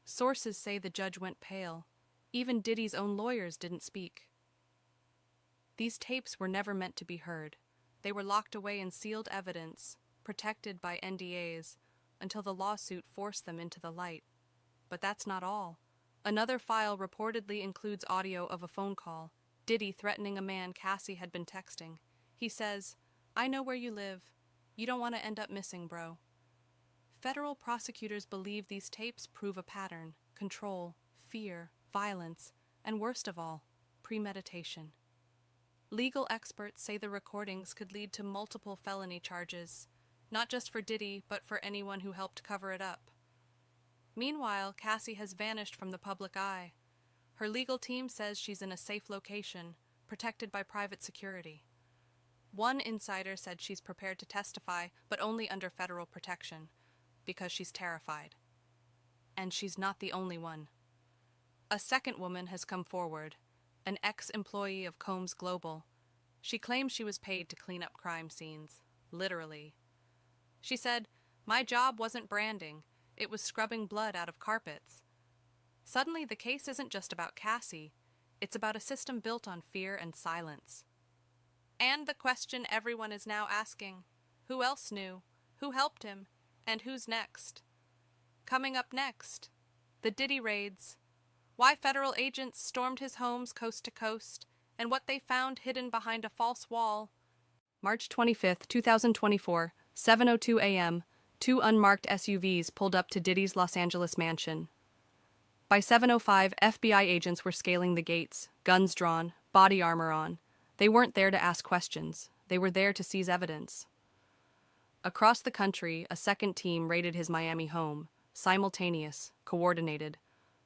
Sources say the judge went pale. Even Diddy's own lawyers didn't speak. These tapes were never meant to be heard. They were locked away in sealed evidence, protected by NDAs, until the lawsuit forced them into the light. But that's not all. Another file reportedly includes audio of a phone call, Diddy threatening a man Cassie had been texting. He says, "I know where you live. You don't want to end up missing, bro." Federal prosecutors believe these tapes prove a pattern: control, fear, violence, and worst of all, premeditation. Legal experts say the recordings could lead to multiple felony charges, not just for Diddy, but for anyone who helped cover it up. Meanwhile, Cassie has vanished from the public eye. Her legal team says she's in a safe location, protected by private security. One insider said she's prepared to testify, but only under federal protection, because she's terrified. And she's not the only one. A second woman has come forward, an ex-employee of Combs Global. She claims she was paid to clean up crime scenes, literally. She said, "My job wasn't branding, it was scrubbing blood out of carpets." Suddenly, the case isn't just about Cassie, it's about a system built on fear and silence. And the question everyone is now asking, who else knew? Who helped him? And who's next? Coming up next, the Diddy raids. Why federal agents stormed his homes coast to coast, and what they found hidden behind a false wall. March 25th, 2024, 7:02 a.m., two unmarked SUVs pulled up to Diddy's Los Angeles mansion. By 7:05, FBI agents were scaling the gates, guns drawn, body armor on. They weren't there to ask questions. They were there to seize evidence. Across the country, a second team raided his Miami home. Simultaneous, coordinated.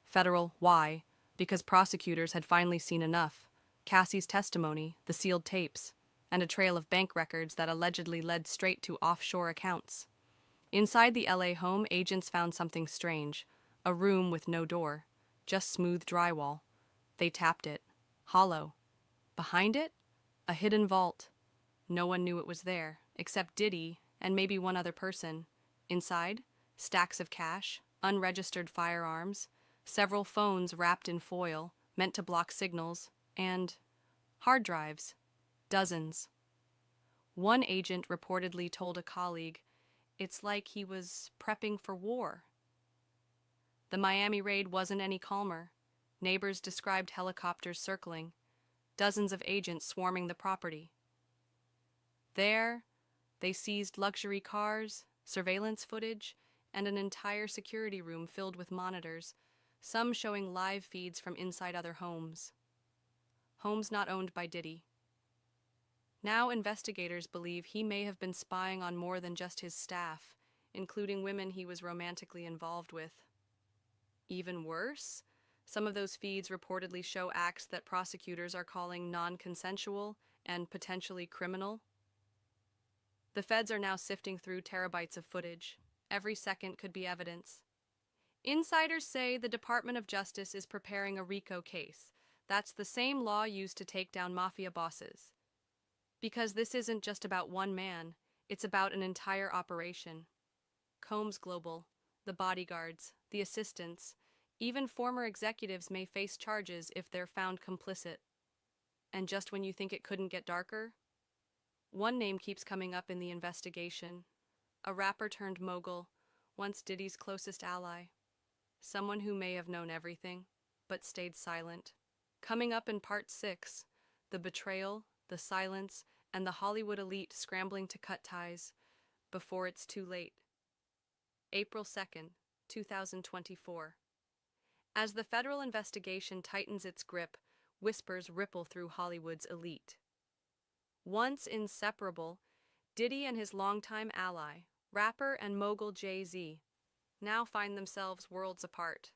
Federal, why? Because prosecutors had finally seen enough. Cassie's testimony, the sealed tapes, and a trail of bank records that allegedly led straight to offshore accounts. Inside the LA home, agents found something strange, a room with no door, just smooth drywall. They tapped it, hollow. Behind it, a hidden vault. No one knew it was there, except Diddy and maybe one other person. Inside, stacks of cash, unregistered firearms, several phones wrapped in foil, meant to block signals, and hard drives. Dozens. One agent reportedly told a colleague, "It's like he was prepping for war." The Miami raid wasn't any calmer. Neighbors described helicopters circling, dozens of agents swarming the property. There, they seized luxury cars, surveillance footage, and an entire security room filled with monitors, some showing live feeds from inside other homes. Homes not owned by Diddy. Now investigators believe he may have been spying on more than just his staff, including women he was romantically involved with. Even worse, some of those feeds reportedly show acts that prosecutors are calling non-consensual and potentially criminal. The feds are now sifting through terabytes of footage. Every second could be evidence. Insiders say the Department of Justice is preparing a RICO case. That's the same law used to take down mafia bosses. Because this isn't just about one man, it's about an entire operation. Combs Global, the bodyguards, the assistants, even former executives may face charges if they're found complicit. And just when you think it couldn't get darker, one name keeps coming up in the investigation. A rapper turned mogul, once Diddy's closest ally. Someone who may have known everything, but stayed silent. Coming up in part 6, the betrayal, the silence, and the Hollywood elite scrambling to cut ties before it's too late. April 2nd, 2024. As the federal investigation tightens its grip, whispers ripple through Hollywood's elite. Once inseparable, Diddy and his longtime ally, rapper and mogul Jay-Z, now find themselves worlds apart.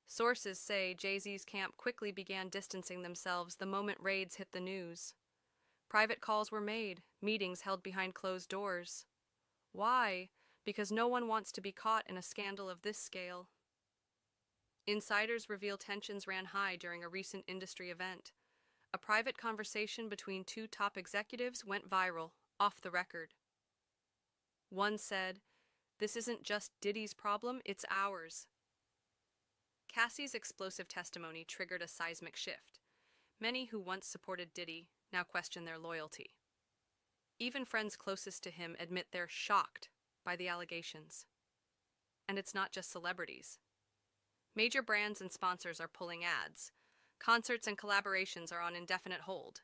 Sources say Jay-Z's camp quickly began distancing themselves the moment raids hit the news. Private calls were made, meetings held behind closed doors. Why? Because no one wants to be caught in a scandal of this scale. Insiders reveal tensions ran high during a recent industry event. A private conversation between two top executives went viral, off the record. One said, "This isn't just Diddy's problem, it's ours." Cassie's explosive testimony triggered a seismic shift. Many who once supported Diddy now question their loyalty. Even friends closest to him admit they're shocked by the allegations. And it's not just celebrities. Major brands and sponsors are pulling ads. Concerts and collaborations are on indefinite hold.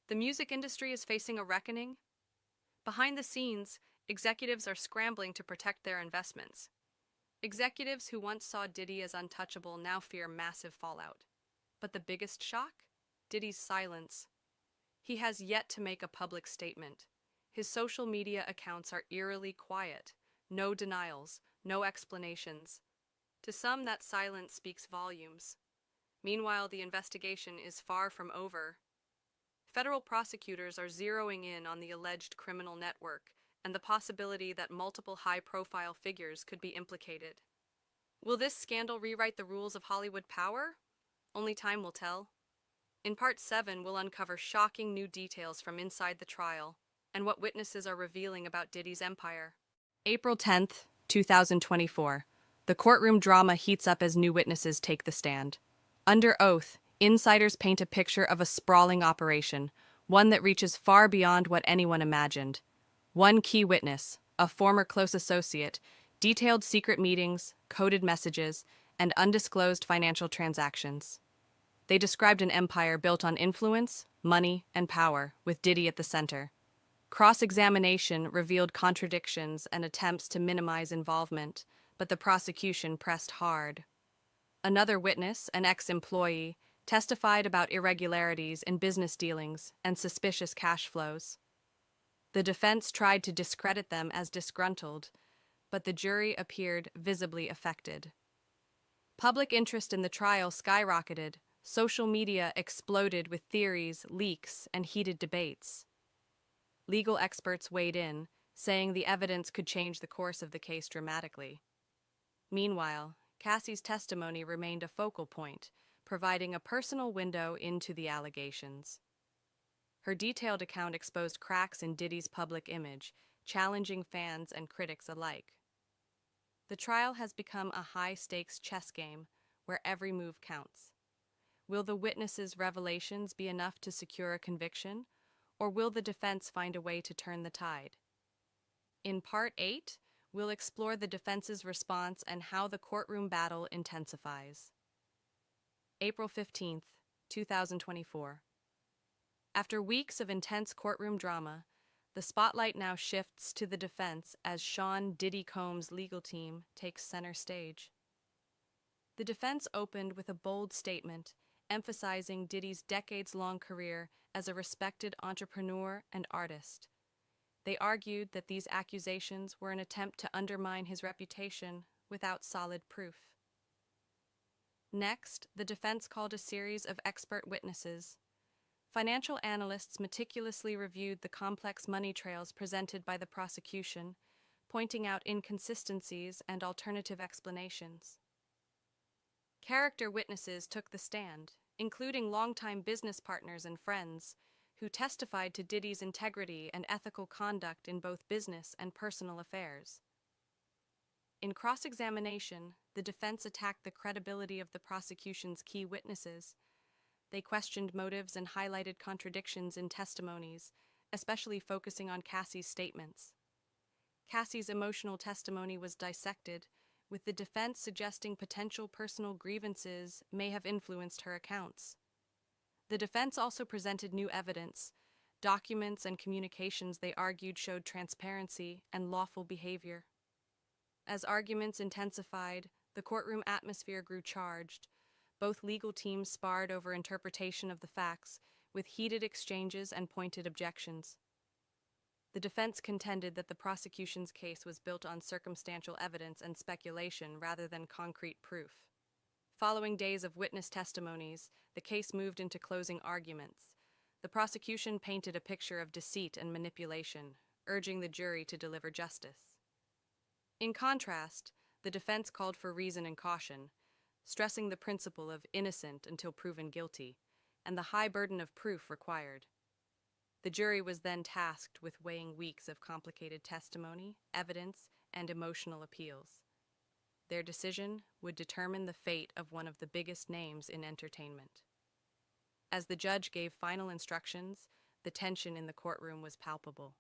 The music industry is facing a reckoning. Behind the scenes, executives are scrambling to protect their investments. Executives who once saw Diddy as untouchable now fear massive fallout. But the biggest shock? Diddy's silence. He has yet to make a public statement. His social media accounts are eerily quiet. No denials, no explanations. To some, that silence speaks volumes. Meanwhile, the investigation is far from over. Federal prosecutors are zeroing in on the alleged criminal network and the possibility that multiple high-profile figures could be implicated. Will this scandal rewrite the rules of Hollywood power? Only time will tell. In Part 7, we'll uncover shocking new details from inside the trial and what witnesses are revealing about Diddy's empire. April 10th, 2024. The courtroom drama heats up as new witnesses take the stand. Under oath, insiders paint a picture of a sprawling operation, one that reaches far beyond what anyone imagined. One key witness, a former close associate, detailed secret meetings, coded messages, and undisclosed financial transactions. They described an empire built on influence, money, and power, with Diddy at the center. Cross-examination revealed contradictions and attempts to minimize involvement, but the prosecution pressed hard. Another witness, an ex-employee, testified about irregularities in business dealings and suspicious cash flows. The defense tried to discredit them as disgruntled, but the jury appeared visibly affected. Public interest in the trial skyrocketed, social media exploded with theories, leaks, and heated debates. Legal experts weighed in, saying the evidence could change the course of the case dramatically. Meanwhile, Cassie's testimony remained a focal point, providing a personal window into the allegations. Her detailed account exposed cracks in Diddy's public image, challenging fans and critics alike. The trial has become a high-stakes chess game where every move counts. Will the witnesses' revelations be enough to secure a conviction, or will the defense find a way to turn the tide? In Part 8, we'll explore the defense's response and how the courtroom battle intensifies. April 15th, 2024. After weeks of intense courtroom drama, the spotlight now shifts to the defense as Sean "Diddy" Combs' legal team takes center stage. The defense opened with a bold statement emphasizing Diddy's decades-long career as a respected entrepreneur and artist. They argued that these accusations were an attempt to undermine his reputation without solid proof. Next, the defense called a series of expert witnesses. Financial analysts meticulously reviewed the complex money trails presented by the prosecution, pointing out inconsistencies and alternative explanations. Character witnesses took the stand, including longtime business partners and friends, who testified to Diddy's integrity and ethical conduct in both business and personal affairs. In cross-examination, the defense attacked the credibility of the prosecution's key witnesses. They questioned motives and highlighted contradictions in testimonies, especially focusing on Cassie's statements. Cassie's emotional testimony was dissected, with the defense suggesting potential personal grievances may have influenced her accounts. The defense also presented new evidence, documents and communications they argued showed transparency and lawful behavior. As arguments intensified, the courtroom atmosphere grew charged. Both legal teams sparred over interpretation of the facts, with heated exchanges and pointed objections. The defense contended that the prosecution's case was built on circumstantial evidence and speculation rather than concrete proof. Following days of witness testimonies, the case moved into closing arguments. The prosecution painted a picture of deceit and manipulation, urging the jury to deliver justice. In contrast, the defense called for reason and caution, stressing the principle of innocent until proven guilty, and the high burden of proof required. The jury was then tasked with weighing weeks of complicated testimony, evidence, and emotional appeals. Their decision would determine the fate of one of the biggest names in entertainment. As the judge gave final instructions, the tension in the courtroom was palpable.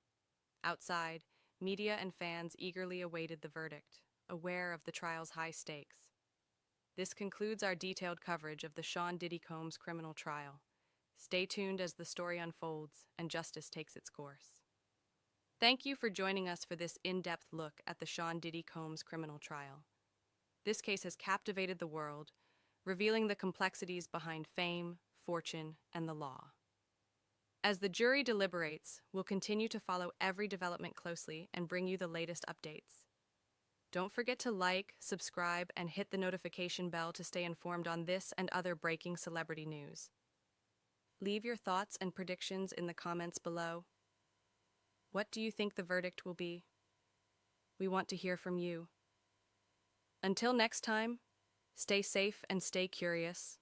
Outside, media and fans eagerly awaited the verdict, aware of the trial's high stakes. This concludes our detailed coverage of the Sean "Diddy" Combs criminal trial. Stay tuned as the story unfolds and justice takes its course. Thank you for joining us for this in-depth look at the Sean "Diddy" Combs criminal trial. This case has captivated the world, revealing the complexities behind fame, fortune, and the law. As the jury deliberates, we'll continue to follow every development closely and bring you the latest updates. Don't forget to like, subscribe, and hit the notification bell to stay informed on this and other breaking celebrity news. Leave your thoughts and predictions in the comments below. What do you think the verdict will be? We want to hear from you. Until next time, stay safe and stay curious.